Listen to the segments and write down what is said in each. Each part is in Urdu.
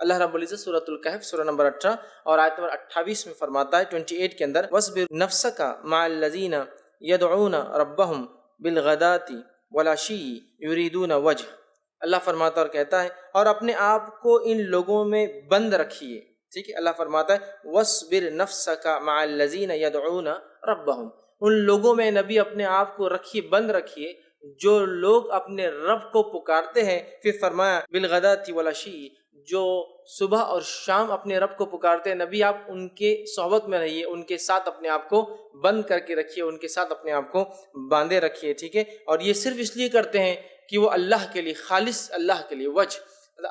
اللہ رب العزت سورۃ الکہف سورہ نمبر 18 اور آیت نمبر 28 میں فرماتا ہے 28 کے اندر وَاصْبِرْ نَفْسَكَ مَعَ الَّذِينَ يَدْعُونَ رَبَّهُمْ بِالْغَدَاةِ وَالْعَشِيِّ يُرِيدُونَ وَجْهَهُ۔ اللہ فرماتا اور کہتا ہے اور اپنے آپ کو ان لوگوں میں بند رکھیے، ٹھیک ہے۔ اللہ فرماتا ہے وَاصْبِرْ نَفْسَكَ مَعَ الَّذِينَ يَدْعُونَ رَبَّهُمْ، ان لوگوں میں نبی اپنے آپ کو رکھیے، بند رکھیے جو لوگ اپنے رب کو پکارتے ہیں۔ پھر فرمایا بالغداۃ والعشی، جو صبح اور شام اپنے رب کو پکارتے ہیں، نبی آپ ان کے صحبت میں رہیے، ان کے ساتھ اپنے آپ کو بند کر کے رکھیے، ان کے ساتھ اپنے آپ کو باندھے رکھیے، ٹھیک ہے۔ اور یہ صرف اس لیے کرتے ہیں کہ وہ اللہ کے لیے، خالص اللہ کے لیے، وجہ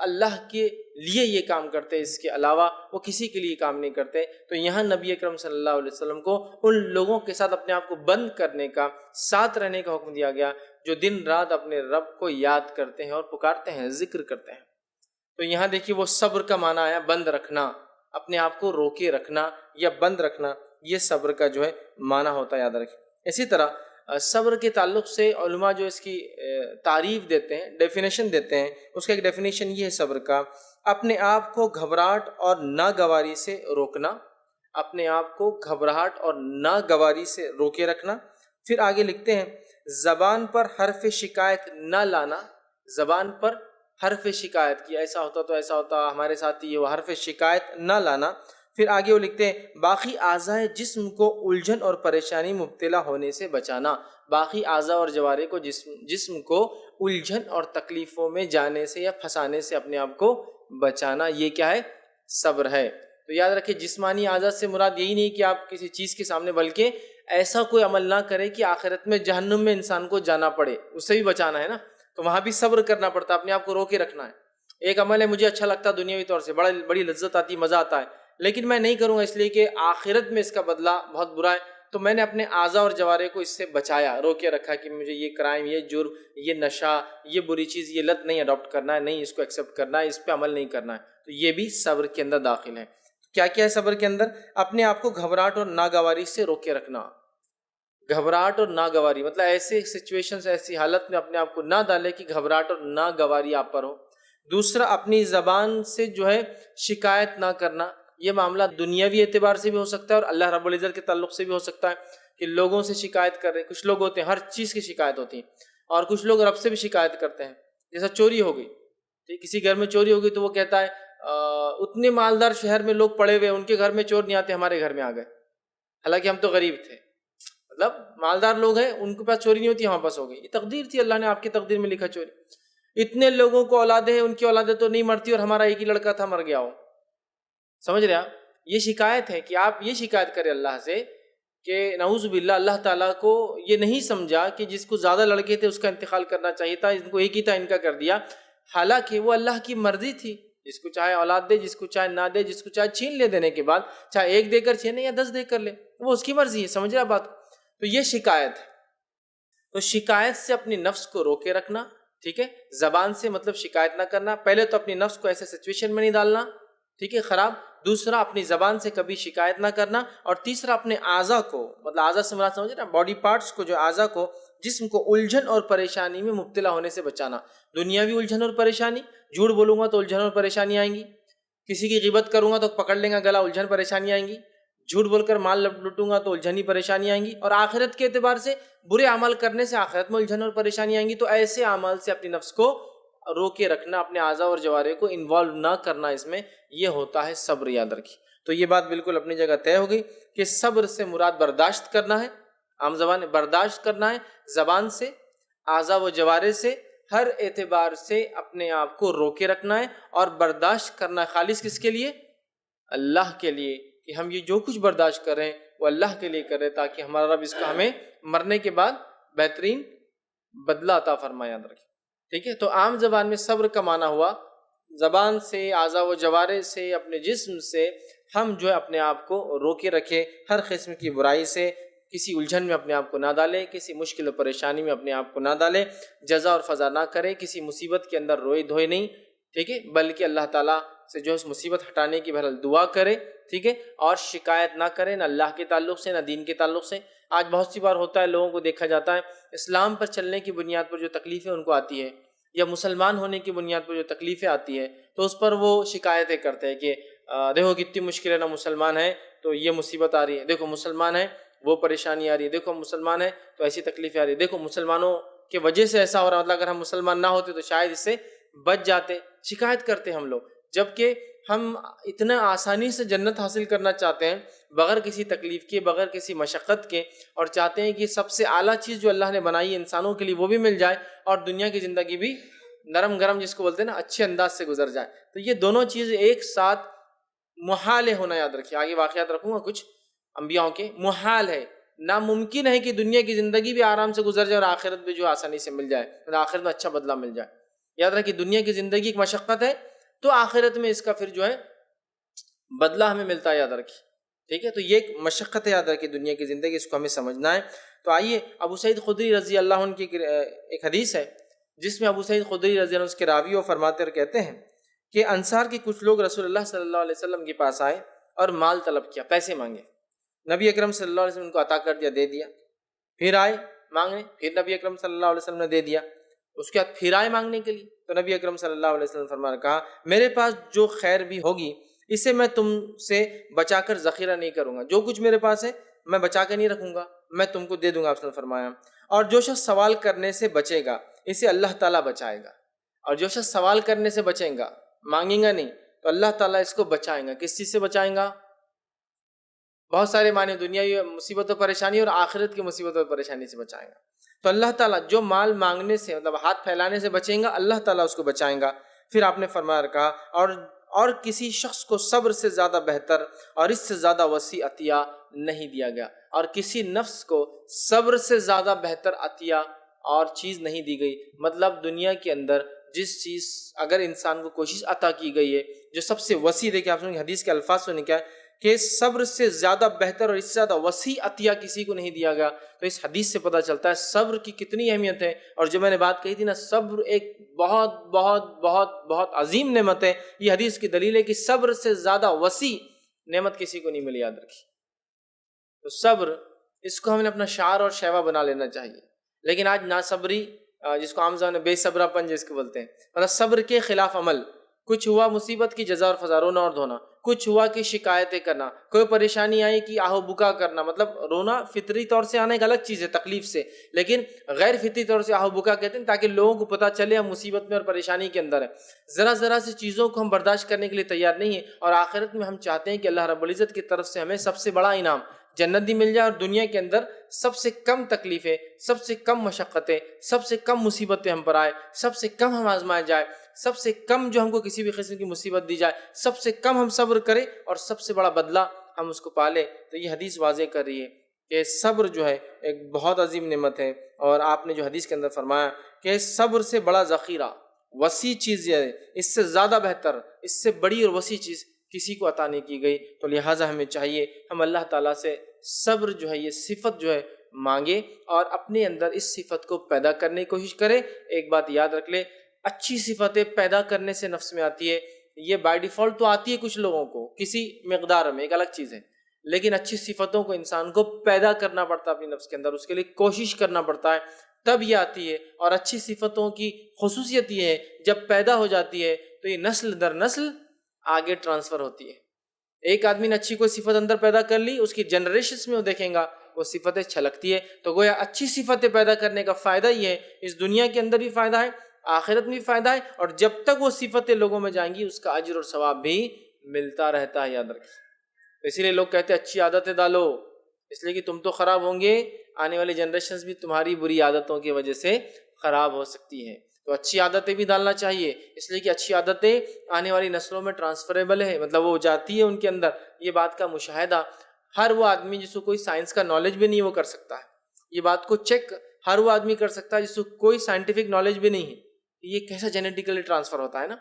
اللہ کے لیے یہ کام کرتے ہیں، اس کے علاوہ وہ کسی کے لیے کام نہیں کرتے۔ تو یہاں نبی اکرم صلی اللہ علیہ وسلم کو ان لوگوں کے ساتھ اپنے آپ کو بند کرنے کا، ساتھ رہنے کا حکم دیا گیا جو دن رات اپنے رب کو یاد کرتے ہیں اور پکارتے ہیں، ذکر کرتے ہیں۔ تو یہاں دیکھیے وہ صبر کا معنی آیا بند رکھنا، اپنے آپ کو روکے رکھنا یا بند رکھنا، یہ صبر کا جو ہے معنی ہوتا ہے، یاد رکھیں۔ اسی طرح صبر کے تعلق سے علماء جو اس کی تعریف دیتے ہیں، ڈیفینیشن دیتے ہیں، اس کا ایک ڈیفینیشن یہ ہے صبر کا، اپنے آپ کو گھبراہٹ اور ناگواری سے روکنا، اپنے آپ کو گھبراہٹ اور ناگواری سے روکے رکھنا۔ پھر آگے لکھتے ہیں زبان پر حرف شکایت نہ لانا، زبان پر حرف شکایت کی ایسا ہوتا تو ایسا ہوتا، ہمارے ساتھ یہ وہ حرف شکایت نہ لانا۔ پھر آگے وہ لکھتے ہیں باقی اعضائے جسم کو الجھن اور پریشانی مبتلا ہونے سے بچانا، باقی اعضاء اور جوارے کو جسم کو الجھن اور تکلیفوں میں جانے سے یا پھنسانے سے اپنے آپ کو بچانا، یہ کیا ہے؟ صبر ہے۔ تو یاد رکھیں جسمانی اعضاء سے مراد یہی نہیں کہ آپ کسی چیز کے سامنے، بلکہ ایسا کوئی عمل نہ کرے کہ آخرت میں جہنم میں انسان کو جانا پڑے، اس سے بھی بچانا ہے نا، تو وہاں بھی صبر کرنا پڑتا ہے، اپنے آپ کو روکے رکھنا ہے۔ ایک عمل ہے مجھے اچھا لگتا ہے دنیاوی طور سے، بڑی لذت آتی، مزہ آتا ہے، لیکن میں نہیں کروں گا اس لیے کہ آخرت میں اس کا بدلہ بہت برا ہے، تو میں نے اپنے اعضاء اور جوارے کو اس سے بچایا، روکے رکھا کہ مجھے یہ کرائم، یہ جرم، یہ نشہ، یہ بری چیز، یہ لت نہیں اڈاپٹ کرنا ہے، نہیں اس کو ایکسیپٹ کرنا ہے، اس پہ عمل نہیں کرنا ہے، تو یہ بھی صبر کے اندر داخل ہے۔ کیا کیا ہے صبر کے اندر؟ اپنے آپ کو گھبراہٹ اور ناگواری سے روکے رکھنا، گھبراہٹ اور ناگواری مطلب ایسے سچویشنز، ایسی حالت میں اپنے آپ کو نہ ڈالے کہ گھبراہٹ اور ناگواری آپ پر ہو۔ دوسرا اپنی زبان سے جو ہے شکایت نہ کرنا، یہ معاملہ دنیاوی اعتبار سے بھی ہو سکتا ہے اور اللہ رب العزت کے تعلق سے بھی ہو سکتا ہے کہ لوگوں سے شکایت کر رہے ہیں، کچھ لوگ ہوتے ہیں ہر چیز کی شکایت ہوتی ہے، اور کچھ لوگ رب سے بھی شکایت کرتے ہیں، جیسا چوری ہو گئی، کسی گھر میں چوری ہو گئی تو وہ کہتا ہے اتنے مالدار شہر میں لوگ پڑے ہوئے، ان کے گھر میں چور نہیں آتے، ہمارے گھر میں آ گئے، حالانکہ ہم تو غریب تھے۔ مطلب مالدار لوگ ہیں ان کے پاس چوری نہیں ہوتی، ہمارے پاس ہو گئی، یہ تقدیر تھی، اللہ نے آپ کی تقدیر میں لکھا چوری۔ اتنے لوگوں کو اولادیں ہیں، ان کی اولادیں تو نہیں مرتی اور ہمارا ایک ہی لڑکا تھا، مر گیا ہو۔ سمجھ رہے آپ؟ یہ شکایت ہے کہ آپ یہ شکایت کریں اللہ سے کہ نعوذ باللہ، اللہ تعالیٰ کو یہ نہیں سمجھا کہ جس کو زیادہ لڑکے تھے اس کا انتقال کرنا چاہیے تھا، ان کو ایک ہی تھا، ان کا کر دیا، حالانکہ وہ اللہ کی مرضی تھی، جس کو چاہے اولاد دے، جس کو چاہے نہ دے، جس کو چاہے چھین لے، دینے کے بعد چاہے ایک دے کر چھینے یا 10 دے کر لے، وہ اس کی مرضی ہے۔ سمجھ رہے آپ بات؟ تو یہ شکایت ہے، تو شکایت سے اپنی نفس کو روکے رکھنا، ٹھیک ہے۔ زبان سے مطلب شکایت نہ کرنا، پہلے تو اپنی نفس کو ایسے سچویشن میں نہیں ڈالنا، ٹھیک ہے، خراب۔ دوسرا اپنی زبان سے کبھی شکایت نہ کرنا، اور تیسرا اپنے اعضاء کو، مطلب اعضاء سے مراد سمجھ رہے ہیں، باڈی پارٹس کو، جو اعضاء کو، جسم کو الجھن اور پریشانی میں مبتلا ہونے سے بچانا۔ دنیاوی الجھن اور پریشانی، جھوٹ بولوں گا تو الجھن اور پریشانی آئیں گی، کسی کی غیبت کروں گا تو پکڑ لیں گا گلا، الجھن پریشانی آئیں گی، جھوٹ بول کر مال لوٹوں گا تو الجھنی پریشانی آئیں گی، اور آخرت کے اعتبار سے برے عمل کرنے سے آخرت میں الجھن اور پریشانی آئیں گی۔ تو ایسے اعمال سے اپنی نفس کو روکے رکھنا، اپنے اعضاء اور جوارے کو انوالو نہ کرنا، اس میں یہ ہوتا ہے صبر، یاد رکھیے۔ تو یہ بات بالکل اپنی جگہ طے ہو گئی کہ صبر سے مراد برداشت کرنا ہے، عام زبان میں برداشت کرنا ہے، زبان سے، اعضاء و جوارے سے، ہر اعتبار سے اپنے آپ کو روکے رکھنا ہے، اور برداشت کرنا ہے خالص کس کے لیے؟ اللہ کے لیے، کہ ہم یہ جو کچھ برداشت کر رہے ہیں وہ اللہ کے لیے کر رہے ہیں، تاکہ ہمارا رب اس کا ہمیں مرنے کے بعد بہترین بدلہ عطا فرمائے، یاد رکھیں، ٹھیک ہے۔ تو عام زبان میں صبر کا معنی ہوا زبان سے، اعضاء و جوارے سے، اپنے جسم سے ہم جو ہے اپنے آپ کو روکے رکھے، ہر قسم کی برائی سے، کسی الجھن میں اپنے آپ کو نہ ڈالے، کسی مشکل و پریشانی میں اپنے آپ کو نہ ڈالے، جزا اور فضا نہ کرے، کسی مصیبت کے اندر روئے دھوئے نہیں، ٹھیک ہے، بلکہ اللہ تعالیٰ سے جو اس مصیبت ہٹانے کی بہرحال دعا کرے، ٹھیک ہے، اور شکایت نہ کرے، نہ اللہ کے تعلق سے، نہ دین کے تعلق سے۔ آج بہت سی بار ہوتا ہے، لوگوں کو دیکھا جاتا ہے اسلام پر چلنے کی بنیاد پر جو تکلیفیں ان کو آتی ہے، یا مسلمان ہونے کی بنیاد پر جو تکلیفیں آتی ہے، تو اس پر وہ شکایتیں کرتے ہیں کہ دیکھو کتنی مشکل ہے، نہ مسلمان ہے تو یہ مصیبت آ رہی ہے، دیکھو مسلمان ہے وہ پریشانی آ رہی ہے، دیکھو مسلمان ہے تو ایسی تکلیفیں آ رہی ہے، دیکھو مسلمانوں کی وجہ سے ایسا ہو رہا ہے، مطلب اگر ہم مسلمان نہ ہوتے تو شاید اس سے بچ جاتے. شکایت کرتے ہم لوگ، جبکہ ہم اتنا آسانی سے جنت حاصل کرنا چاہتے ہیں بغیر کسی تکلیف کے، بغیر کسی مشقت کے، اور چاہتے ہیں کہ سب سے اعلیٰ چیز جو اللہ نے بنائی ہے انسانوں کے لیے وہ بھی مل جائے، اور دنیا کی زندگی بھی نرم گرم جس کو بولتے ہیں نا اچھے انداز سے گزر جائے. تو یہ دونوں چیزیں ایک ساتھ محال ہونا یاد رکھیے. آگے واقعات رکھوں گا کچھ انبیاءوں کے. محال ہے، ناممکن ہے کہ دنیا کی زندگی بھی آرام سے گزر جائے اور آخرت بھی جو آسانی سے مل جائے، اور آخرت میں اچھا بدلہ مل جائے. یاد رکھیے دنیا کی زندگی ایک مشقت ہے تو آخرت میں اس کا پھر جو ہے بدلہ ہمیں ملتا ہے، یاد رکھیے. ٹھیک ہے، تو یہ ایک مشقت ہے، یاد رکھیے دنیا کی زندگی، اس کو ہمیں سمجھنا ہے. تو آئیے ابو سعید خدری رضی اللہ عنہ کی ایک حدیث ہے جس میں ابو سعید خدری رضی اللہ عنہ اس کے راوی اور فرماتے اور کہتے ہیں کہ انصار کے کچھ لوگ رسول اللہ صلی اللہ علیہ وسلم کے پاس آئے اور مال طلب کیا، پیسے مانگے. نبی اکرم صلی اللہ علیہ وسلم ان کو عطا کر دیا، دے دیا. پھر آئے مانگنے، پھر نبی اکرم صلی اللہ علیہ وسلم نے دے دیا. اس کے بعد پھر آئے مانگنے کے لیے تو نبی اکرم صلی اللہ علیہ وسلم فرمایا، کہا میرے پاس جو خیر بھی ہوگی اسے میں تم سے بچا کر ذخیرہ نہیں کروں گا، جو کچھ میرے پاس ہے میں بچا کے نہیں رکھوں گا، میں تم کو دے دوں گا. آپ نے فرمایا اور جو شخص سوال کرنے سے بچے گا اسے اللہ تعالیٰ بچائے گا. اور جو شخص سوال کرنے سے بچیں گا، مانگیں گا نہیں، تو اللہ تعالیٰ اس کو بچائیں گا. کس چیز سے بچائیں گا؟ بہت سارے معنی، دنیاوی مصیبت و پریشانی اور آخرت کی مصیبت و پریشانی سے بچائیں گا. تو اللہ تعالیٰ جو مال مانگنے سے، مطلب ہاتھ پھیلانے سے بچیں گا، اللہ تعالیٰ اس کو بچائیں گا. پھر آپ نے فرمایا کہا اور کسی شخص کو صبر سے زیادہ بہتر اور اس سے زیادہ وسیع عطیہ نہیں دیا گیا، اور کسی نفس کو صبر سے زیادہ بہتر عطیہ اور چیز نہیں دی گئی. مطلب دنیا کے اندر جس چیز اگر انسان کو کوشش عطا کی گئی ہے جو سب سے وسیع، دیکھیں آپ نے حدیث کے الفاظ سنے کیا ہے کہ صبر سے زیادہ بہتر اور اس سے زیادہ وسیع عطیہ کسی کو نہیں دیا گیا. تو اس حدیث سے پتہ چلتا ہے صبر کی کتنی اہمیت ہے. اور جو میں نے بات کہی تھی نا، صبر ایک بہت بہت بہت بہت عظیم نعمت ہے. یہ حدیث کی دلیل ہے کہ صبر سے زیادہ وسیع نعمت کسی کو نہیں ملی، یاد رکھیے. تو صبر، اس کو ہم نے اپنا شعار اور شیوا بنا لینا چاہیے. لیکن آج ناصبری، جس کو عام زبان میں بے صبرا پن جس کو بولتے ہیں، مطلب صبر کے خلاف عمل. کچھ ہوا مصیبت کی جزا اور فضا، رونا اور دھونا. کچھ ہوا کہ شکایتیں کرنا، کوئی پریشانی آئی کہ آہو بکا کرنا. مطلب رونا فطری طور سے آنا ایک الگ چیز ہے تکلیف سے، لیکن غیر فطری طور سے آہو بکا کہتے ہیں تاکہ لوگوں کو پتہ چلے ہم مصیبت میں اور پریشانی کے اندر ہے. ذرا سی چیزوں کو ہم برداشت کرنے کے لیے تیار نہیں ہیں، اور آخرت میں ہم چاہتے ہیں کہ اللہ رب العزت کی طرف سے ہمیں سب سے بڑا انعام جنت بھی مل جائے، اور دنیا کے اندر سب سے کم تکلیفیں، سب سے کم مشقتیں، سب سے کم مصیبتیں ہم پر آئے، سب سے کم ہم آزمائے جائے، سب سے کم جو ہم کو کسی بھی قسم کی مصیبت دی جائے، سب سے کم ہم صبر کریں اور سب سے بڑا بدلہ ہم اس کو پالیں. تو یہ حدیث واضح کر رہی ہے کہ صبر جو ہے ایک بہت عظیم نعمت ہے. اور آپ نے جو حدیث کے اندر فرمایا کہ صبر سے بڑا ذخیرہ، وسیع چیز یہ ہے، اس سے زیادہ بہتر، اس سے بڑی اور وسیع چیز کسی کو عطا نہیں کی گئی. تو لہٰذا ہمیں چاہیے ہم اللہ تعالیٰ سے صبر جو ہے، یہ صفت جو ہے مانگے اور اپنے اندر اس صفت کو پیدا کرنے کی کوشش کرے. ایک بات یاد رکھ لے، اچھی صفتیں پیدا کرنے سے نفس میں آتی ہے. یہ بائی ڈیفالٹ تو آتی ہے کچھ لوگوں کو کسی مقدار میں، ایک الگ چیز ہے، لیکن اچھی صفتوں کو انسان کو پیدا کرنا پڑتا ہے اپنے نفس کے اندر، اس کے لیے کوشش کرنا پڑتا ہے، تب یہ آتی ہے. اور اچھی صفتوں کی خصوصیت یہ ہے جب پیدا ہو جاتی ہے تو یہ نسل در نسل آگے ٹرانسفر ہوتی ہے. ایک آدمی نے اچھی کوئی صفت اندر پیدا کر لی، اس کی جنریشنز میں وہ دیکھیں گا وہ صفتیں چھلکتی ہے. تو گویا اچھی صفتیں پیدا کرنے کا فائدہ یہ ہے، اس دنیا کے اندر بھی فائدہ ہے، آخرت میں بھی فائدہ ہے، اور جب تک وہ صفتیں لوگوں میں جائیں گی اس کا اجر اور ثواب بھی ملتا رہتا ہے، یاد رکھیں. اسی لیے لوگ کہتے ہیں اچھی عادتیں ڈالو، اس لیے کہ تم تو خراب ہوں گے، آنے والی جنریشنز بھی تمہاری بری عادتوں کی وجہ سے خراب ہو سکتی ہیں. تو اچھی عادتیں بھی ڈالنا چاہیے، اس لیے کہ اچھی عادتیں آنے والی نسلوں میں ٹرانسفریبل ہے، مطلب وہ جاتی ہے ان کے اندر. یہ بات کا مشاہدہ ہر وہ آدمی جس کو کوئی سائنس کا نالج بھی نہیں وہ کر سکتا ہے. یہ بات کو چیک ہر وہ آدمی کر سکتا ہے جس کو کوئی سائنٹیفک نالج بھی نہیں ہے. یہ کیسا جینیٹیکلی ٹرانسفر ہوتا ہے نا.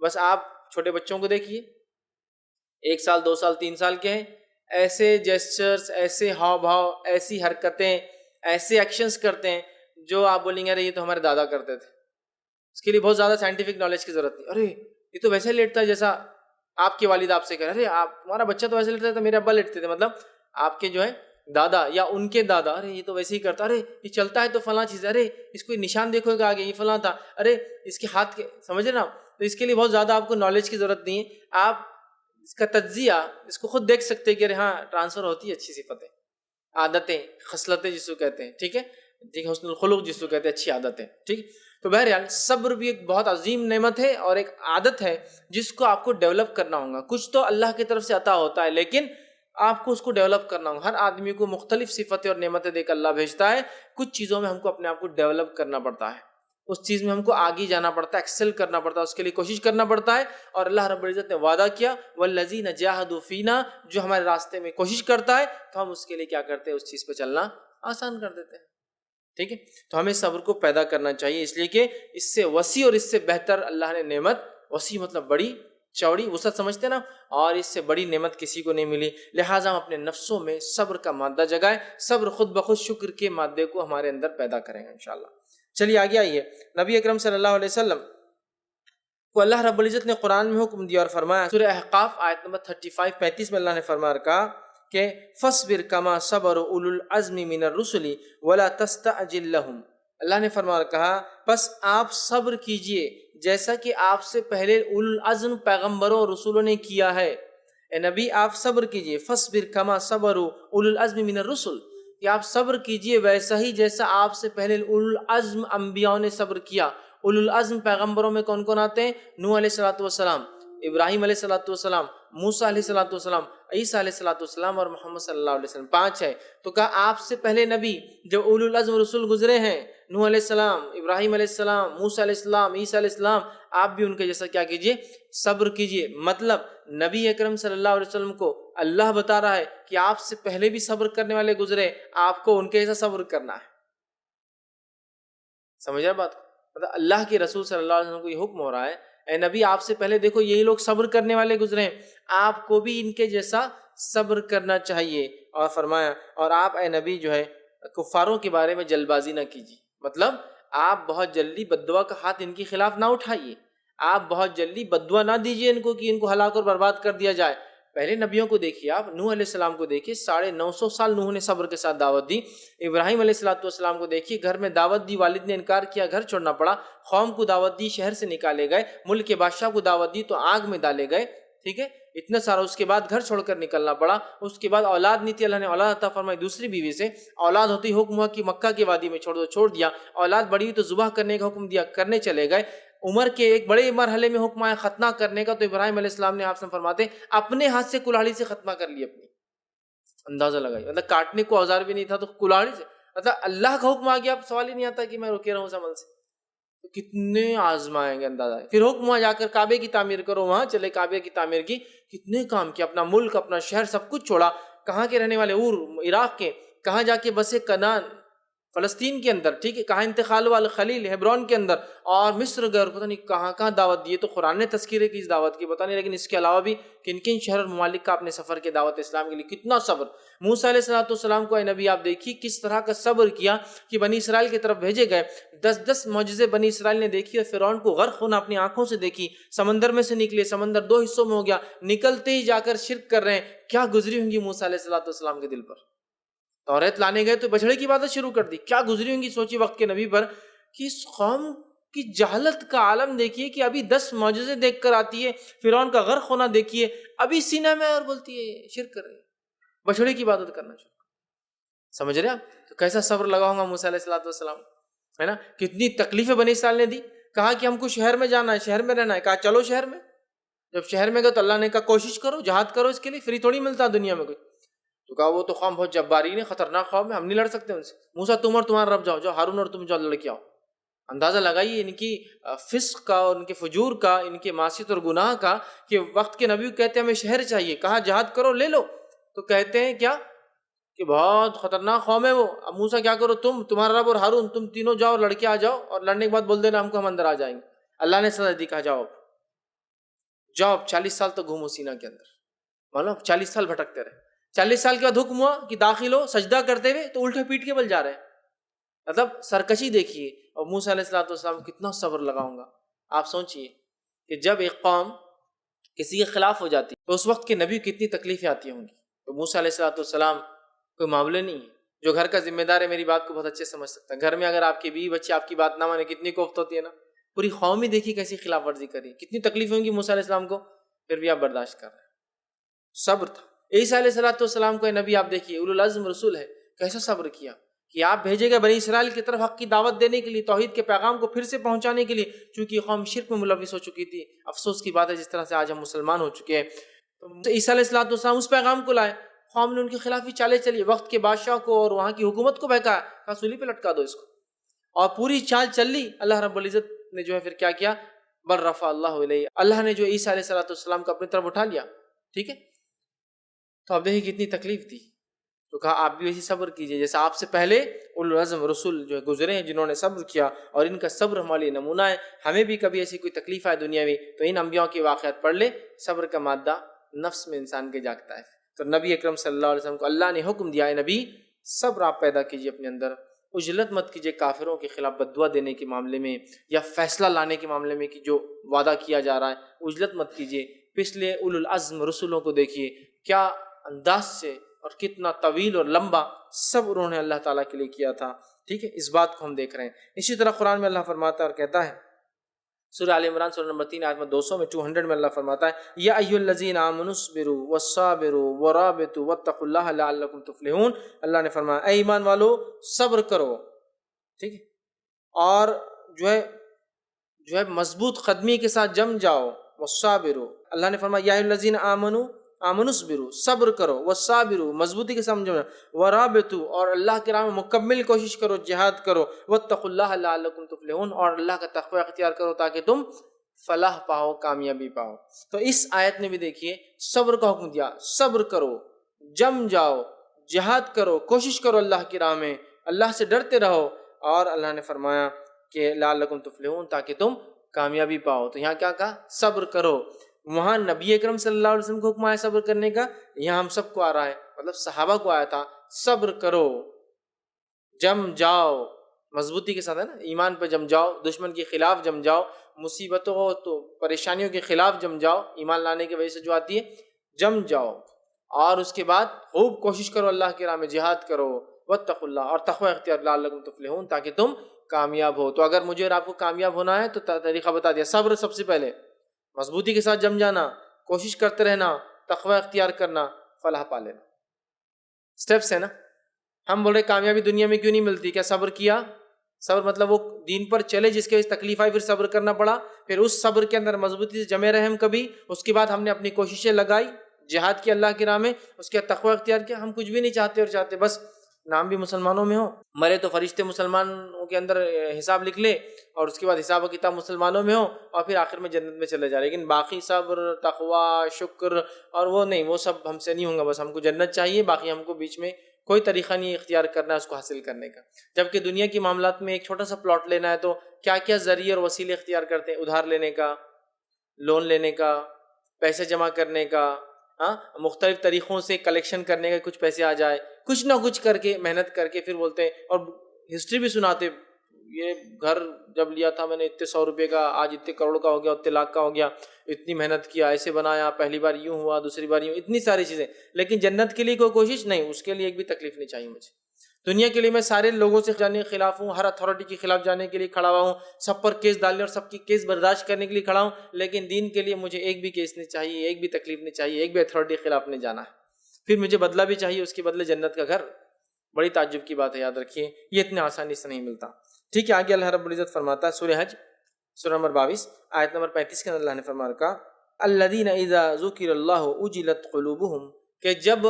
بس آپ چھوٹے بچوں کو دیکھیے، 1 سال 2 سال 3 سال کے ہیں، ایسے جیسچرز، ایسے ہاؤ بھاؤ، ایسی حرکتیں، ایسے ایکشنز کرتے ہیں جو آپ بولیں گے ارے یہ تو ہمارے دادا کرتے تھے. اس کے لیے بہت زیادہ سائنٹیفک نالج کی ضرورت نہیں. ارے یہ تو ویسے لیٹتا ہے جیسا آپ کے والد آپ سے کہہ رہے، ارے آپ تمہارا بچہ تو ویسے لیٹتا تھا، میرے ابا لیٹتے تھے. مطلب آپ کے جو ہے دادا یا ان کے دادا، ارے یہ تو ویسے ہی کرتا، ارے یہ چلتا ہے تو فلاں چیز، ارے اس کو نشان دیکھو گا آگے یہ فلاں تھا، ارے اس کے ہاتھ کے، سمجھ رہے نا. تو اس کے لیے بہت زیادہ آپ کو نالج کی ضرورت نہیں ہے، آپ اس کا تجزیہ اس کو خود دیکھ سکتے ہیں کہ ہاں ٹرانسفر ہوتی ہے اچھی صفتیں، عادتیں، خصلتیں جس کو کہتے ہیں، ٹھیک ہے، ٹھیک ہے، حسن الخلق جس کو کہتے ہیں، اچھی عادتیں، ٹھیک۔ تو بہرحال صبر بھی ایک بہت عظیم نعمت ہے اور ایک عادت ہے جس کو آپ کو ڈیولپ کرنا ہوگا۔ کچھ تو اللہ کی طرف سے عطا ہوتا ہے لیکن آپ کو اس کو ڈیولپ کرنا ہوگا۔ ہر آدمی کو مختلف صفتیں اور نعمتیں دے کر اللہ بھیجتا ہے، کچھ چیزوں میں ہم کو اپنے آپ کو ڈیولپ کرنا پڑتا ہے، اس چیز میں ہم کو آگے جانا پڑتا ہے، ایکسل کرنا پڑتا ہے، اس کے لیے کوشش کرنا پڑتا ہے۔ اور اللہ رب العزت نے وعدہ کیا والذین جاہدوا فینا، جو ہمارے راستے میں کوشش کرتا ہے تو ہم اس کے لیے کیا کرتے ہیں، اس چیز پہ چلنا آسان کر دیتے ہیں، ٹھیک ہے۔ تو ہمیں صبر کو پیدا کرنا چاہیے، اس لیے کہ اس سے وسیع اور اس سے بہتر اللہ نے نعمت، وسیع مطلب بڑی چوڑی وسعت سمجھتے نا، اور اس سے بڑی نعمت کسی کو نہیں ملی، لہٰذا ہم اپنے نفسوں میں صبر کا مادہ جگائیں، صبر خود بخود شکر کے مادے کو ہمارے اندر پیدا کریں گے انشاءاللہ۔ چلیے آگے آئیے، نبی اکرم صلی اللہ علیہ وسلم کو اللہ رب العزت نے قرآن میں حکم دیا اور فرمایا، سورہ احقاف آیت نمبر 35 میں اللہ نے فرمایا کہا کہ فَاصْبِرْ كَمَا صَبَرَ أُولُو الْعَزْمِ مِنَ الرُّسُلِ وَلَا تَسْتَعْجِلْ لَهُمْ، اللہ نے فرمایا کہا پس آپ صبر کیجئے جیسا کہ آپ سے پہلے اولو العزم پیغمبروں اور رسولوں نے کیا ہے۔ اے نبی آپ صبر کیجئے، فَاصْبِرْ كَمَا صَبَرُ أُولُو الْعَزْمِ مِنَ الرُّسُلِ، کہ آپ صبر کیجئے ویسا ہی جیسا آپ سے پہلے اولو العزم انبیاء نے صبر کیا۔ اولو العزم پیغمبروں میں کون کون آتے ہیں؟ نوح علیہ السلام، ابراہیم علیہ السلام، موسیٰ علیہ السلام، عیسیٰ علیہ السلام اور محمد صلی اللہ علیہ وسلم، 5 ہے۔ تو کہا آپ سے پہلے نبی جو اولو العزم رسول گزرے ہیں، نوح علیہ السلام، ابراہیم علیہ السلام، موسیٰ علیہ السلام، عیسیٰ علیہ السلام، آپ بھی ان کے جیسا کیا کیجئے، صبر کیجئے۔ مطلب نبی اکرم صلی اللہ علیہ وسلم کو اللہ بتا رہا ہے کہ آپ سے پہلے بھی صبر کرنے والے گزرے، آپ کو ان کے جیسا صبر کرنا ہے۔ سمجھ رہے بات کو؟ مطلب اللہ کے رسول صلی اللہ علیہ وسلم کو یہ حکم ہو رہا ہے، اے نبی آپ سے پہلے دیکھو یہی لوگ صبر کرنے والے گزرے ہیں، آپ کو بھی ان کے جیسا صبر کرنا چاہیے۔ اور فرمایا اور آپ اے نبی جو ہے کفاروں کے بارے میں جلد بازی نہ کیجیے، مطلب آپ بہت جلدی بددعا کا ہاتھ ان کے خلاف نہ اٹھائیے، آپ بہت جلدی بددعا نہ دیجیے ان کو کہ ان کو ہلاک اور برباد کر دیا جائے۔ پہلے نبیوں کو دیکھیے، آپ نوح علیہ السلام کو دیکھیے، 950 سال نوح نے صبر کے ساتھ دعوت دی۔ ابراہیم علیہ السلام کو دیکھیے، گھر میں دعوت دی، والد نے انکار کیا، گھر چھوڑنا پڑا، قوم کو دعوت دی، شہر سے نکالے گئے، ملک کے بادشاہ کو دعوت دی تو آگ میں ڈالے گئے، ٹھیک ہے، اتنا سارا، اس کے بعد گھر چھوڑ کر نکلنا پڑا، اس کے بعد اولاد نہیں تھی، اللہ نے اولاد عطا فرمائی دوسری بیوی سے، اولاد ہوتی حکم ہوا کہ مکہ کی وادی میں چھوڑ دو، چھوڑ دیا، اولاد بڑی ہوئی تو ذبح کرنے کا حکم دیا، کرنے چلے گئے، عمر کے ایک بڑے مرحلے میں حکم آیا ختنہ کرنے کا، تو ابراہیم علیہ السلام نے آپ سے فرماتے اپنے ہاتھ سے کلاڑی سے ختنہ کر لی اپنی، اندازہ لگائی، مطلب کاٹنے کو اوزار بھی نہیں تھا تو کلاڑی سے، مطلب اللہ کا حکم آ گیا، اب سوال ہی نہیں آتا کہ میں رکے رہوں اس عمل سے، تو کتنے آزمائیں گے اندازہ ہے۔ پھر حکم ہوا جا کر کعبے کی تعمیر کرو، وہاں چلے کعبے کی تعمیر کی، کتنے کام کیا، اپنا ملک، اپنا شہر سب کچھ چھوڑا، کہاں کے رہنے والے، عراق کے، کہاں جا کے بسے، کنان فلسطین کے اندر، ٹھیک ہے، کہاں انتقال والے خلیل ہیبرون کے اندر، اور مصر گئے، اور پتہ نہیں کہاں کہاں دعوت دی، تو قرآن نے تذکرے کی اس دعوت کی پتہ نہیں، لیکن اس کے علاوہ بھی کن کن شہر اور ممالک کا اپنے سفر کے دعوت اسلام کے لیے کتنا صبر۔ موسیٰ علیہ السلام کو اے نبی آپ دیکھیے کس طرح کا صبر کیا کہ بنی اسرائیل کی طرف بھیجے گئے، 10 معجزے بنی اسرائیل نے دیکھی اور فرعون کو غرق ہونا اپنی آنکھوں سے دیکھی، سمندر میں سے نکلے، سمندر 2 حصوں میں ہو گیا، نکلتے ہی جا کر شرک کر رہے ہیں، کیا گزری ہوں گی موسیٰ علیہ السلام کے دل پر، توریت لانے گئے تو بچڑے کی عبادت شروع کر دی، کیا گزری ہوں گی سوچی وقت کے نبی پر کہ اس قوم کی جہالت کا عالم دیکھیے کہ ابھی 10 معجزے دیکھ کر آتی ہے، فرعون کا غرق ہونا دیکھیے، ابھی سینہ میں اور بولتی ہے شرک کر رہی ہے، بچڑے کی عبادت کرنا شروع۔ سمجھ رہے آپ؟ تو کیسا صبر لگاؤں گا موسیٰ علیہ السلام، ہے نا، کتنی تکلیفیں بنی اسرائیل نے دی، کہا کہ ہم کو شہر میں جانا ہے، شہر میں رہنا ہے، کہا چلو شہر میں، جب شہر میں گئے تو اللہ نے کہا کوشش کرو، جہاد کرو، اس کے لیے فری تھوڑی ملتا دنیا میں کوئی، تو کہا وہ تو قوم بہت جبارین ہے، خطرناک قوم ہے، ہم نہیں لڑ سکتے ان سے، موسیٰ تم اور تمہارا رب جاؤ، ہارون اور تم جاؤ لڑ کے آؤ۔ اندازہ لگائیے ان کی فسق کا اور ان کے فجور کا، ان کے معصیت اور گناہ کا، کہ وقت کے نبی کہتے ہیں ہمیں شہر چاہیے، کہا جہاد کرو لے لو، تو کہتے ہیں کیا کہ بہت خطرناک قوم ہے وہ، اب موسیٰ کیا کرو، تمہارا رب اور ہارون تم تینوں جاؤ، لڑکے آ جاؤ، اور لڑنے کے بعد بول دینا ہم کو، ہم اندر آ جائیں گے۔ اللہ نے سزا دی، کہا جاؤ 40 سال تک گھومو سینا کے اندر، معلوم 40 سال بھٹکتے رہے، 40 سال کے بعد حکم ہوا کہ داخل ہو، سجدہ کرتے ہوئے تو الٹے پیٹ کے بل جا رہے ہیں، مطلب سرکشی دیکھیے، اور موسیٰ علیہ السلام کتنا صبر لگاؤں گا۔ آپ سوچئے کہ جب ایک قوم کسی کے خلاف ہو جاتی تو اس وقت کے نبی کتنی تکلیفیں آتی ہوں گی، تو موسیٰ علیہ السلام کوئی معاملہ نہیں ہے، جو گھر کا ذمہ دار ہے میری بات کو بہت اچھے سمجھ سکتا ہے، گھر میں اگر آپ کے بیوی بچے آپ کی بات نہ مانے کتنی کوفت ہوتی ہے نا، پوری قوم ہی دیکھی کیسی خلاف ورزی کری, کتنی تکلیفیں ہوں گی موسیٰ علیہ السلام کو, پھر بھی آپ برداشت کر رہے ہیں. صبر تھا. عیسیٰ علیہ السلام کو نبی آپ دیکھیے اولو العزم رسول ہے, کیسا صبر کیا کہ آپ بھیجے گئے بنی اسرائیل کی طرف حق کی دعوت دینے کے لیے, توحید کے پیغام کو پھر سے پہنچانے کے لیے, چونکہ یہ قوم شرک میں ملوث ہو چکی تھی. افسوس کی بات ہے جس طرح سے آج ہم مسلمان ہو چکے ہیں. تو عیسیٰ علیہ السلام اس پیغام کو لائے, قوم نے ان کے خلاف ہی چالیں چلی, وقت کے بادشاہ کو اور وہاں کی حکومت کو بہکایا, کہا سولی پہ لٹکا دو اس کو, اور پوری چال چل لی. اللہ رب العزت نے جو ہے پھر کیا کیا, بل رفع اللہ علیہ, اللہ نے جو عیسیٰ علیہ السلام کو اپنی طرف اٹھا لیا. ٹھیک ہے, تو اب دیکھیں کتنی تکلیف دی, تو کہا آپ بھی ویسی صبر کیجئے جیسا آپ سے پہلے اولو العزم رسول جو ہے گزرے ہیں جنہوں نے صبر کیا, اور ان کا صبر ہمارے لیے نمونہ ہے. ہمیں بھی کبھی ایسی کوئی تکلیف آئے دنیاوی تو ان انبیاء کی واقعات پڑھ لے. صبر کا مادہ نفس میں انسان کے جاگتا ہے. تو نبی اکرم صلی اللہ علیہ وسلم کو اللہ نے حکم دیا ہے, نبی صبر آپ پیدا کیجئے اپنے اندر, عجلت مت کیجئے کافروں کے خلاف بددعا دینے کے معاملے میں یا فیصلہ لانے کے معاملے میں کہ جو وعدہ کیا جا رہا ہے, عجلت مت کیجئے. پچھلے اولو العزم رسولوں کو دیکھیے کیا انداز سے اور کتنا طویل اور لمبا صبر انہوں نے اللہ تعالیٰ کے لیے کیا تھا. ٹھیک ہے, اس بات کو ہم دیکھ رہے ہیں. اسی طرح قرآن میں اللہ فرماتا ہے اور کہتا ہے, سورہ آل عمران سورہ نمبر 3 آیت میں 200 میں 200 میں اللہ فرماتا ہے, یا ایھا الذین آمنوا اصبروا والصابروا ورابطوا واتقوا اللہ لعلکم تفلحون. اللہ نے فرمایا اے ایمان والو صبر کرو, ٹھیک ہے, اور جو ہے مضبوط قدمی کے ساتھ جم جاؤ. والصابروا, اللہ نے فرمایا یا ایھا الذین آمنوا اصبروا, صبر کرو, والصابروا مضبوطی کے ساتھ جم جاؤ, ورابطوا اور اللہ کے راہ میں مکمل کوشش کرو, جہاد کرو, واتقوا اللہ لعلکم تفلحون اور اللہ کا تقوی اختیار کرو تاکہ تم فلاح پاؤ, کامیابی پاؤ. تو اس آیت نے بھی دیکھیے صبر کا حکم دیا, صبر کرو, جم جاؤ, جہاد کرو, کوشش کرو اللہ کی راہ میں, اللہ سے ڈرتے رہو, اور اللہ نے فرمایا کہ لعلکم تفلحون تاکہ تم کامیابی پاؤ. تو یہاں کیا کہا, صبر کرو. وہاں نبی اکرم صلی اللہ علیہ وسلم کو حکم آیا صبر کرنے کا, یہاں ہم سب کو آ رہا ہے, مطلب صحابہ کو آیا تھا صبر کرو, جم جاؤ, مضبوطی کے ساتھ ہے نا, ایمان پہ جم جاؤ, دشمن کے خلاف جم جاؤ, مصیبتوں ہو تو پریشانیوں کے خلاف جم جاؤ, ایمان لانے کی وجہ سے جو آتی ہے جم جاؤ, اور اس کے بعد خوب کوشش کرو اللہ کی راہ میں, جہاد کرو, واتقوا اللہ اور تقوی اختیار لعلکم تفلحون تاکہ تم کامیاب ہو. تو اگر مجھے اور آپ کو کامیاب ہونا ہے تو طریقہ بتا دیا, صبر سب سے پہلے, مضبوطی کے ساتھ جم جانا, کوشش کرتے رہنا, تقوی اختیار کرنا, فلاح پا لینا. سٹیپس ہے نا. ہم بول رہے کامیابی دنیا میں کیوں نہیں ملتی, کیا صبر کیا؟ صبر مطلب وہ دین پر چلے جس کے وجہ سے تکلیف آئی, پھر صبر کرنا پڑا, پھر اس صبر کے اندر مضبوطی سے جمے رہے ہم کبھی, اس کے بعد ہم نے اپنی کوششیں لگائی, جہاد کی اللہ کی راہ میں, اس کے بعد تقوی اختیار کیا. ہم کچھ بھی نہیں چاہتے, اور چاہتے بس نام بھی مسلمانوں میں ہو, مرے تو فرشتے مسلمانوں کے اندر حساب لکھ لے, اور اس کے بعد حساب و کتاب مسلمانوں میں ہو, اور پھر آخر میں جنت میں چلے جائے. لیکن باقی صبر, تقوی, شکر اور وہ نہیں, وہ سب ہم سے نہیں ہوں گا. بس ہم کو جنت چاہیے, باقی ہم کو بیچ میں کوئی طریقہ نہیں اختیار کرنا ہے اس کو حاصل کرنے کا. جبکہ دنیا کی معاملات میں ایک چھوٹا سا پلاٹ لینا ہے تو کیا کیا ذریعے اور وسیلے اختیار کرتے ہیں, ادھار لینے کا, لون لینے کا, پیسے جمع کرنے کا, مختلف طریقوں سے کلیکشن کرنے کا, کچھ پیسے آ جائے, کچھ نہ کچھ کر کے محنت کر کے پھر بولتے ہیں, اور ہسٹری بھی سناتے, یہ گھر جب لیا تھا میں نے اتنے 100 روپے کا, آج اتنے کروڑ کا ہو گیا, اتنے لاکھ کا ہو گیا, اتنی محنت کیا, ایسے بنایا, پہلی بار یوں ہوا, دوسری بار یوں, اتنی ساری چیزیں. لیکن جنت کے لیے کوئی کوشش نہیں, اس کے لیے ایک بھی تکلیف نہیں چاہیے مجھے. دنیا کے لیے میں سارے لوگوں سے جانے کے خلاف ہوں, ہر اتھارٹی کے خلاف جانے کے لیے کھڑا ہوا ہوں, سب پر کیس ڈالنے اور سب کی کیس برداشت کرنے کے لیے کھڑا ہوں, لیکن دین کے لیے مجھے ایک بھی کیس نہیں چاہیے, ایک بھی تکلیف نہیں چاہیے, ایک بھی اتھارٹی کے خلاف نہیں جانا ہے. پھر مجھے بدلہ بھی چاہیے, اس کے بدلے جنت کا گھر. بڑی تعجب کی بات ہے, یاد رکھیے یہ اتنے آسانی سے نہیں ملتا. ٹھیک ہے, آگے اللہ رب العزت فرماتا ہے سورہ حج سورہ نمبر 22 آیت نمبر 35 کے اندر اللہ نے فرمایا کہا الذین اذا ذکر اللہ وجلت قلوبہم, کہ جب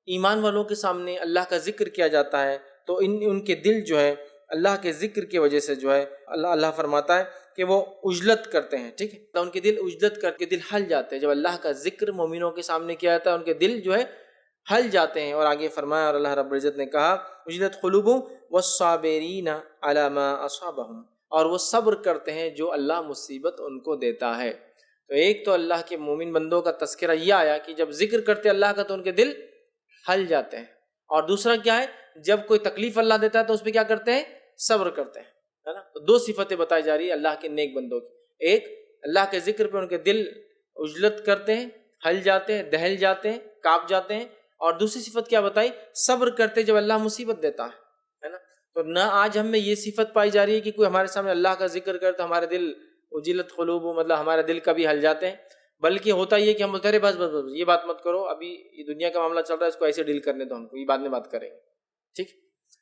ایمان والوں کے سامنے اللہ کا ذکر کیا جاتا ہے تو ان کے دل جو ہے اللہ کے ذکر کی وجہ سے جو ہے اللہ فرماتا ہے کہ وہ عجلت کرتے ہیں. ٹھیک ہے, تو ان کے دل عجلت کر کے دل ہل جاتے ہیں. جب اللہ کا ذکر مومنوں کے سامنے کیا جاتا ہے ان کے دل جو ہے ہل جاتے ہیں. اور آگے فرمایا, اور اللہ رب العزت نے کہا عجلت قلوبہم والصابرین علی ما اصابہم, اور وہ صبر کرتے ہیں جو اللہ مصیبت ان کو دیتا ہے. تو ایک تو اللہ کے مومن بندوں کا تذکرہ یہ آیا کہ جب ذکر کرتے اللہ کا تو ان کے دل ہل جاتے ہیں, اور دوسرا کیا ہے, جب کوئی تکلیف اللہ دیتا ہے تو اس پہ کیا کرتے ہیں, صبر کرتے ہیں, ہے نا. تو دو صفتیں بتائی جا رہی ہے اللہ کے نیک بندوں کی. ایک, اللہ کے ذکر پہ ان کے دل عجلت کرتے ہیں, ہل جاتے ہیں, دہل جاتے ہیں, کانپ جاتے ہیں. اور دوسری صفت کیا بتائی, صبر کرتے جب اللہ مصیبت دیتا ہے نا. تو نہ آج ہم میں یہ صفت پائی جا رہی ہے کہ کوئی ہمارے سامنے اللہ کا ذکر کرے تو ہمارے دل اجلت قلوب، مطلب ہمارے دل کبھی ہل جاتے ہیں، بلکہ ہوتا یہ کہ ہم بولتے ہیں بس بس بس یہ بات مت کرو، ابھی یہ دنیا کا معاملہ چل رہا ہے، اس کو ایسے ڈیل کرنے دو، ہم کو یہ بعد میں بات کریں گے، ٹھیک؟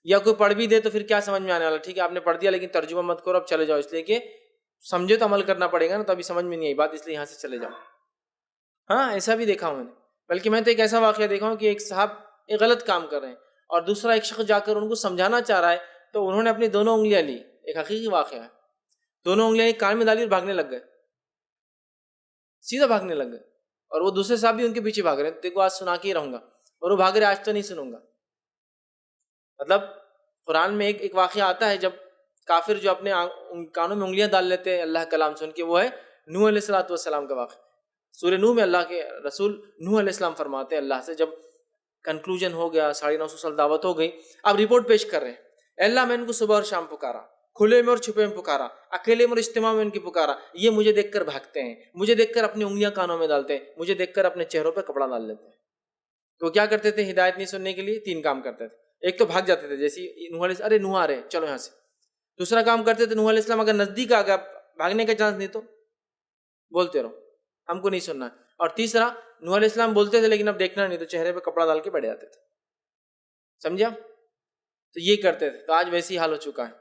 یا کوئی پڑھ بھی دے تو پھر کیا سمجھ میں آنے والا، ٹھیک ہے آپ نے پڑھ دیا لیکن ترجمہ مت کرو، اب چلے جاؤ، اس لیے کہ سمجھے تو عمل کرنا پڑے گا نا، تو ابھی سمجھ میں نہیں آئی بات، اس لیے یہاں سے چلے جاؤ۔ ہاں ایسا بھی دیکھا ہوں میں نے، بلکہ میں تو ایک ایسا واقعہ دیکھا ہوں کہ ایک صاحب ایک غلط کام کر رہے ہیں اور دوسرا ایک شخص جا کر ان کو سمجھانا چاہ رہا ہے، تو انہوں نے اپنی دونوں انگلیاں لی، ایک حقیقی واقعہ ہے، دونوں انگلیاں ایک کان میں ڈالی اور بھاگنے لگ گئے، سیدھا بھاگنے لگ گئے، اور وہ دوسرے صاحب بھی ان کے پیچھے بھاگ رہے ہیں، دیکھو آج سنا کے ہی رہوں گا، اور وہ بھاگ رہے آج تو نہیں سنوں گا۔ مطلب قرآن میں ایک واقعہ آتا ہے جب کافر جو اپنے کانوں میں انگلیاں ڈال لیتے ہیں اللہ کلام سن کے، وہ ہے نوح علیہ السلام کا واقعہ۔ سورہ نوح میں اللہ کے رسول نوح علیہ السلام فرماتے ہیں اللہ سے، جب کنکلوژن ہو گیا، 950 سال دعوت ہو گئی، اب رپورٹ پیش کر رہے ہیں، اے اللہ میں ان کو صبح اور شام پکارا، کھلے میں اور چھپے میں پکارا، اکیلے میں اور اجتماع میں ان کی پکارا، یہ مجھے دیکھ کر بھاگتے ہیں، مجھے دیکھ کر اپنی انگلیاں کانوں میں ڈالتے ہیں، مجھے دیکھ کر اپنے چہروں پہ کپڑا ڈال لیتے ہیں۔ تو کیا کرتے تھے ہدایت نہیں سننے کے لیے؟ 3 کام کرتے تھے، ایک تو بھاگ جاتے تھے، جیسے نوح علیہ ارے نوح آ رہے چلو یہاں سے۔ دوسرا کام کرتے تھے نوح علیہ السلام اگر نزدیک آ گیا، بھاگنے کا چانس نہیں تو بولتے رہو ہم کو نہیں سننا ہے۔ اور تیسرا نوح علیہ السلام بولتے تھے لیکن اب دیکھنا نہیں، تو چہرے پہ کپڑا ڈال کے بیٹھ جاتے تھے، سمجھا؟ تو یہ کرتے تھے، تو آج ویسی حال ہو چکا ہے،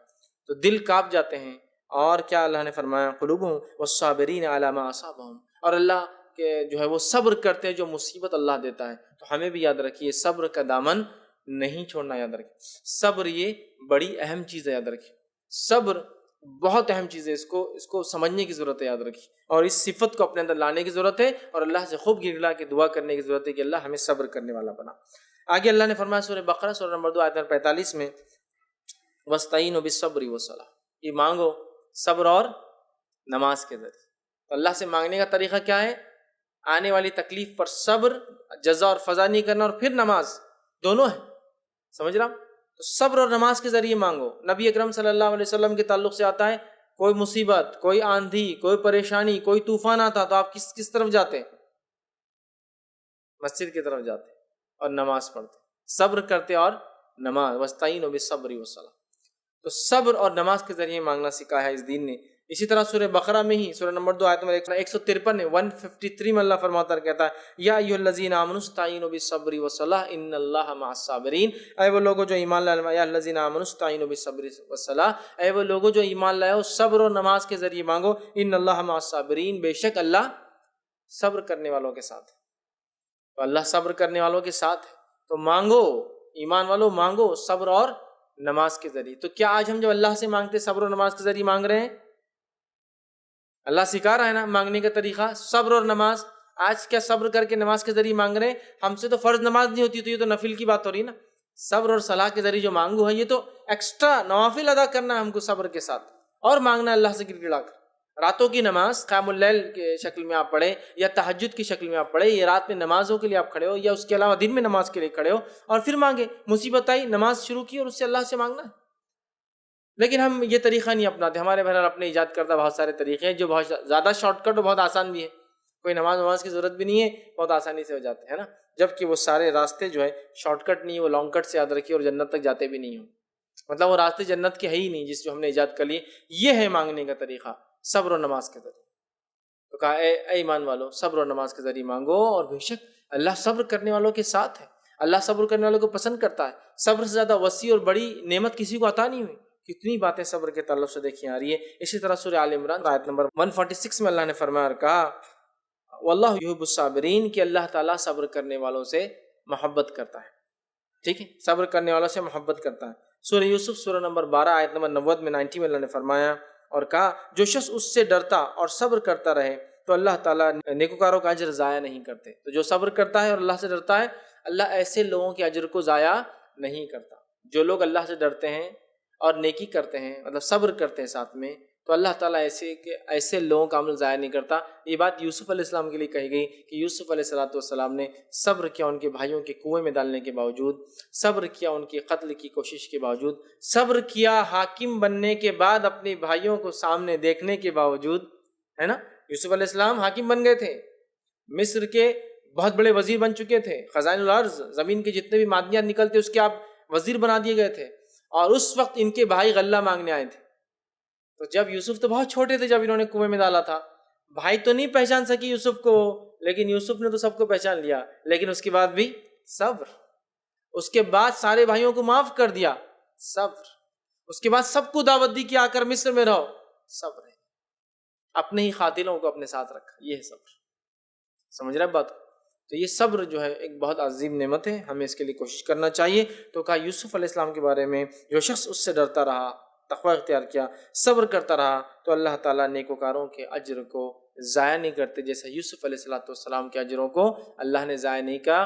تو دل کانپ جاتے ہیں۔ اور کیا اللہ نے فرمایا قلوبہم والصابرین علی ما اصابہم، اور اللہ کہ جو ہے وہ صبر کرتے ہیں جو مصیبت اللہ دیتا ہے۔ تو ہمیں بھی یاد رکھیے صبر کا دامن نہیں چھوڑنا، یاد رکھیے صبر یہ بڑی اہم چیز ہے، یاد رکھیے صبر بہت اہم چیز ہے، اس کو سمجھنے کی ضرورت ہے، یاد رکھیے، اور اس صفت کو اپنے اندر لانے کی ضرورت ہے، اور اللہ سے خوب گڑگڑا کے دعا کرنے کی ضرورت ہے کہ اللہ ہمیں صبر کرنے والا بنا۔ آگے اللہ نے فرمایا سورہ بقرہ سورہ نمبر 2 آیت نمبر 45 میں وَاسْتَعِینُوا بِالصَّبْرِ وَالصَّلَاةِ، یہ مانگو صبر اور نماز کے ذریعے۔ تو اللہ سے مانگنے کا طریقہ کیا ہے؟ آنے والی تکلیف پر صبر، جزا اور فضا نہیں کرنا، اور پھر نماز، دونوں ہے، سمجھ رہا ہوں؟ تو صبر اور نماز کے ذریعے مانگو۔ نبی اکرم صلی اللہ علیہ وسلم کے تعلق سے آتا ہے کوئی مصیبت، کوئی آندھی، کوئی پریشانی، کوئی طوفان آتا تو آپ کس طرف جاتے؟ مسجد کی طرف جاتے اور نماز پڑھتے، صبر کرتے اور نماز، وَاسْتَعِینُوا بِالصَّبْرِ وَالصَّلَاةِ۔ تو صبر اور نماز کے ذریعے مانگنا سکھایا ہے اس دین نے۔ اسی طرح سورہ بقرہ میں ہی سورہ نمبر 2 آیت نمبر 153 میں 153 میں اللہ فرماتا ہے، کہتا ہے یا ایھا الذین آمنوا استعینوا بالصبر والصلاۃ ان اللہ مع الصابرین، اے وہ لوگوں جو ایمان لائے، یا الذین آمنوا استعینوا بالصبر والصلاۃ، اے وہ لوگوں جو ایمان لائے ہو صبر اور نماز کے ذریعے مانگو، ان اللہ مع الصابرین، بے شک اللہ صبر کرنے والوں کے ساتھ ہے۔ تو اللہ صبر کرنے والوں کے ساتھ ہے، تو مانگو ایمان والو، مانگو صبر اور نماز کے ذریعے۔ تو کیا آج ہم جب اللہ سے مانگتے صبر اور نماز کے ذریعے مانگ رہے ہیں؟ اللہ سکھا رہا ہے نا مانگنے کا طریقہ صبر اور نماز۔ آج کیا صبر کر کے نماز کے ذریعے مانگ رہے ہیں؟ ہم سے تو فرض نماز نہیں ہوتی، تو یہ تو نفل کی بات ہو رہی ہے نا۔ صبر اور صلاح کے ذریعے جو مانگو ہے، یہ تو ایکسٹرا نوافل ادا کرنا ہے ہم کو صبر کے ساتھ، اور مانگنا ہے اللہ سے گڑ گڑا کر۔ راتوں کی نماز قیام اللیل کے شکل میں آپ پڑھیں، یا تہجد کی شکل میں آپ پڑھیں، یہ رات میں نمازوں کے لیے آپ کھڑے ہو، یا اس کے علاوہ دن میں نماز کے لیے کھڑے ہو، اور پھر مانگے، مصیبت آئی نماز شروع کی اور اس سے اللہ سے مانگنا ہے۔ لیکن ہم یہ طریقہ نہیں اپناتے، ہمارے بہرحال اپنے ایجاد کردہ بہت سارے طریقے ہیں جو بہت زیادہ شارٹ کٹ اور بہت آسان بھی ہے، کوئی نماز کی ضرورت بھی نہیں ہے، بہت آسانی سے ہو جاتے ہیں نا، جبکہ وہ سارے راستے جو ہے شارٹ کٹ نہیں، وہ لانگ کٹ سے یاد رکھیے، اور جنت تک جاتے بھی نہیں ہوں، مطلب وہ راستے جنت کے ہے ہی نہیں جس جو ہم نے ایجاد کر لیے۔ یہ ہے مانگنے کا طریقہ صبر اور نماز کے ذریعے۔ تو کہا اے ایمان والو صبر اور نماز کے ذریعے مانگو، اور بے شک اللہ صبر کرنے والوں کے ساتھ ہے، اللہ صبر کرنے والوں کو پسند کرتا ہے۔ صبر سے زیادہ وسیع اور بڑی نعمت کسی کو عطا نہیں ہوئی۔ کتنی باتیں صبر کے تعلق سے دیکھی آ رہی ہے۔ اسی طرح سورہ آل عمران آیت نمبر 146 میں اللہ نے فرمایا اور کہا واللہ یحب الصابرین، کہ اللہ تعالیٰ صبر کرنے والوں سے محبت کرتا ہے، ٹھیک ہے، صبر کرنے والوں سے محبت کرتا ہے۔ سورہ یوسف سورہ نمبر 12 آیت نمبر 90 میں 90 میں اللہ نے فرمایا اور کہا جو شخص اس سے ڈرتا اور صبر کرتا رہے تو اللہ تعالیٰ نیکوکاروں کا اجر ضائع نہیں کرتے۔ تو جو صبر کرتا ہے اور اللہ سے ڈرتا ہے، اللہ ایسے لوگوں کے اجر کو ضائع نہیں کرتا۔ جو لوگ اللہ سے ڈرتے ہیں اور نیکی کرتے ہیں، مطلب صبر کرتے ہیں ساتھ میں، تو اللہ تعالیٰ ایسے لوگوں کا عمل ضائع نہیں کرتا۔ یہ بات یوسف علیہ السلام کے لیے کہی گئی کہ یوسف علیہ السلام نے صبر کیا ان کے بھائیوں کے کنویں میں ڈالنے کے باوجود، صبر کیا ان کے قتل کی کوشش کے باوجود، صبر کیا حاکم بننے کے بعد اپنے بھائیوں کو سامنے دیکھنے کے باوجود، ہے نا۔ یوسف علیہ السلام حاکم بن گئے تھے، مصر کے بہت بڑے وزیر بن چکے تھے، خزائن الارض، زمین کے جتنے بھی معدنیات نکلتے اس کے آپ وزیر بنا دیے گئے تھے، اور اس وقت ان کے بھائی غلہ مانگنے آئے تھے. تو جب یوسف تو بہت چھوٹے تھے جب انہوں نے کنویں میں ڈالا تھا, بھائی تو نہیں پہچان سکے یوسف کو, لیکن یوسف نے تو سب کو پہچان لیا. لیکن اس کے بعد بھی صبر, اس کے بعد سارے بھائیوں کو معاف کر دیا, صبر. اس کے بعد سب کو دعوت دی کہ آ کر مصر میں رہو, صبر. اپنے ہی قاتلوں کو اپنے ساتھ رکھا, یہ ہے صبر. سمجھ رہے بات کو؟ تو یہ صبر جو ہے ایک بہت عظیم نعمت ہے, ہمیں اس کے لیے کوشش کرنا چاہیے. تو کہا یوسف علیہ السلام کے بارے میں جو شخص اس سے ڈرتا رہا, تقوی اختیار کیا, صبر کرتا رہا, تو اللہ تعالیٰ نیکوکاروں کے اجر کو ضائع نہیں کرتے, جیسا یوسف علیہ السلام کے اجروں کو اللہ نے ضائع نہیں کیا.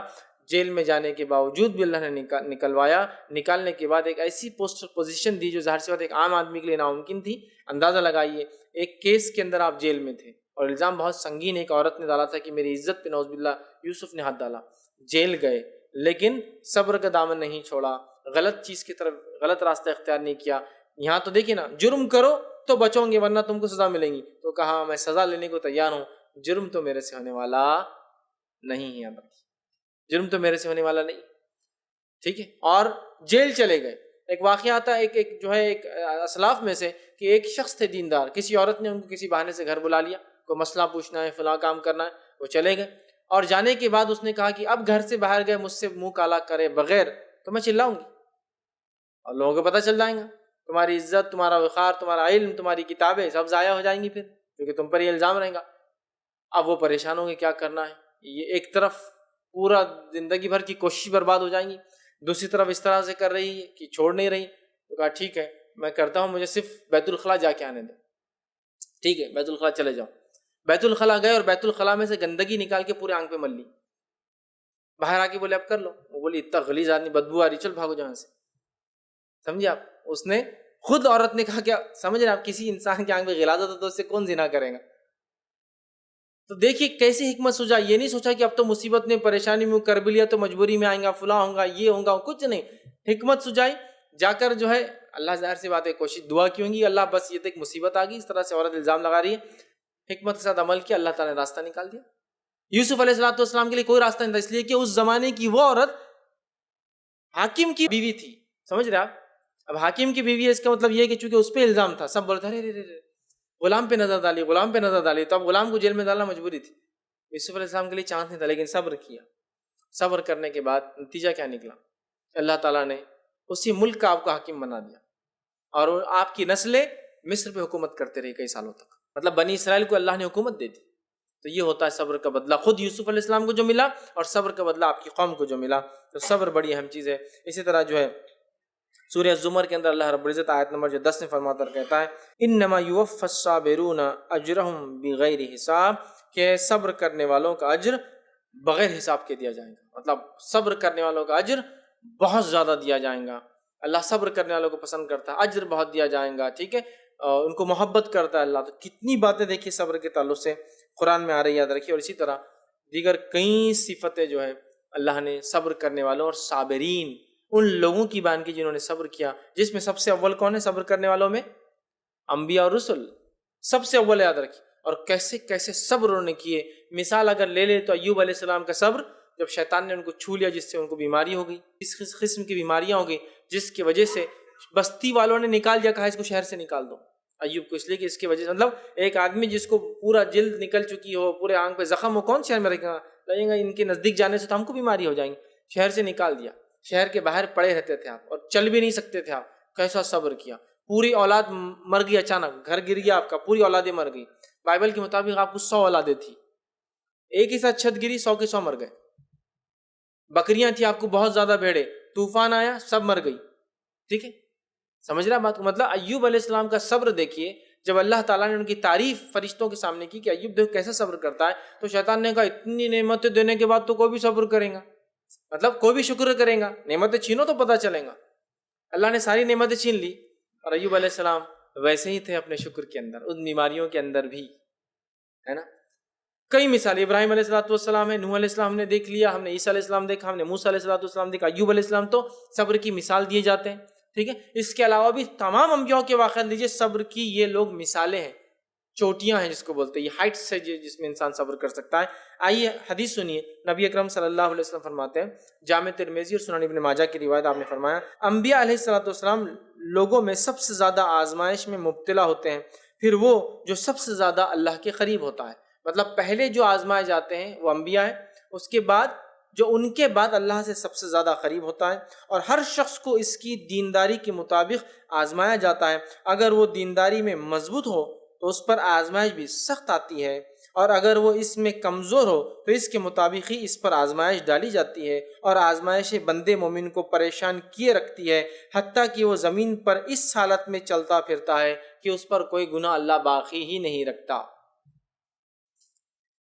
جیل میں جانے کے باوجود بھی اللہ نے نکلوایا. نکالنے کے بعد ایک ایسی پوزیشن دی جو ظاہر سی بات ایک عام آدمی کے لیے ناممکن تھی. اندازہ لگائیے, ایک کیس کے اندر آپ جیل میں تھے اور الزام بہت سنگین ایک عورت نے ڈالا تھا کہ میری عزت پہ نعوذ باللہ یوسف نے ہاتھ ڈالا. جیل گئے لیکن صبر کا دامن نہیں چھوڑا, غلط چیز کی طرف, غلط راستہ اختیار نہیں کیا. یہاں تو دیکھیے نا, جرم کرو تو بچو گے ورنہ تم کو سزا ملے گی. تو کہا میں سزا لینے کو تیار ہوں, جرم تو میرے سے ہونے والا نہیں ہے, جرم تو میرے سے ہونے والا نہیں. ٹھیک ہے, اور جیل چلے گئے. ایک واقعہ آتا ہے ایک جو ہے ایک اسلاف میں سے کہ ایک شخص تھے دیندار, کسی عورت نے ان کو کسی بہانے سے گھر بلا لیا, کوئی مسئلہ پوچھنا ہے, فلاں کام کرنا ہے. وہ چلے گئے اور جانے کے بعد اس نے کہا کہ اب گھر سے باہر گئے مجھ سے منہ کالا کرے بغیر تو میں چلاؤں گی اور لوگوں کو پتہ چل جائیں گا, تمہاری عزت, تمہارا وقار, تمہارا علم, تمہاری کتابیں سب ضائع ہو جائیں گی پھر, کیونکہ تم پر یہ الزام رہے گا. اب وہ پریشان ہوں گے کیا کرنا ہے. یہ ایک طرف پورا زندگی بھر کی کوشش برباد ہو جائیں گی, دوسری طرف اس طرح سے کر رہی ہے کہ چھوڑ نہیں رہی. تو کہا ٹھیک ہے میں کرتا ہوں, مجھے صرف بیت الخلاء جا کے آنے دیں. ٹھیک ہے بیت الخلاء چلے جاؤ. بیت الخلاء گئے اور بیت الخلاء میں سے گندگی نکال کے پورے آنکھ پہ مل لی. باہر آ کے بولے اب کر لو. وہ بولی اتنا غلیظ آدمی, بدبو آ رہی, چل بھاگو جہاں سے. سمجھے آپ, اس نے خود عورت نے کہا کیا سمجھ رہے آپ, کسی انسان کے آنکھ پہ غلاظت ہو تو اس سے کون زنا کرے گا. تو دیکھیے کیسے حکمت سوچا, یہ نہیں سوچا کہ اب تو مصیبت میں پریشانی میں کر بھی لیا تو مجبوری میں آئیں گا, فلاں ہوں گا, یہ ہوں گا, کچھ نہیں. حکمت سجائی, جا کر جو ہے اللہ ظاہر سی بات ہے کوشش دعا کی ہوں گی, اللہ بس یہ ایک مصیبت آ گئی, اس طرح سے عورت الزام لگا رہی ہے. حکمت کے ساتھ عمل کیا, اللہ تعالیٰ نے راستہ نکال دیا. یوسف علیہ السلام کے لیے کوئی راستہ نہیں تھا, اس لیے کہ اس زمانے کی وہ عورت حاکم کی بیوی تھی. سمجھ رہے آپ, اب حاکم کی بیوی ہے اس کا مطلب یہ کہ چونکہ اس پہ الزام تھا, سب بولتے ارے غلام پہ نظر ڈالی, غلام پہ نظر ڈالی, تو اب غلام کو جیل میں ڈالنا مجبوری تھی. یوسف علیہ السلام کے لیے چانس نہیں تھا, لیکن صبر کیا. صبر کرنے کے بعد نتیجہ کیا نکلا, اللہ تعالیٰ نے اسی ملک کا آپ کو حاکم بنا دیا اور آپ کی نسلیں مصر پہ حکومت کرتے رہی کئی سالوں تک. مطلب بنی اسرائیل کو اللہ نے حکومت دے دی. تو یہ ہوتا ہے صبر کا بدلہ, خود یوسف علیہ السلام کو جو ملا اور صبر کا بدلہ آپ کی قوم کو جو ملا. تو صبر بڑی اہم چیز ہے. اسی طرح جو ہے سورہ زمر کے اندر اللہ رب العزت آیت نمبر جو 10 میں فرماتا اور کہتا ہے انما یوفی الصابرون اجرہم بغیر حساب, کہ صبر کرنے والوں کا اجر بغیر حساب کے دیا جائے گا. مطلب صبر کرنے والوں کا اجر بہت زیادہ دیا جائے گا. اللہ صبر کرنے والوں کو پسند کرتا ہے, اجر بہت دیا جائے گا. ٹھیک ہے, ان کو محبت کرتا ہے اللہ. تو کتنی باتیں دیکھیے صبر کے تعلق سے قرآن میں آ رہی, یاد رکھیے. اور اسی طرح دیگر کئی صفتیں جو ہے اللہ نے صبر کرنے والوں اور صابرین ان لوگوں کی بیان کی جنہوں نے صبر کیا, جس میں سب سے اول کون ہے صبر کرنے والوں میں؟ انبیاء اور رسل سب سے اول, یاد رکھیے. اور کیسے کیسے صبر انہوں نے کیے. مثال اگر لے لے تو ایوب علیہ السلام کا صبر, جب شیطان نے ان کو چھو لیا جس سے ان کو بیماری ہو گئی, اس قسم کی بیماریاں ہو گئی جس کی وجہ سے بستی والوں نے نکال دیا, کہا اس کو شہر سے نکال دو ایوب کو, اس لیے کہ اس کی وجہ سے, مطلب ایک آدمی جس کو پورا جلد نکل چکی ہو, پورے آنکھ پہ زخم ہو, کون شہر میں رہے گا؟ لگے گا ان کے نزدیک جانے سے تو ہم کو بیماری ہو جائیں گی. شہر سے نکال دیا, شہر کے باہر پڑے رہتے تھے آپ اور چل بھی نہیں سکتے تھے آپ. کیسا صبر کیا, پوری اولاد مر گئی, اچانک گھر گر گیا آپ کا, پوری اولادیں مر گئی. بائبل کے مطابق آپ کو 100 اولادیں تھی, ایک ہی ساتھ چھت گری 100 کے 100 مر گئے. بکریاں تھیں آپ کو بہت زیادہ, بھیڑے, طوفان آیا سب مر گئی. ٹھیک ہے, سمجھ رہا بات کو. مطلب ایوب علیہ السلام کا صبر دیکھیے, جب اللہ تعالیٰ نے ان کی تعریف فرشتوں کے سامنے کی کہ ایوب دیکھو کیسا صبر کرتا ہے, تو شیطان نے کہا اتنی نعمتیں دینے کے بعد تو کوئی بھی صبر کرے گا, مطلب کوئی بھی شکر کرے گا, نعمتیں چھینو تو پتہ چلے گا. اللہ نے ساری نعمتیں چھین لی اور ایوب علیہ السلام ویسے ہی تھے اپنے شکر کے اندر, ان بیماریوں کے اندر بھی, ہے نا. کئی مثال, ابراہیم علیہ السلام ہے, نوح علیہ السلام نے دیکھ لیا, ہم نے عیسیٰ علیہ السلام دیکھا, ہم نے موسیٰ علیہ السلام دیکھا, ایوب علیہ السلام تو صبر کی مثال دیے جاتے ہیں. ٹھیک ہے, اس کے علاوہ بھی تمام انبیاء کے واقعات لیجیے, صبر کی یہ لوگ مثالیں ہیں. چوٹیاں ہیں جس کو بولتے ہیں، یہ ہائٹس ہے جس میں انسان صبر کر سکتا ہے۔ آئیے حدیث سنیے، نبی اکرم صلی اللہ علیہ وسلم فرماتے ہیں، جامع ترمذی اور سنن ابن ماجہ کی روایت، آپ نے فرمایا انبیاء علیہ الصلوۃ والسلام لوگوں میں سب سے زیادہ آزمائش میں مبتلا ہوتے ہیں، پھر وہ جو سب سے زیادہ اللہ کے قریب ہوتا ہے، مطلب پہلے جو آزمائے جاتے ہیں وہ انبیاء ہیں، اس کے بعد جو ان کے بعد اللہ سے سب سے زیادہ قریب ہوتا ہے، اور ہر شخص کو اس کی دینداری کے مطابق آزمایا جاتا ہے۔ اگر وہ دینداری میں مضبوط ہو تو اس پر آزمائش بھی سخت آتی ہے، اور اگر وہ اس میں کمزور ہو تو اس کے مطابق ہی اس پر آزمائش ڈالی جاتی ہے، اور آزمائش بندے مومن کو پریشان کیے رکھتی ہے، حتیٰ کہ وہ زمین پر اس حالت میں چلتا پھرتا ہے کہ اس پر کوئی گناہ اللہ باقی ہی نہیں رکھتا۔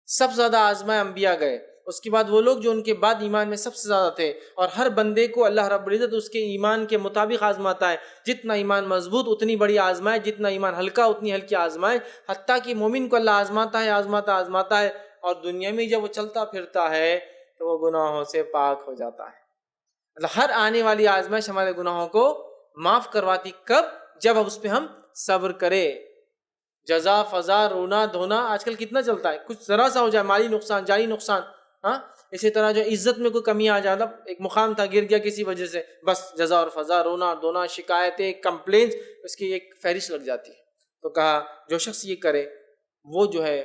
سب سے زیادہ آزمائے انبیاء گئے، اس کے بعد وہ لوگ جو ان کے بعد ایمان میں سب سے زیادہ تھے، اور ہر بندے کو اللہ رب العزت اس کے ایمان کے مطابق آزماتا ہے، جتنا ایمان مضبوط اتنی بڑی آزمائے، جتنا ایمان ہلکا اتنی ہلکی آزمائے، حتیٰ کہ مومن کو اللہ آزماتا ہے آزماتا ہے، اور دنیا میں جب وہ چلتا پھرتا ہے تو وہ گناہوں سے پاک ہو جاتا ہے۔ مطلب ہر آنے والی آزمائش ہمارے گناہوں کو معاف کرواتی، کب؟ جب اس پہ ہم صبر کرے۔ جزا فضا رونا دھونا آج کل کتنا چلتا ہے، کچھ ذرا سا ہو جائے مالی نقصان جانی نقصان، ہاں اسی طرح جو عزت میں کوئی کمی آ جائے، ایک مقام تھا گر گیا کسی وجہ سے، بس جزا اور فضا رونا دھونا شکایتیں کمپلینس، اس کی ایک فہرست لگ جاتی ہے۔ تو کہا جو شخص یہ کرے وہ جو ہے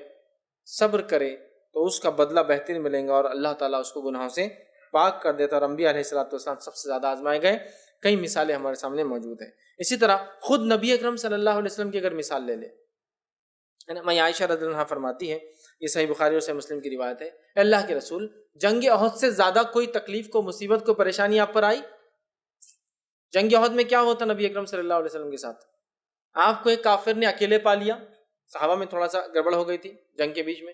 صبر کرے تو اس کا بدلہ بہترین ملے گا، اور اللہ تعالیٰ اس کو گناہوں سے پاک کر دیتا ہے۔ اور انبیاء علیہ السلام سب سے زیادہ آزمائے گئے، کئی مثالیں ہمارے سامنے موجود ہیں۔ اسی طرح خود نبی اکرم صلی اللہ علیہ وسلم کی اگر مثال لے لیں، میں عائشہ رضی اللہ عنہا فرماتی ہے، یہ صحیح بخاری اور صحیح مسلم کی روایت ہے، اللہ کے رسول جنگ احد سے زیادہ کوئی تکلیف کو مصیبت کو پریشانی آپ پر آئی؟ جنگ احد میں کیا ہوتا نبی اکرم صلی اللہ علیہ وسلم کے ساتھ؟ آپ کو ایک کافر نے اکیلے پا لیا، صحابہ میں تھوڑا سا گڑبڑ ہو گئی تھی جنگ کے بیچ میں،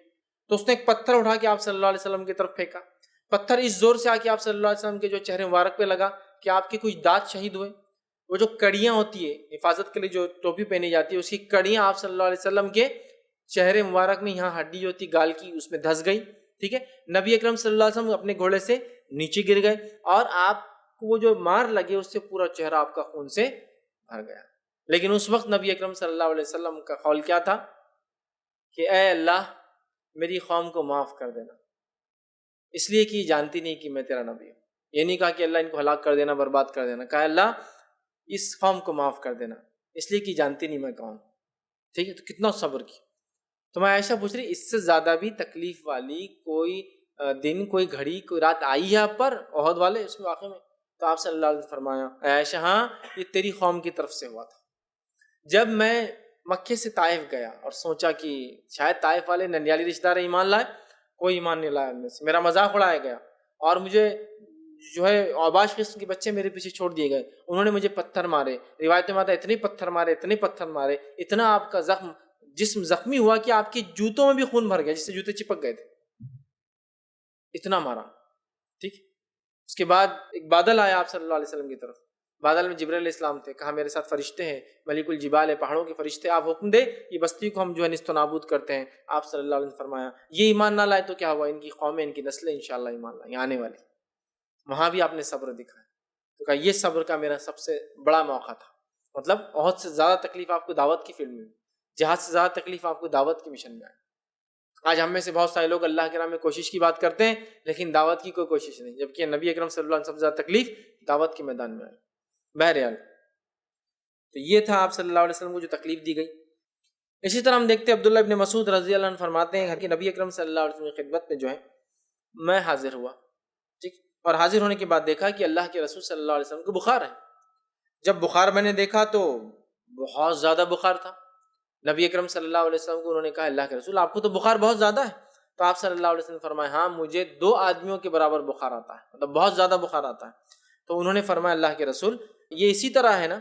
تو اس نے ایک پتھر اٹھا کے آپ صلی اللہ علیہ وسلم کی طرف پھینکا، پتھر اس زور سے آ کے آپ صلی اللہ علیہ وسلم کے جو چہرے مبارک پہ لگا کہ آپ کے کچھ دانت شہید ہوئے۔ وہ جو کڑیاں ہوتی ہے حفاظت کے لیے جو ٹوپی پہنی جاتی ہے، اس کی کڑیاں آپ صلی اللہ علیہ وسلم کے چہرے مبارک میں، یہاں ہڈی جو ہوتی گال کی اس میں دھس گئی، ٹھیک ہے۔ نبی اکرم صلی اللہ علیہ وسلم اپنے گھوڑے سے نیچے گر گئے، اور آپ کو وہ جو مار لگے اس سے پورا چہرہ آپ کا خون سے بھر گیا۔ لیکن اس وقت نبی اکرم صلی اللہ علیہ وسلم کا قول کیا تھا کہ اے اللہ میری قوم کو معاف کر دینا، اس لیے کہ یہ جانتی نہیں کہ میں تیرا نبی ہوں۔ یہ نہیں کہا کہ اللہ ان کو ہلاک کر دینا برباد کر دینا، کہا اللہ اس قوم کو معاف کر دینا، اس لیے کہ جانتی نہیں میں کون، ٹھیک ہے۔ تو کتنا صبر کی۔ تو میں عائشہ پوچھ رہی اس سے زیادہ بھی تکلیف والی کوئی دن کوئی گھڑی کوئی رات آئی ہے آپ پر احد والے اس میں واقع میں؟ تو آپ صلی اللہ علیہ وسلم فرمایا اے عائشہ ہاں یہ تیری قوم کی طرف سے ہوا تھا۔ جب میں مکے سے طائف گیا اور سوچا کہ شاید طائف والے ننیالی رشتہ دار ایمان لائے، کوئی ایمان نہیں لایا، میں سے میرا مذاق اڑایا گیا، اور مجھے جو ہے اوباش قسم کے بچے میرے پیچھے چھوڑ دیے گئے، انہوں نے مجھے پتھر مارے، روایت میں آتا ہے اتنے پتھر مارے، اتنا آپ کا جسم زخمی ہوا کہ آپ کے جوتوں میں بھی خون بھر گیا، جس سے جوتے چپک گئے تھے، اتنا مارا، ٹھیک۔ اس کے بعد ایک بادل آیا آپ صلی اللہ علیہ وسلم کی طرف، بادل میں جبرائیل علیہ السلام تھے، کہا میرے ساتھ فرشتے ہیں، ملک الجبال ہے، پہاڑوں کے فرشتے، آپ حکم دے یہ بستی کو ہم جو ہے نیست و نابود کرتے ہیں۔ آپ صلی اللہ علیہ وسلم فرمایا یہ ایمان نہ لائے تو کیا ہوا، ان کی قومیں ان کی نسلیں انشاءاللہ ایمان لائیں آنے والی۔ وہاں بھی آپ نے صبر دکھایا، تو کہا یہ صبر کا میرا سب سے بڑا موقع تھا۔ مطلب بہت سے زیادہ تکلیف آپ کو دعوت کی فیلڈ میں، جہاد سے زیادہ تکلیف آپ کو دعوت کی مشن میں آئی۔ آج ہم میں سے بہت سارے لوگ اللہ کے راہ میں کوشش کی بات کرتے ہیں لیکن دعوت کی کوئی کوشش نہیں، جبکہ نبی اکرم صلی اللہ علیہ وسلم سے زیادہ تکلیف دعوت کے میدان میں آئی۔ بہرحال تو یہ تھا آپ صلی اللہ علیہ وسلم کو جو تکلیف دی گئی۔ اسی طرح ہم دیکھتے ہیں عبداللہ ابن مسعود رضی اللہ عنہ فرماتے ہیں کہ نبی اکرم صلی اللہ علیہ وسلم کی خدمت میں جو ہے میں حاضر ہوا، ٹھیک، اور حاضر ہونے کے بعد دیکھا کہ اللہ کے رسول صلی اللہ علیہ وسلم کو بخار ہے۔ جب بخار میں نے دیکھا تو بہت زیادہ بخار تھا۔ نبی اکرم صلی اللہ علیہ وسلم کو انہوں نے کہا اللہ کے رسول آپ کو تو بخار بہت زیادہ ہے؟ تو آپ صلی اللہ علیہ وسلم فرمایا ہاں مجھے 2 آدمیوں کے برابر بخار آتا ہے، مطلب بہت زیادہ بخار آتا ہے۔ تو انہوں نے فرمایا اللہ کے رسول یہ اسی طرح ہے نا؟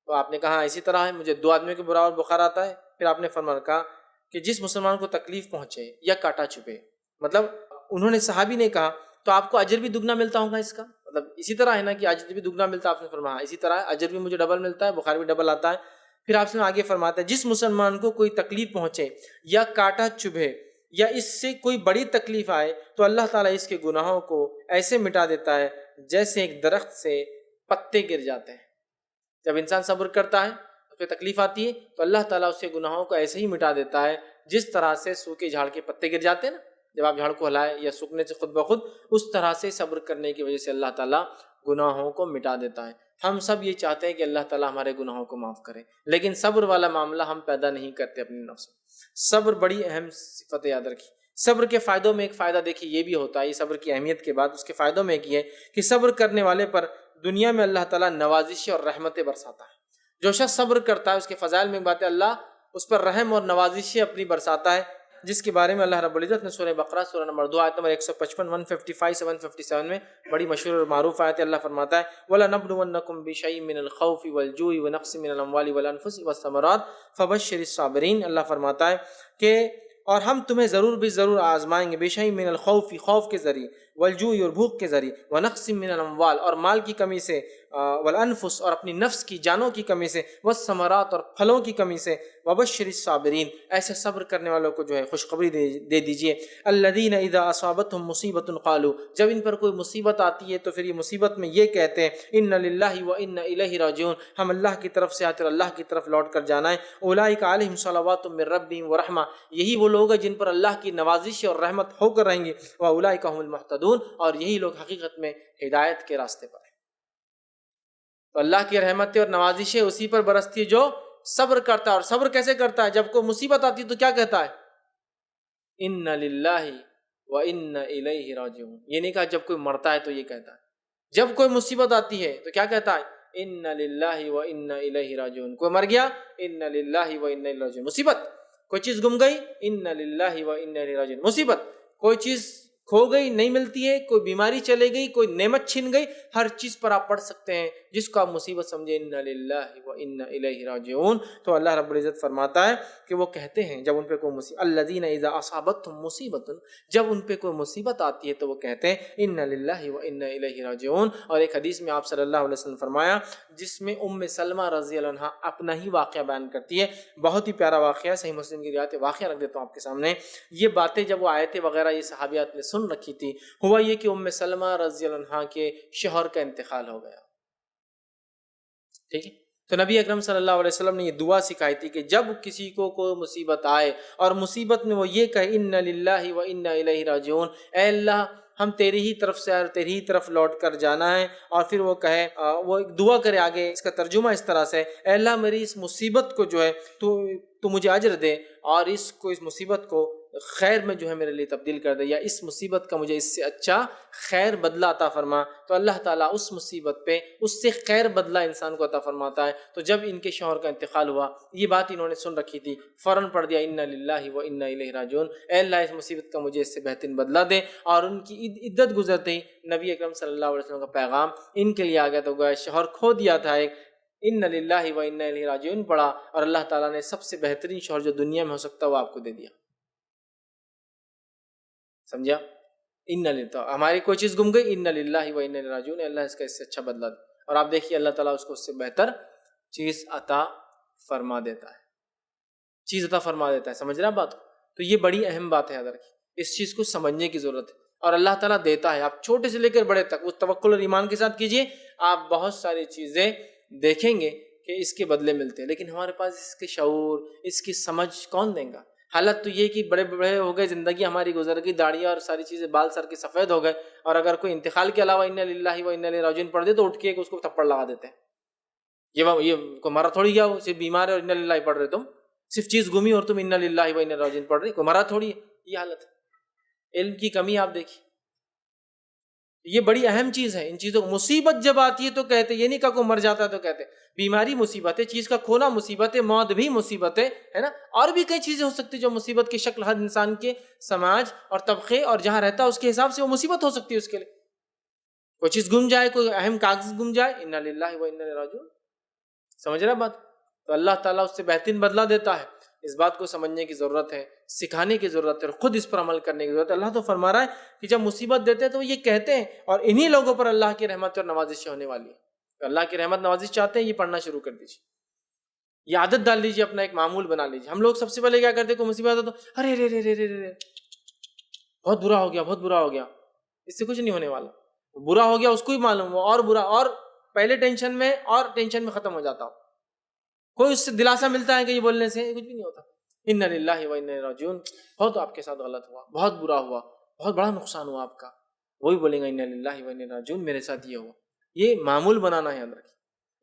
تو آپ نے کہا اسی طرح ہے، مجھے 2 آدمیوں کے برابر بخار آتا ہے۔ پھر آپ نے فرمایا کہا کہ جس مسلمان کو تکلیف پہنچے یا کاٹا چھپے، مطلب انہوں نے صحابی نے کہا تو آپ کو اجر بھی دگنا ملتا ہوگا اس کا، مطلب اسی طرح ہے نا کہ اجر بھی دگنا ملتا ہے؟ آپ نے فرمایا اسی طرح اجر بھی مجھے ڈبل ملتا ہے، بخار بھی ڈبل آتا ہے۔ پھر آپ سے آگے فرماتا ہے جس مسلمان کو کوئی تکلیف پہنچے یا کاٹا چبھے یا اس سے کوئی بڑی تکلیف آئے تو اللہ تعالیٰ اس کے گناہوں کو ایسے مٹا دیتا ہے جیسے ایک درخت سے پتے گر جاتے ہیں۔ جب انسان صبر کرتا ہے تو کوئی تکلیف آتی ہے تو اللہ تعالیٰ اس کے گناہوں کو ایسے ہی مٹا دیتا ہے جس طرح سے سوکھے جھاڑ کے پتے گر جاتے ہیں نا، جب آپ جھاڑ کو ہلائے یا سوکھنے سے خود بخود، اس طرح سے صبر کرنے کی وجہ سے اللہ تعالیٰ گناہوں کو مٹا دیتا ہے۔ ہم سب یہ چاہتے ہیں کہ اللہ تعالیٰ ہمارے گناہوں کو معاف کرے، لیکن صبر والا معاملہ ہم پیدا نہیں کرتے اپنے نفس میں۔ صبر بڑی اہم صفت یاد رکھی۔ صبر کے فائدوں میں ایک فائدہ دیکھیے یہ بھی ہوتا ہے، یہ صبر کی اہمیت کے بعد اس کے فائدوں میں ایک یہ ہے کہ صبر کرنے والے پر دنیا میں اللہ تعالیٰ نوازشیں اور رحمتیں برساتا ہے۔ جو شخص صبر کرتا ہے اس کے فضائل میں ایک بات ہے، اللہ اس پر رحم اور نوازشیں اپنی برساتا ہے، جس کے بارے میں اللہ رب العزت نے سورہ بقرہ سورہ نمبر 2 آیت نمبر 155 155 سے 157 میں بڑی مشہور اور معروف آیت ہے۔ اللہ فرماتا ہے وَلَنَبْلُوَنَّكُمْ بِشَيْءٍ مِّنَ الْخَوْفِ وَالْجُوعِ وَنَقْصٍ مِّنَ الْأَمْوَالِ وَالْأَنفُسِ وَالثَّمَرَاتِ فَبَشِّرِ الصَّابِرِينَ۔ اللہ فرماتا ہے کہ اور ہم تمہیں ضرور بھی ضرور آزمائیں گے، بِشَيْءٍ مِّنَ الْخَوْفِ خوف کے ذریعے، وَالْجُوعِ اور بھوک کے ذریعے، وَنَقْصٍ مِّنَ الْأَمْوَالِ اور مال کی کمی سے، والانفس اور اپنی نفس کی جانوں کی کمی سے، والثمرات اور پھلوں کی کمی سے، وبشر الصابرین ایسے صبر کرنے والوں کو جو ہے خوشخبری دے دیجئے، الذین اذا اصابتهم مصیبت قالوا جب ان پر کوئی مصیبت آتی ہے تو پھر یہ مصیبت میں یہ کہتے ہیں ان للہ و انا الیہ راجعون، ہم اللہ کی طرف سے آتے اور اللہ کی طرف لوٹ کر جانا ہے۔ اولئک علیہم صلوات من ربہم ورحمہ یہی وہ لوگ ہیں جن پر اللہ کی نوازش اور رحمت ہو کر رہیں گے، واولئک هم المهتدون اور یہی لوگ حقیقت میں ہدایت کے راستے پر ہیں۔ تو اللہ کی رحمتیں اور نوازشیں اسی پر برستی ہے جو صبر کرتا ہے۔ اور صبر کیسے کرتا ہے؟ جب کوئی مصیبت آتی ہے تو کیا کہتا ہے؟ ان للہ و انا الیہ راجعون۔ یہ نہیں کہا جب کوئی مرتا ہے تو یہ کہتا ہے، جب کوئی مصیبت آتی ہے تو کیا کہتا ہے؟ ان للہ و انا الیہ راجعون۔ کوئی مر گیا، ان للہ و انا الیہ راجعون۔ مصیبت، کوئی چیز گم گئی، ان للہ و انا الیہ راجعون۔ مصیبت، کوئی چیز کھو گئی نہیں ملتی ہے، کوئی بیماری چلے گئی، کوئی نعمت چھن گئی، ہر چیز پر آپ پڑھ سکتے ہیں جس کو آپ مصیبت سمجھے ان للہ و انا الیہ راجعون۔ تو اللہ رب العزت فرماتا ہے کہ وہ کہتے ہیں جب ان پہ کوئی مصیبت، الذین اذا اصابتهم مصیبت جب ان پہ کوئی مصیبت آتی ہے تو وہ کہتے ہیں ان للہ و انا الیہ راجعون۔ اور ایک حدیث میں آپ صلی اللہ علیہ وسلم فرمایا جس میں سلمہ رضی اللہ عنہا اپنا ہی واقعہ بیان کرتی ہے، بہت ہی پیارا واقعہ، صحیح مسلم کی روایت، واقعہ رکھ دیتا ہوں آپ کے سامنے۔ یہ باتیں جب وہ آیتیں وغیرہ یہ صحابیات نے سن رکھی تھی، ہوا یہ کہ سلمہ رضی اللہ عنہا کے شوہر کا انتقال ہو گیا، ٹھیک ہے؟ تو نبی اکرم صلی اللہ علیہ وسلم نے یہ دعا سکھائی تھی کہ جب کسی کو کوئی مصیبت آئے اور مصیبت میں وہ یہ کہے ان للہ و انا الیہ راجعون، اے اللہ ہم تیری ہی طرف سے اور تیری ہی طرف لوٹ کر جانا ہے، اور پھر وہ کہے وہ ایک دعا کرے آگے، اس کا ترجمہ اس طرح سے، اے اللہ میری اس مصیبت کو جو ہے تو مجھے اجر دے، اور اس مصیبت کو خیر میں جو ہے میرے لیے تبدیل کر دے، یا اس مصیبت کا مجھے اس سے اچھا خیر بدلہ عطا فرما۔ تو اللہ تعالیٰ اس مصیبت پہ اس سے خیر بدلہ انسان کو عطا فرماتا ہے۔ تو جب ان کے شوہر کا انتقال ہوا، یہ بات انہوں نے سن رکھی تھی، فوراً پڑھ دیا ان للہ و انا الیہ راجعون، اے اللہ اس مصیبت کا مجھے اس سے بہترین بدلہ دے۔ اور ان کی عدت گزرتے ہی نبی اکرم صلی اللہ علیہ وسلم کا پیغام ان کے لیے آ گیا، تو گویا شوہر کھو دیا تھا ایک، ان للہ و انا الیہ راجعون پڑھا، اور اللہ تعالیٰ نے سب سے بہترین شوہر جو دنیا میں ہو سکتا ہے وہ آپ کو دے دیا۔ سمجھا؟ ان للہ، ہماری کوئی چیز گم گئی، ان للہ و انا الیہ راجعون، اللہ اس کا اس سے اچھا بدلہ دے، اور آپ دیکھیے اللہ تعالیٰ اس کو اس سے بہتر چیز عطا فرما دیتا ہے، چیز عطا فرما دیتا ہے۔ سمجھ رہے ہیں بات کو؟ تو یہ بڑی اہم بات ہے، یاد رکھیے، اس چیز کو سمجھنے کی ضرورت ہے، اور اللہ تعالیٰ دیتا ہے، آپ چھوٹے سے لے کر بڑے تک وہ توکل اور ایمان کے ساتھ کیجئے، آپ بہت ساری چیزیں دیکھیں گے کہ اس کے بدلے ملتے ہیں، لیکن ہمارے پاس اس کے شعور، اس کی سمجھ کون دیں گا؟ حالت تو یہ کہ بڑے بڑے ہو گئے، زندگی ہماری گزر گئی، داڑیاں اور ساری چیزیں بال سر کے سفید ہو گئے، اور اگر کوئی انتقال کے علاوہ ان للہ و انا الیہ راجعون پڑھ دے تو اٹھ کے اس کو تھپڑ لگا دیتے ہیں، یہ کوئی مرا تھوڑی گیا، وہ صرف بیمار ہے اور ان للہ پڑھ رہے، تم صرف چیز گمی اور تم ان للہ و انا الیہ راجعون پڑھ رہے، کوئی مرا تھوڑی ہے، یہ حالت ہے۔ علم کی کمی آپ دیکھیے، یہ بڑی اہم چیز ہے۔ ان چیزوں مصیبت جب آتی ہے تو کہتے، یہ نہیں کہا کوئی مر جاتا ہے تو کہتے بیماری مصیبت ہے، چیز کا کھونا مصیبت ہے، موت بھی مصیبت ہے نا، اور بھی کئی چیزیں ہو سکتی جو مصیبت کی شکل ہر انسان کے سماج اور طبقے اور جہاں رہتا ہے اس کے حساب سے وہ مصیبت ہو سکتی ہے اس کے لیے۔ کوئی چیز گم جائے، کوئی اہم کاغذ گم جائے، انا للہ و انا الیہ راجعون۔ سمجھ رہے بات؟ تو اللہ تعالیٰ اس سے بہترین بدلہ دیتا ہے۔ اس بات کو سمجھنے کی ضرورت ہے، سکھانے کی ضرورت ہے، اور خود اس پر عمل کرنے کی ضرورت ہے۔ اللہ تو فرما رہا ہے کہ جب مصیبت دیتے ہیں تو وہ یہ کہتے ہیں، اور انہی لوگوں پر اللہ کی رحمت اور نوازشیں ہونے والی ہیں۔ تو اللہ کی رحمت نوازش چاہتے ہیں، یہ پڑھنا شروع کر دیجیے، یہ عادت ڈال لیجیے، اپنا ایک معمول بنا لیجیے۔ ہم لوگ سب سے پہلے کیا کرتے ہیں، کوئی مصیبت آتا تو ارے رے رے رے رے رے بہت برا ہو گیا، بہت برا ہو گیا، اس سے کچھ نہیں ہونے والا، برا ہو گیا اس کو ہی معلوم، وہ اور برا، اور پہلے ٹینشن میں اور ٹینشن میں ختم ہو جاتا ہو۔ کوئی اس سے دلاسا ملتا ہے کہ یہ بولنے سے؟ کچھ بھی نہیں ہوتا. انا للہ و انا الیہ راجعون. بہت آپ کے ساتھ غلط ہوا، بہت برا ہوا، بہت بڑا نقصان ہوا آپ کا، وہی بولیں گے انا للہ و انا الیہ راجعون، میرے ساتھ یہ ہوا. یہ معمول بنانا ہے، یاد رکھیے.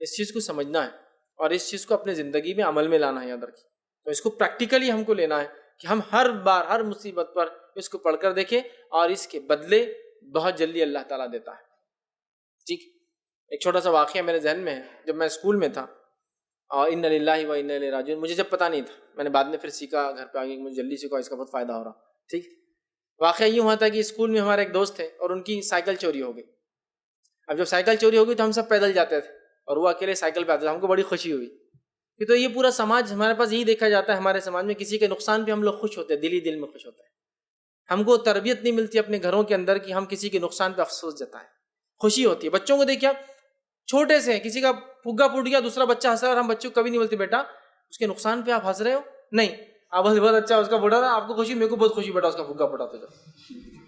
اس چیز کو سمجھنا ہے اور اس چیز کو اپنے زندگی میں عمل میں لانا ہے، یاد رکھیے. تو اس کو پریکٹیکلی ہم کو لینا ہے کہ ہم ہر بار ہر مصیبت پر اس کو پڑھ کر دیکھیں اور اس کے بدلے بہت جلدی اللہ تعالیٰ دیتا ہے. ٹھیک. ایک چھوٹا سا واقعہ میرے ذہن میں ہے. جب میں اسکول میں تھا اور انا للہ و انا الیہ راجعون مجھے جب پتہ نہیں تھا، میں نے بعد میں پھر سیکھا، گھر پہ آگے مجھے جلدی سیکھا، اس کا بہت فائدہ ہو رہا. ٹھیک. واقعہ یوں ہوا تھا کہ اسکول میں ہمارے ایک دوست تھے اور ان کی سائیکل چوری ہو گئی. اب جب سائیکل چوری ہو گئی تو ہم سب پیدل جاتے تھے اور وہ اکیلے سائیکل پہ آتے تھے. ہم کو بڑی خوشی ہوئی کہ تو یہ پورا سماج ہمارے پاس یہی دیکھا جاتا ہے، ہمارے سماج میں کسی کے نقصان پہ ہم لوگ خوش ہوتے ہیں، دل ہی دل میں خوش ہوتے ہیں. ہم کو تربیت نہیں ملتی اپنے گھروں کے اندر کہ ہم کسی کے نقصان پہ افسوس جتائیں. خوشی ہوتی ہے. بچوں کو دیکھیے آپ، چھوٹے سے کسی کا پھگا پھوٹ گیا، دوسرا بچہ ہنس رہا ہے اور ہم بچوں کو کبھی نہیں بولتے بیٹا اس کے نقصان پہ آپ ہنس رہے ہو، نہیں، آپ بہت اچھا اس کا پھوٹا تھا، آپ کو خوشی، میرے کو بہت خوشی بیٹا اس کا پھگا پھوٹا تھا.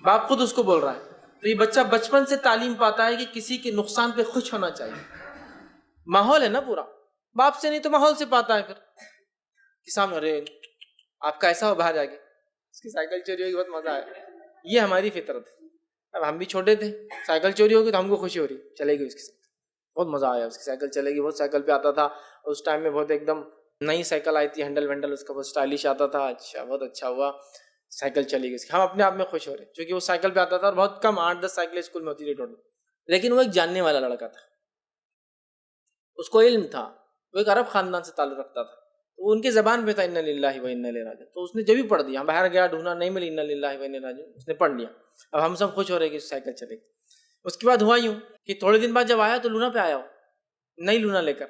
باپ خود اس کو بول رہا ہے. تو یہ بچہ بچپن سے تعلیم پاتا ہے کہ کسی کے نقصان پہ خوش ہونا چاہیے. ماحول ہے نا پورا، باپ سے نہیں تو ماحول سے پاتا ہے. پھر کہ سامنے ارے آپ کا ایسا ہو، باہر جا کے اس کی سائیکل چوری ہوگی، بہت مزہ آیا. یہ ہماری فطرت ہے. اب ہم بھی چھوٹے تھے، سائیکل چوری ہوگی تو ہم کو خوشی ہو رہی، چلے گی اس کی سائیکل، بہت مزہ آیا، اس کی سائیکل چلے گی. بہت سائیکل پہ آتا تھا اس ٹائم میں، بہت ایک دم نئی سائیکل آئی تھی، ہینڈل وینڈل اس کا بہت اسٹائلش آتا تھا. اچھا، بہت اچھا ہوا، سائیکل چلی گئی. ہم اپنے آپ میں خوش ہو رہے کیونکہ وہ سائیکل پہ آتا تھا اور بہت کم 8-10 سائیکلیں اسکول میں ہوتی تھی ٹوٹل. لیکن وہ ایک جاننے والا لڑکا تھا، اس کو علم تھا، وہ ایک عرب خاندان سے تعلق رکھتا تھا. وہ ان کی زبان پہ تھا انا للہ و انا الیہ راجعون. تو اس نے جب بھی پڑھ دیا، باہر گیا ڈھونڈا نہیں ملی، انا للہ و انا الیہ راجعون اس نے پڑھ لیا. اب ہم سب خوش ہو رہے کہ سائیکل چلے گی. اس کے بعد ہوا یوں کہ تھوڑے دن بعد جب آیا تو لونا پہ آیا ہو، نئی لونا لے کر.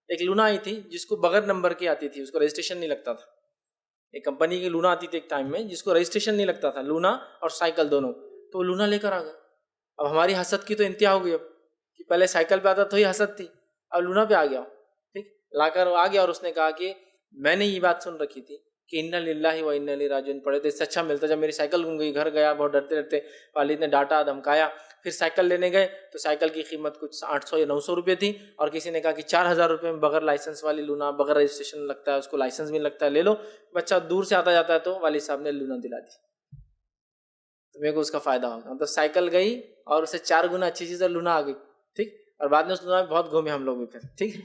ایک لونا آئی تھی جس کو بغیر نمبر کی آتی تھی، اس کو رجسٹریشن نہیں لگتا تھا. ایک کمپنی کی لونا آتی تھی ایک ٹائم میں جس کو رجسٹریشن نہیں لگتا تھا، لونا اور سائیکل دونوں. تو وہ لونا لے کر آ گیا. اب ہماری حسد کی تو انتہا ہو گئی، اب کہ پہلے سائیکل پہ آتا تو ہی حسد تھی، اب لونا پہ آ گیا. ٹھیک. لا کر آ گیا اور اس نے کہا کہ میں نے یہ بات سن رکھی تھی کہ انا للہ و انا الیہ راجعون پڑھے تو اس سے اچھا ملتا. جب میری سائیکل گم گئی، گھر گیا بہت ڈرتے ڈرتے، والد نے ڈانٹا دھمکایا. پھر سائیکل لینے گئے تو سائیکل کی قیمت کچھ 800 یا 900 روپے تھی، اور کسی نے کہا کہ 4000 روپے میں بغیر لائسنس والی لونا، بغیر رجسٹریشن لگتا ہے، اس کو لائسنس بھی لگتا ہے، لے لو. بچہ دور سے آتا جاتا ہے تو والد صاحب نے لونا دلا دی. تو میرے کو اس کا فائدہ ہوگا. مطلب سائیکل گئی اور اسے 4 گنا اچھی چیز ہے، لونا آ گئی. ٹھیک. اور بعد میں اس لونا میں بہت گھومے ہم لوگ بھی پھر. ٹھیک.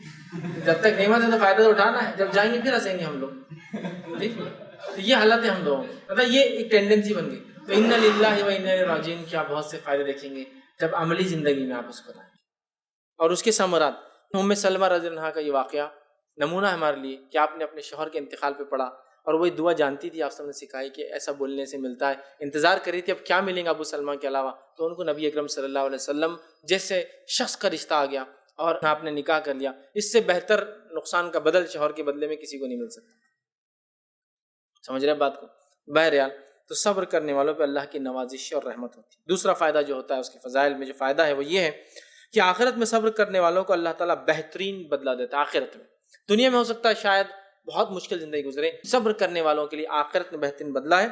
جب تک نعمت ہے تو فائدہ تو اٹھانا ہے، جب جائیں گے پھر ہنسیں گے ہم لوگ. ٹھیک. تو یہ حالت ہے ہم لوگوں کی، مطلب یہ ایک ٹینڈنسی بن گئی. تو انا للہ و انا الیہ راجعون کے آپ بہت سے فائدے دیکھیں گے جب عملی زندگی میں آپ اس کو لائیں گے. اور اس کے ثمرات، ام سلمہ رضی اللہ عنہا کا یہ واقعہ نمونہ ہے ہمارے لیے کہ آپ نے اپنے شوہر کے انتقال پہ پڑھا اور وہی دعا جانتی تھی، آپ سب نے سکھائی کہ ایسا بولنے سے ملتا ہے. انتظار کر رہی تھی اب کیا ملیں گا ابو سلمہ کے علاوہ. تو ان کو نبی اکرم صلی اللہ علیہ وسلم جیسے شخص کا رشتہ آ گیا اور آپ نے نکاح کر لیا. اس سے بہتر نقصان کا بدل شوہر کے بدلے میں کسی کو نہیں مل سکتا. سمجھ رہے بات کو؟ بہرحال تو صبر کرنے والوں پہ اللہ کی نوازش اور رحمت ہوتی ہے. دوسرا فائدہ جو ہوتا ہے اس کے فضائل میں جو فائدہ ہے وہ یہ ہے کہ آخرت میں صبر کرنے والوں کو اللہ تعالیٰ بہترین بدلہ دیتا ہے. آخرت میں، دنیا میں ہو سکتا ہے شاید بہت مشکل زندگی گزرے، صبر کرنے والوں کے لیے آخرت میں بہترین بدلہ ہے.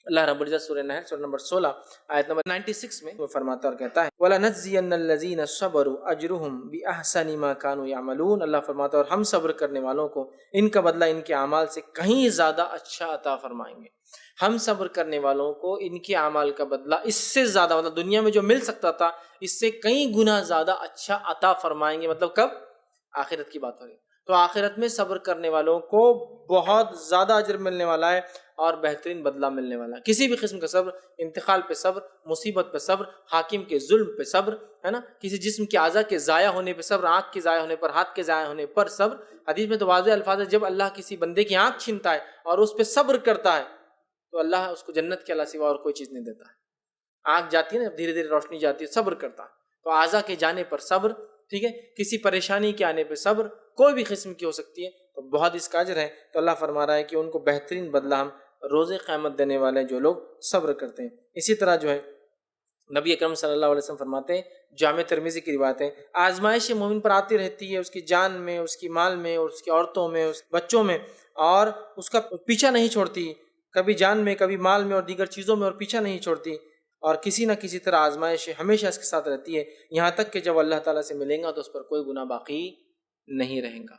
اللہ رب العزت سورہ نحل سورہ نمبر 16 آیت نمبر 96 میں وہ فرماتا اور کہتا ہے وَلَنَجْزِيَنَّ الَّذِينَ صَبَرُوا أَجْرُهُمْ بِأَحْسَنِ مَا كَانُوا يَعْمَلُونَ. اللہ فرماتا ہے اور ہم صبر کرنے والوں کو ان کا بدلہ ان کے اعمال سے کہیں زیادہ اچھا عطا فرمائیں گے. ہم صبر کرنے والوں کو ان کے اعمال کا بدلہ اس سے زیادہ، مطلب دنیا میں جو مل سکتا تھا اس سے کئی گنا زیادہ اچھا عطا فرمائیں گے. مطلب کب؟ آخرت کی بات ہو رہی. تو آخرت میں صبر کرنے والوں کو بہت زیادہ اجر ملنے والا ہے اور بہترین بدلہ ملنے والا ہے. کسی بھی قسم کا صبر، انتقال پہ صبر، مصیبت پہ صبر، حاکم کے ظلم پہ صبر، ہے نا، کسی جسم کے اعضاء کے ضائع ہونے پہ صبر، آنکھ کے ضائع ہونے پر، ہاتھ کے ضائع ہونے پر صبر. حدیث میں تو واضح الفاظ ہے جب اللہ کسی بندے کی آنکھ چھینتا ہے اور اس پہ صبر کرتا ہے تو اللہ اس کو جنت کے علاوہ سوا اور کوئی چیز نہیں دیتا ہے. آنکھ جاتی ہے نا، دھیرے دھیرے روشنی جاتی ہے، صبر کرتا ہے. تو اعضاء کے جانے پر صبر، ٹھیک ہے، کسی پریشانی کے آنے پہ صبر، کوئی بھی قسم کی ہو سکتی ہے، تو بہت اس کا اجر ہے. تو اللہ فرما رہا ہے کہ ان کو بہترین بدلہ ہم روز قیامت دینے والے جو لوگ صبر کرتے ہیں. اسی طرح جو ہے نبی اکرم صلی اللہ علیہ وسلم فرماتے ہیں، جامع ترمذی کی روایت ہے، آزمائش مومن پر آتی رہتی ہے، اس کی جان میں، اس کی مال میں، اور اس کی عورتوں میں، اس بچوں میں، اور اس کا پیچھا نہیں چھوڑتی، کبھی جان میں، کبھی مال میں اور دیگر چیزوں میں، اور پیچھا نہیں چھوڑتی. اور کسی نہ کسی طرح آزمائش ہمیشہ اس کے ساتھ رہتی ہے، یہاں تک کہ جب اللہ تعالیٰ سے ملیں گا تو اس پر کوئی گناہ باقی نہیں رہیں گا.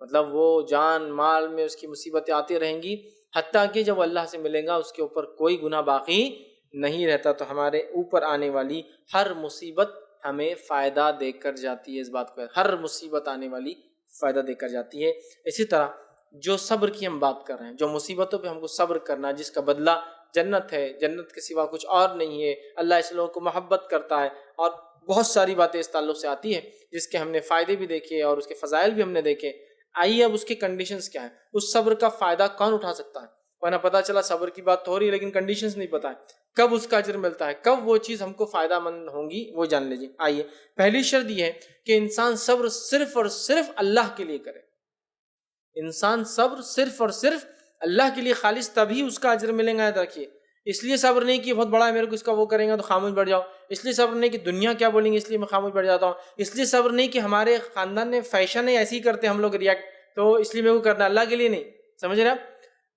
مطلب وہ جان مال میں اس کی مصیبتیں آتی رہیں گی، حتیٰ کہ جب اللہ سے ملے گا اس کے اوپر کوئی گناہ باقی نہیں رہتا۔ تو ہمارے اوپر آنے والی ہر مصیبت ہمیں فائدہ دے کر جاتی ہے، اس بات کو ہر مصیبت آنے والی فائدہ دے کر جاتی ہے۔ اسی طرح جو صبر کی ہم بات کر رہے ہیں، جو مصیبتوں پہ ہم کو صبر کرنا، جس کا بدلہ جنت ہے، جنت کے سوا کچھ اور نہیں ہے، اللہ اس لوگوں کو محبت کرتا ہے، اور بہت ساری باتیں اس تعلق سے آتی ہیں جس کے ہم نے فائدے بھی دیکھے اور اس کے فضائل بھی ہم نے دیکھے۔ آئیے اب اس کی کنڈیشنز کیا ہیں، اس صبر کا فائدہ کون اٹھا سکتا ہے؟ ورنہ پتہ چلا صبر کی بات تو ہو رہی ہے لیکن کنڈیشنز نہیں پتہ ہے، کب اس کا اجر ملتا ہے، کب وہ چیز ہم کو فائدہ مند ہوں گی، وہ جان لیجیے۔ آئیے، پہلی شرط یہ ہے کہ انسان صبر صرف اور صرف اللہ کے لیے کرے۔ انسان صبر صرف اور صرف اللہ کے لیے خالص، تبھی اس کا اجر ملے گا۔ یاد رکھیے، اس لیے صبر نہیں کہ بہت بڑا ہے میرے کو اس کا وہ کریں گا تو خاموش بیٹھ جاؤ، اس لیے صبر نہیں کہ دنیا کیا بولیں گے اس لیے میں خاموش بیٹھ جاتا ہوں، اس لیے صبر نہیں کہ ہمارے خاندان میں فیشن ہے ایسے ہی کرتے ہم لوگ ریئیکٹ، تو اس لیے میرے کو کرنا، اللہ کے لیے نہیں، سمجھ رہے آپ؟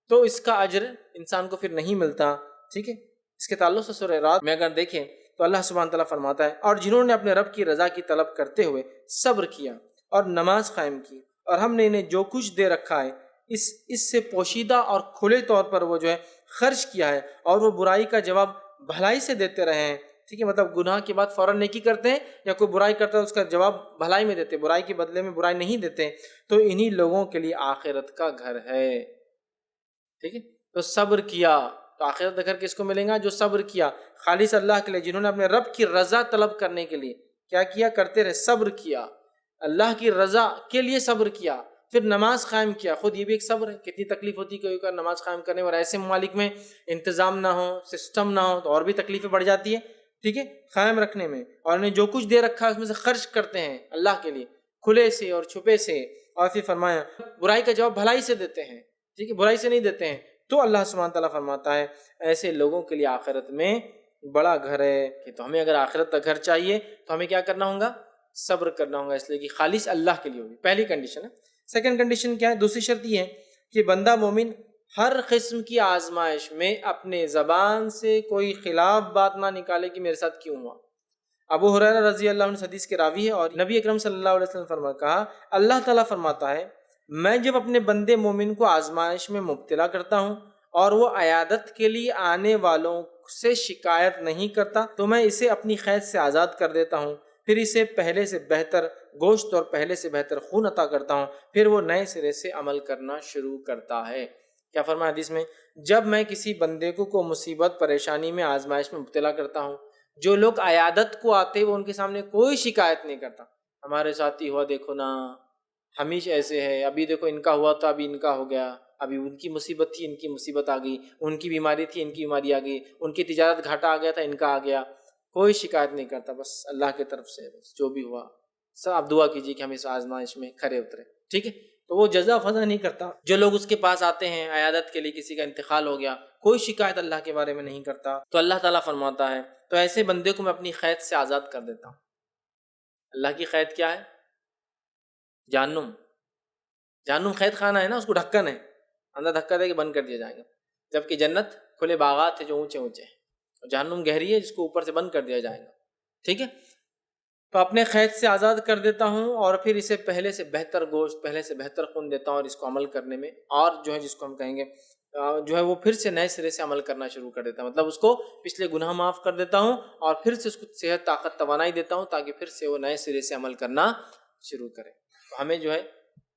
تو اس کا اجر انسان کو پھر نہیں ملتا۔ ٹھیک ہے، اس کے تعلق سے سورہ رات میں اگر دیکھیں تو اللہ سبحانہ تعالیٰ فرماتا ہے، اور جنہوں نے اپنے رب کی رضا کی طلب کرتے ہوئے صبر کیا اور نماز قائم کی، اور ہم نے انہیں جو کچھ دے رکھا ہے اس سے پوشیدہ اور کھلے طور پر وہ جو ہے خرچ کیا ہے، اور وہ برائی کا جواب بھلائی سے دیتے رہے ہیں۔ ٹھیک ہے، مطلب گناہ کے بعد فوراً نیکی کرتے ہیں، یا کوئی برائی کرتا ہے اس کا جواب بھلائی میں دیتے، برائی کے بدلے میں برائی نہیں دیتے، تو انہی لوگوں کے لیے آخرت کا گھر ہے۔ ٹھیک ہے، تو صبر کیا تو آخرت کا گھر کس کو ملے گا؟ جو صبر کیا خالص اللہ کے لیے، جنہوں نے اپنے رب کی رضا طلب کرنے کے لیے کیا کیا؟ کرتے رہے، صبر کیا، اللہ کی رضا کے لیے صبر کیا، پھر نماز قائم کیا۔ خود یہ بھی ایک صبر ہے، کتنی تکلیف ہوتی ہے کوئی کا نماز قائم کرنے میں، اور ایسے ممالک میں انتظام نہ ہو، سسٹم نہ ہو، تو اور بھی تکلیفیں بڑھ جاتی ہے۔ ٹھیک ہے، قائم رکھنے میں، اور انہیں جو کچھ دے رکھا ہے اس میں سے خرچ کرتے ہیں اللہ کے لیے، کھلے سے اور چھپے سے، اور پھر فرمایا برائی کا جواب بھلائی سے دیتے ہیں۔ ٹھیک ہے، برائی سے نہیں دیتے ہیں، تو اللہ سبحانہ تعالیٰ فرماتا ہے ایسے لوگوں کے لیے آخرت میں بڑا گھر ہے۔ کہ تو ہمیں اگر آخرت کا گھر چاہیے تو ہمیں کیا کرنا ہوگا؟ صبر کرنا ہوگا، اس لیے کہ خالص اللہ کے لیے ہوگی، پہلی کنڈیشن ہے۔ سیکنڈ کنڈیشن کیا ہے؟ دوسری شرط یہ ہے کہ بندہ مومن ہر قسم کی آزمائش میں اپنے زبان سے کوئی خلاف بات نہ نکالے کہ میرے ساتھ کیوں ہوا۔ ابو ہریرہ رضی اللہ عنہ حدیث کے راوی ہے، اور نبی اکرم صلی اللہ علیہ وسلم کہا، اللہ تعالیٰ فرماتا ہے، میں جب اپنے بندے مومن کو آزمائش میں مبتلا کرتا ہوں اور وہ عیادت کے لیے آنے والوں سے شکایت نہیں کرتا تو میں اسے اپنی قید سے آزاد کر دیتا ہوں، پھر اسے پہلے سے بہتر گوشت اور پہلے سے بہتر خون عطا کرتا ہوں، پھر وہ نئے سرے سے عمل کرنا شروع کرتا ہے۔ کیا فرمایا حدیث میں؟ جب میں کسی بندے کو کوئی مصیبت پریشانی میں آزمائش میں مبتلا کرتا ہوں، جو لوگ عیادت کو آتے وہ ان کے سامنے کوئی شکایت نہیں کرتا، ہمارے ساتھی ہوا دیکھو نا، ہمیشہ ایسے ہے، ابھی دیکھو ان کا ہوا تھا ابھی ان کا ہو گیا، ابھی ان کی مصیبت تھی ان کی مصیبت آ گئی، ان کی بیماری تھی ان کی بیماری آ گئی، ان کی تجارت گھاٹا آ گیا تھا ان کا آ گیا، کوئی شکایت نہیں کرتا، بس اللہ کی طرف سے بس جو بھی ہوا سب آپ دعا کیجیے کہ ہم اس آزمائش میں کھرے اترے۔ ٹھیک ہے، تو وہ جزا فضا نہیں کرتا۔ جو لوگ اس کے پاس آتے ہیں عیادت کے لیے، کسی کا انتقال ہو گیا، کوئی شکایت اللہ کے بارے میں نہیں کرتا، تو اللہ تعالیٰ فرماتا ہے تو ایسے بندے کو میں اپنی قید سے آزاد کر دیتا ہوں۔ اللہ کی قید کیا ہے؟ جہنم۔ جہنم قید خانہ ہے نا، اس کو ڈھکن ہے، اندر دھکا دے کے بند کر دیا جائے گا، جبکہ جنت کھلے باغات ہیں جو اونچے اونچے ہیں، اور جہنم گہری ہے جس کو اوپر سے بند کر دیا جائے گا۔ ٹھیک ہے، تو اپنے قید سے آزاد کر دیتا ہوں، اور پھر اسے پہلے سے بہتر گوشت پہلے سے بہتر خون دیتا ہوں، اور اس کو عمل کرنے میں، اور جو ہے جس کو ہم کہیں گے جو ہے وہ پھر سے نئے سرے سے عمل کرنا شروع کر دیتا ہوں، مطلب اس کو پچھلے گناہ معاف کر دیتا ہوں، اور پھر سے اس کو صحت طاقت توانائی دیتا ہوں تاکہ پھر سے وہ نئے سرے سے عمل کرنا شروع کرے۔ تو ہمیں جو ہے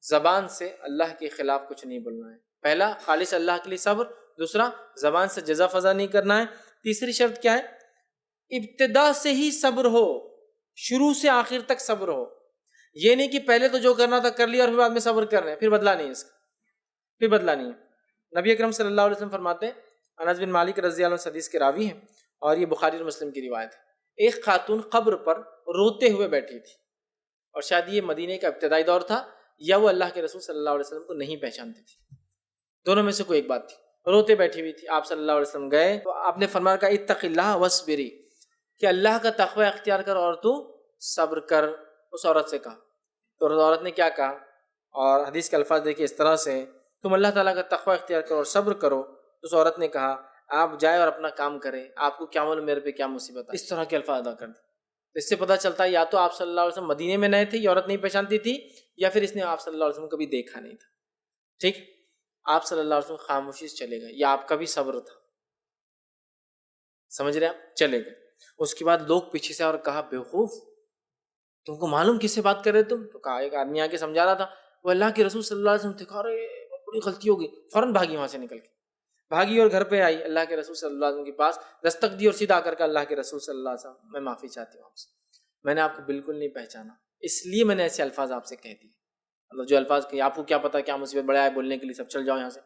زبان سے اللہ کے خلاف کچھ نہیں بولنا ہے، پہلا خالص اللہ کے لیے صبر، دوسرا زبان سے جزا فضا نہیں کرنا ہے، تیسری شرط کیا ہے؟ ابتدا سے ہی صبر ہو، شروع سے آخر تک صبر ہو، یہ نہیں کہ پہلے تو جو کرنا تھا کر لیا اور پھر بعد میں صبر کر رہے ہیں، پھر بدلا نہیں ہے اس کا، پھر بدلا نہیں ہے۔ نبی اکرم صلی اللہ علیہ وسلم فرماتے ہیں، انس بن مالک رضی اللہ عنہ حدیث کے راوی ہیں، اور یہ بخاری اور مسلم کی روایت ہے، ایک خاتون قبر پر روتے ہوئے بیٹھی تھی، اور شاید یہ مدینے کا ابتدائی دور تھا، یا وہ اللہ کے رسول صلی اللہ علیہ وسلم کو نہیں پہچانتی تھی، دونوں میں سے کوئی ایک بات تھی، روتے بیٹھی ہوئی تھی۔ آپ صلی اللہ علیہ وسلم گئے تو آپ نے فرمایا کہ اتق اللہ واصبری، کہ اللہ کا تقوی اختیار کر اور تو صبر کر، اس عورت سے کہا۔ تو اس عورت نے کیا کہا، اور حدیث کے الفاظ دیکھیے اس طرح سے، تم اللہ تعالیٰ کا تقوی اختیار کرو اور صبر کرو۔ تو اس عورت نے کہا، آپ جائے اور اپنا کام کریں، آپ کو کیا معلوم میرے پہ کیا مصیبت ہے، اس طرح کے الفاظ ادا کر دی۔ اس سے پتہ چلتا ہے یا تو آپ صلی اللہ علیہ وسلم مدینے میں نئے تھے، یہ عورت نہیں پہچانتی تھی، یا پھر اس نے آپ صلی اللہ علیہ وسلم کبھی دیکھا نہیں تھا. ٹھیک، آپ صلی اللہ علیہ وسلم خاموشی سے چلے گئے، یا آپ کا بھی صبر تھا. سمجھ رہے آپ؟ چلے گئے. اس کے بعد لوگ پیچھے سے اور کہا بیوقوف، تم کو معلوم کس سے بات کر رہے تم؟ تو کہا ایک آدمی آ کے سمجھا رہا تھا وہ اللہ کے رسول صلی اللہ علیہ وسلم تھے. کہا ارے بہت بڑی غلطی ہو گئی. فوراً بھاگی وہاں سے نکل کے، بھاگی اور گھر پہ آئی اللہ کے رسول صلی اللہ علیہ وسلم کے پاس، دستک دی اور سیدھا کر کے اللہ کے رسول صلی اللہ علیہ وسلم میں معافی چاہتی ہوں آپ سے، میں نے آپ کو بالکل نہیں پہچانا، اس لیے میں نے ایسے الفاظ آپ سے کہہ دیے. مطلب جو الفاظ کہ آپ کو کیا پتا کیا مصیبت بڑا ہے بولنے کے لیے، سب چل جاؤ یہاں سے.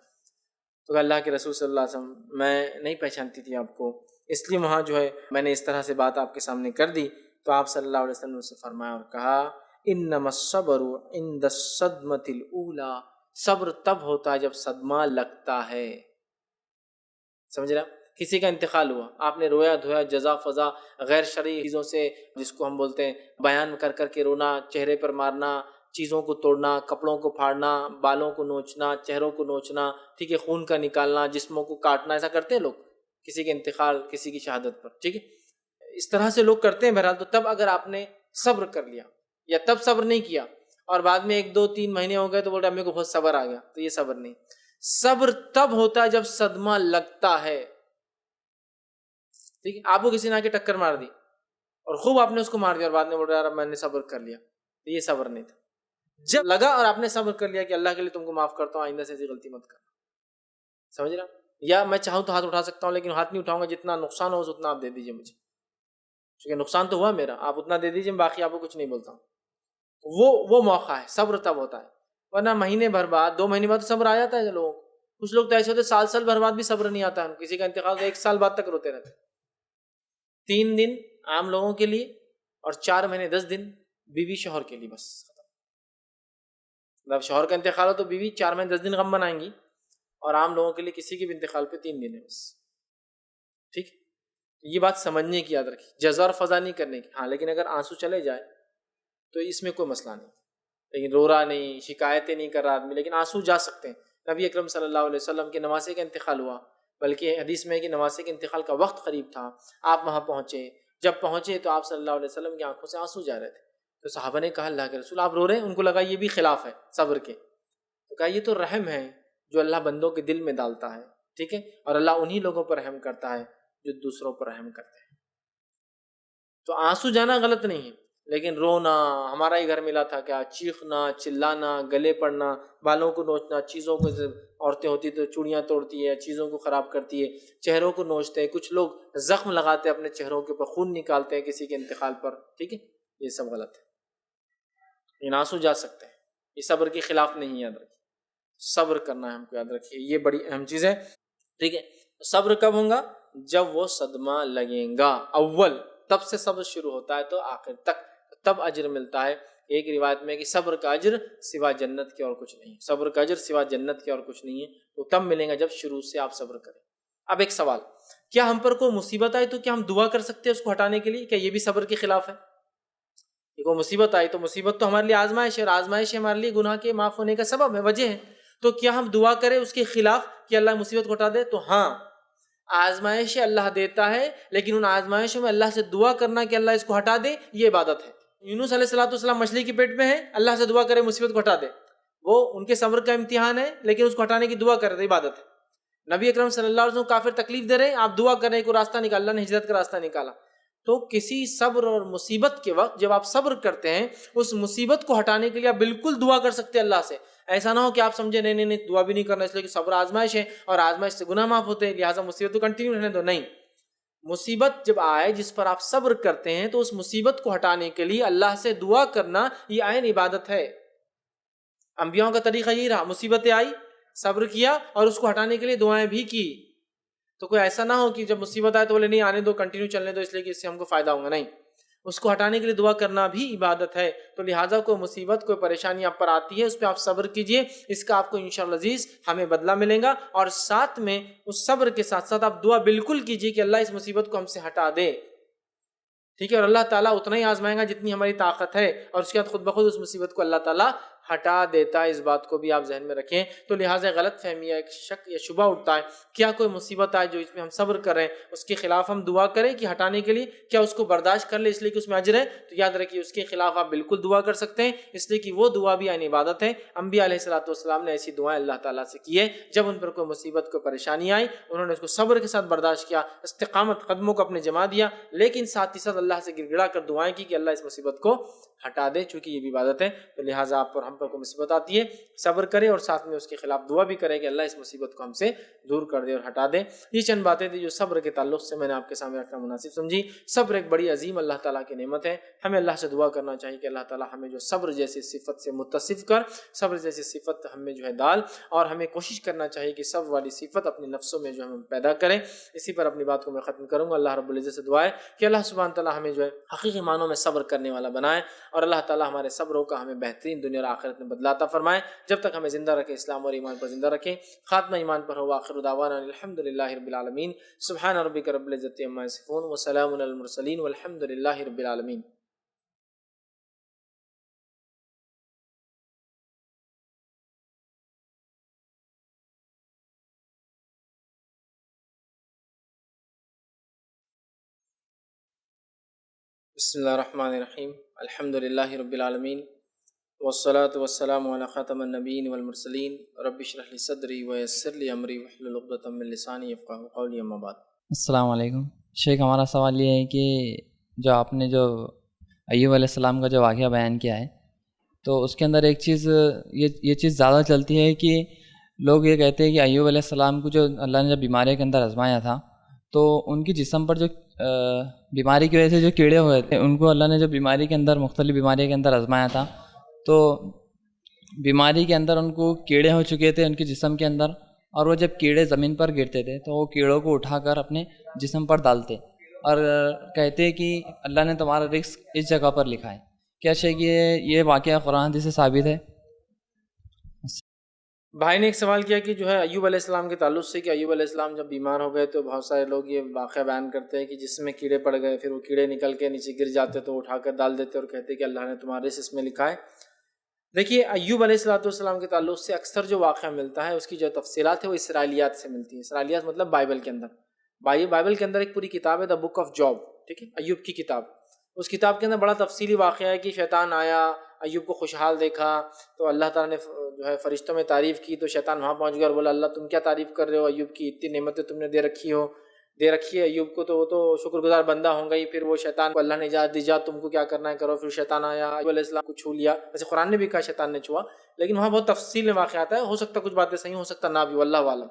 تو اللہ کے رسول صلی اللہ علیہ وسلم میں نہیں پہچانتی تھی آپ کو، اس لیے وہاں جو ہے میں نے اس طرح سے بات آپ کے سامنے کر دی. تو آپ صلی اللہ علیہ وسلم نے اسے فرمایا اور کہا انما الصبر عند الصدمۃ الاولی، صبر تب ہوتا ہے جب صدمہ لگتا ہے. سمجھ رہے؟ کسی کا انتقال ہوا، آپ نے رویا دھویا، جزا فضا غیر شرعی چیزوں سے، جس کو ہم بولتے ہیں بیان کر کر کے رونا، چہرے پر مارنا، چیزوں کو توڑنا، کپڑوں کو پھاڑنا، بالوں کو نوچنا، چہروں کو نوچنا، ٹھیک ہے، خون کا نکالنا، جسموں کو کاٹنا، ایسا کرتے ہیں لوگ کسی کے انتقال، کسی کی شہادت پر. ٹھیک ہے، اس طرح سے لوگ کرتے ہیں. بہرحال تو تب اگر آپ نے صبر کر لیا، یا تب صبر نہیں کیا اور بعد میں 1 2 3 مہینے ہو گئے تو بولے امی کو بہت صبر آ گیا، تو یہ صبر نہیں. صبر تب ہوتا ہے جب صدمہ لگتا ہے. ٹھیک ہے، آپ کو کسی نے آ کے ٹکر مار دی اور خوب آپ نے اس کو مار دیا اور بعد میں بول رہا یار میں نے صبر کر لیا، تو یہ صبر نہیں تھا. جب لگا اور آپ نے صبر کر لیا کہ اللہ کے لیے تم کو معاف کرتا ہوں، آئندہ سے ایسی غلطی مت کرنا. سمجھ رہا؟ یا میں چاہوں تو ہاتھ اٹھا سکتا ہوں لیکن ہاتھ نہیں اٹھاؤں گا، جتنا نقصان ہو اتنا آپ دے دیجیے مجھے، کیونکہ نقصان تو ہوا میرا، آپ اتنا دے دیجیے، باقی آپ کو کچھ نہیں بولتا ہوں. وہ موقع ہے، صبر تب ہوتا ہے. ورنہ مہینے بھر بعد 2 مہینے بعد تو صبر آ جاتا ہے لوگوں کو. کچھ لوگ تو ایسے ہوتے سال بھر بعد بھی صبر نہیں آتا ہے، کسی کا انتقال تو 1 سال بعد تک روتے رہتے. 3 دن عام لوگوں کے لیے اور 4 مہینے 10 دن بیوی شوہر کے لیے، بس ختم. مطلب شوہر کا انتقال ہو تو بیوی 4 مہینے 10 دن غم منائیں گی، اور عام لوگوں کے لیے کسی کے بھی انتقال پہ 3 دن ہے بس. ٹھیک، یہ بات سمجھنے کی یاد رکھی، جزا اور فضا نہیں کرنے کی. ہاں لیکن اگر آنسو چلے جائے تو اس میں کوئی مسئلہ نہیں، لیکن رو رہا نہیں، شکایتیں نہیں کر رہا آدمی، لیکن آنسو جا سکتے ہیں. نبی اکرم صلی اللہ علیہ وسلم کے نواسے کا انتقال ہوا، بلکہ حدیث میں ہے کہ نواسے کے انتقال کا وقت قریب تھا، آپ وہاں پہنچے. جب پہنچے تو آپ صلی اللہ علیہ وسلم کی آنکھوں سے آنسو جا رہے تھے. تو صحابہ نے کہا اللہ کے رسول آپ رو رہے ہیں؟ ان کو لگا یہ بھی خلاف ہے صبر کے. تو کہا یہ تو رحم ہے جو اللہ بندوں کے دل میں ڈالتا ہے. ٹھیک ہے، اور اللہ انہی لوگوں پر رحم کرتا ہے جو دوسروں پر رحم کرتے ہیں. تو آنسو جانا غلط نہیں ہے، لیکن رونا، ہمارا ہی گھر ملا تھا کیا، چیخنا، چلانا، گلے پڑنا، بالوں کو نوچنا، چیزوں کو، عورتیں ہوتی تو چوڑیاں توڑتی ہے، چیزوں کو خراب کرتی ہے، چہروں کو نوچتے ہیں، کچھ لوگ زخم لگاتے ہیں اپنے چہروں کے اوپر، خون نکالتے ہیں کسی کے انتقال پر. ٹھیک ہے، یہ سب غلط ہے. ان آنسو جا سکتے ہیں، یہ صبر کے خلاف نہیں، یاد رکھیے. صبر کرنا ہے ہم کو، یاد رکھیے یہ بڑی اہم چیز ہے. ٹھیک ہے، صبر کب ہوگا؟ جب وہ صدمہ لگے گا اول، تب سے صبر شروع ہوتا ہے تو آخر تک، تب اجر ملتا ہے. ایک روایت میں کہ صبر کا اجر سوا جنت کے اور کچھ نہیں، صبر کا اجر سوا جنت کے اور کچھ نہیں ہے. تو تب ملے گا جب شروع سے آپ صبر کریں. اب ایک سوال، کیا ہم پر کوئی مصیبت آئی تو کیا ہم دعا کر سکتے ہیں اس کو ہٹانے کے لیے؟ کیا یہ بھی صبر کے خلاف ہے؟ دیکھو مصیبت آئی تو مصیبت تو ہمارے لیے آزمائش ہے، اور آزمائش ہمارے لیے گناہ کے معاف ہونے کا سبب ہے، وجہ ہے. تو کیا ہم دعا کریں اس کے خلاف کہ اللہ مصیبت کو ہٹا دے؟ تو ہاں، آزمائش اللہ دیتا ہے، لیکن ان آزمائشوں میں اللہ سے دعا کرنا کہ اللہ اس کو ہٹا دے، یہ عبادت ہے. یونس علیہ السلام مچھلی کے پیٹ میں ہیں، اللہ سے دعا کرے مصیبت کو ہٹا دے، وہ ان کے صبر کا امتحان ہے، لیکن اس کو ہٹانے کی دعا کر رہے، عبادت ہے. نبی اکرم صلی اللہ علیہ وسلم کافر تکلیف دے رہے ہیں، آپ دعا کر رہے ہیں کوئی راستہ نکال، اللہ نے ہجرت کا راستہ نکالا. تو کسی صبر اور مصیبت کے وقت جب آپ صبر کرتے ہیں، اس مصیبت کو ہٹانے کے لیے آپ بالکل دعا کر سکتے ہیں اللہ سے. ایسا نہ ہو کہ آپ سمجھے نہیں دعا بھی نہیں کرنا اس لیے کہ صبر آزمائش ہے اور آزمائش سے گناہ معاف ہوتے ہیں، لہٰذا مصیبت تو کنٹینیو رہنے دو. نہیں، مصیبت جب آئے جس پر آپ صبر کرتے ہیں تو اس مصیبت کو ہٹانے کے لیے اللہ سے دعا کرنا یہ عین عبادت ہے. انبیاء کا طریقہ یہی رہا، مصیبتیں آئی، صبر کیا اور اس کو ہٹانے کے لیے دعائیں بھی کی. تو کوئی ایسا نہ ہو کہ جب مصیبت آئے تو بولے نہیں آنے دو، کنٹینیو چلنے دو اس لیے کہ اس سے ہم کو فائدہ ہوگا. نہیں، اس کو ہٹانے کے لیے دعا کرنا بھی عبادت ہے. تو لہٰذا کوئی مصیبت، کوئی پریشانی آپ پر آتی ہے، اس پہ آپ صبر کیجئے، اس کا آپ کو انشاءاللہ عزیز ہمیں بدلہ ملے گا. اور ساتھ میں اس صبر کے ساتھ ساتھ آپ دعا بالکل کیجئے کہ اللہ اس مصیبت کو ہم سے ہٹا دے. ٹھیک ہے، اور اللہ تعالیٰ اتنا ہی آزمائے گا جتنی ہماری طاقت ہے، اور اس کے بعد خود بخود اس مصیبت کو اللہ تعالیٰ ہٹا دیتا ہے، اس بات کو بھی آپ ذہن میں رکھیں۔ تو لہٰذا غلط فہمی یا ایک شک یا شبہ اٹھتا ہے، کیا کوئی مصیبت آئے جو اس میں ہم صبر کریں اس کے خلاف ہم دعا کریں کہ ہٹانے کے لیے، کیا اس کو برداشت کر لیں اس لیے کہ اس میں اجر ہے؟ تو یاد رکھیے اس کے خلاف آپ بالکل دعا کر سکتے ہیں، اس لیے کہ وہ دعا بھی عین عبادت ہے۔ انبیاء علیہ الصلوۃ والسلام نے ایسی دعائیں اللہ تعالیٰ سے کی ہے، جب ان پر کوئی مصیبت کوئی پریشانی آئی انہوں نے اس کو صبر کے ساتھ برداشت کیا، استقامت قدموں کو اپنے جما دیا، لیکن ساتھ ہی ساتھ اللہ سے گڑ گڑا کر دعائیں کی کہ اللہ اس مصیبت کو ہٹا دے، چونکہ یہ بھی عبادت ہے۔ تو لہٰذا آپ پر ہم پر کوئی مصیبت آتی ہے صبر کرے اور ساتھ میں اس کے خلاف دعا بھی کرے کہ اللہ اس مصیبت کو ہم سے دور کر دے اور ہٹا دے۔ یہ چند باتیں تھیں جو صبر کے تعلق سے میں نے آپ کے سامنے رکھنا مناسب سمجھی۔ صبر ایک بڑی عظیم اللہ تعالیٰ کی نعمت ہے، ہمیں اللہ سے دعا کرنا چاہیے کہ اللہ تعالیٰ ہمیں جو صبر جیسی صفت سے متصف کر، صبر جیسی صفت ہمیں جو ہے ڈال، اور ہمیں کوشش کرنا چاہیے کہ صبر والی صفت اپنے نفسوں میں جو ہم پیدا کریں۔ اسی پر اپنی بات کو میں ختم کروں گا۔ اللہ رب العزت سے دعا ہے کہ اللہ سبحانہ تعالیٰ ہمیں جو ہے حقیقی معنوں میں صبر کرنے والا بنائے، اور اللہ تعالیٰ ہمارے صبروں کا ہمیں بہترین دنیا اور آخرت میں بدلہ عطا فرمائے۔ جب تک ہمیں زندہ رکھے اسلام اور ایمان پر زندہ رکھیں، خاتمہ ایمان پر ہو۔ آخر دعوانا الحمد للہ رب العالمین۔ سبحان ربک رب العزت عما یصفون وسلام علی المرسلین والحمد للہ رب العالمین۔ بسم اللہ الرحمن الرحیم۔ الحمد للہ رب العالمین والصلاة والسلام علی خاتم النبیین والمرسلین۔ رب اشرح لی صدری ویسر لی امری واحلل عقدۃ من لسانی یفقہوا قولی، اما بعد۔ السلام علیکم شیخ، ہمارا سوال یہ ہے کہ جو آپ نے جو ایوب علیہ السلام کا جو واقعہ بیان کیا ہے، تو اس کے اندر ایک چیز یہ چیز زیادہ چلتی ہے کہ لوگ یہ کہتے ہیں کہ ایوب علیہ السلام کو جو اللہ نے جب بیماری کے اندر آزمایا تھا تو ان کی جسم پر جو بیماری کی وجہ سے جو کیڑے ہوئے تھے، ان کو اللہ نے جو بیماری کے اندر مختلف بیماری کے اندر آزمایا تھا تو بیماری کے اندر ان کو کیڑے ہو چکے تھے ان کے جسم کے اندر، اور وہ جب کیڑے زمین پر گرتے تھے تو وہ کیڑوں کو اٹھا کر اپنے جسم پر ڈالتے اور کہتے کہ اللہ نے تمہارا رزق اس جگہ پر لکھا ہے۔ کیا شیخ یہ واقعہ قرآن حدیث سے ثابت ہے؟ بھائی نے ایک سوال کیا کہ جو ہے ایوب علیہ السلام کے تعلق سے کہ ایوب علیہ السلام جب بیمار ہو گئے تو بہت سارے لوگ یہ واقعہ بیان کرتے ہیں کہ جس میں کیڑے پڑ گئے، پھر وہ کیڑے نکل کے نیچے گر جاتے تو اٹھا کر ڈال دیتے اور کہتے کہ اللہ نے تمہارے اس میں لکھا ہے۔ دیکھیے ایوب علیہ السلام کے تعلق سے اکثر جو واقعہ ملتا ہے اس کی جو تفصیلات ہے وہ اسرائیلیات سے ملتی ہیں۔ اسرائیلیات مطلب بائبل کے اندر، بائبل کے اندر ایک پوری کتاب ہے دا بک آف جاب، ٹھیک ہے، ایوب کی کتاب۔ اس کتاب کے اندر بڑا تفصیلی واقعہ ہے کہ شیطان آیا، ایوب کو خوشحال دیکھا تو اللہ تعالیٰ نے جو ہے فرشتوں میں تعریف کی، تو شیطان وہاں پہنچ گیا اور بولا اللہ تم کیا تعریف کر رہے ہو، ایوب کی اتنی نعمتیں تم نے دے رکھی ہے ایوب کو، تو وہ تو شکر گزار بندہ ہوں گا ہی۔ پھر وہ شیطان کو اللہ نے اجازت دی جا تم کو کیا کرنا ہے کرو، پھر شیطان آیا ایوب علیہ السلام کو چھو لیا۔ ویسے قرآن نے بھی کہا شیطان نے چھوا، لیکن وہاں بہت تفصیل میں واقعہ آتا ہے، ہو سکتا کچھ باتیں صحیح ہو سکتا نہ بھی، واللہ عالم۔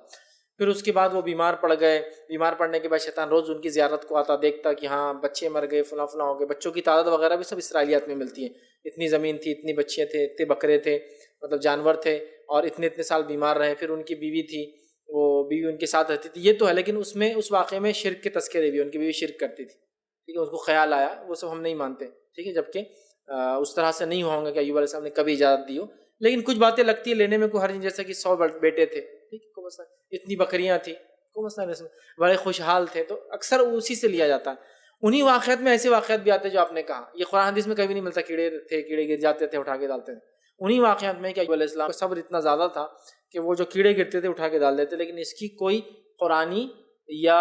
پھر اس کے بعد وہ بیمار پڑ گئے، بیمار پڑنے کے بعد شیطان روز ان کی زیارت کو آتا، دیکھتا کہ ہاں بچے مر گئے، فلاں فلاں ہو گئے۔ بچوں کی تعداد وغیرہ بھی سب اسرائیلیات میں ملتی ہے، اتنی زمین تھی، اتنی بچیاں تھے، اتنے بکرے تھے، مطلب جانور تھے، اور اتنے سال بیمار رہے۔ پھر ان کی بیوی تھی، وہ بیوی ان کے ساتھ رہتی تھی، یہ تو ہے، لیکن اس واقعے میں شرک کے تذکرے بھی، ان کی بیوی شرک کرتی تھی، ٹھیک ہے، اس کو خیال آیا، وہ سب ہم نہیں مانتے، ٹھیک ہے، جبکہ اس طرح سے نہیں ہوں گا کہ ایوب علیہ السلام نے کبھی اجازت دی ہو، لیکن کچھ باتیں لگتی ہے لینے میں کوئی حرج نہیں، جیسے کہ 100 بیٹے تھے، ٹھیک ہے، مسئلہ اتنی بکریاں تھیں، کوئی مسئلہ نہیں، بڑے خوشحال تھے، تو اکثر اسی سے لیا جاتا ہے۔ انہی واقعات میں ایسے واقعات بھی آتے ہیں جو آپ نے کہا، یہ قرآن حدیث میں کبھی نہیں ملتا کیڑے تھے، کیڑے گر جاتے تھے اٹھا کے ڈالتے تھے۔ انہی واقعات میں کہ ایوب علیہ السلام کا صبر اتنا زیادہ تھا کہ وہ جو کیڑے گرتے تھے اٹھا کے ڈال دیتے، لیکن اس کی کوئی قرآنی یا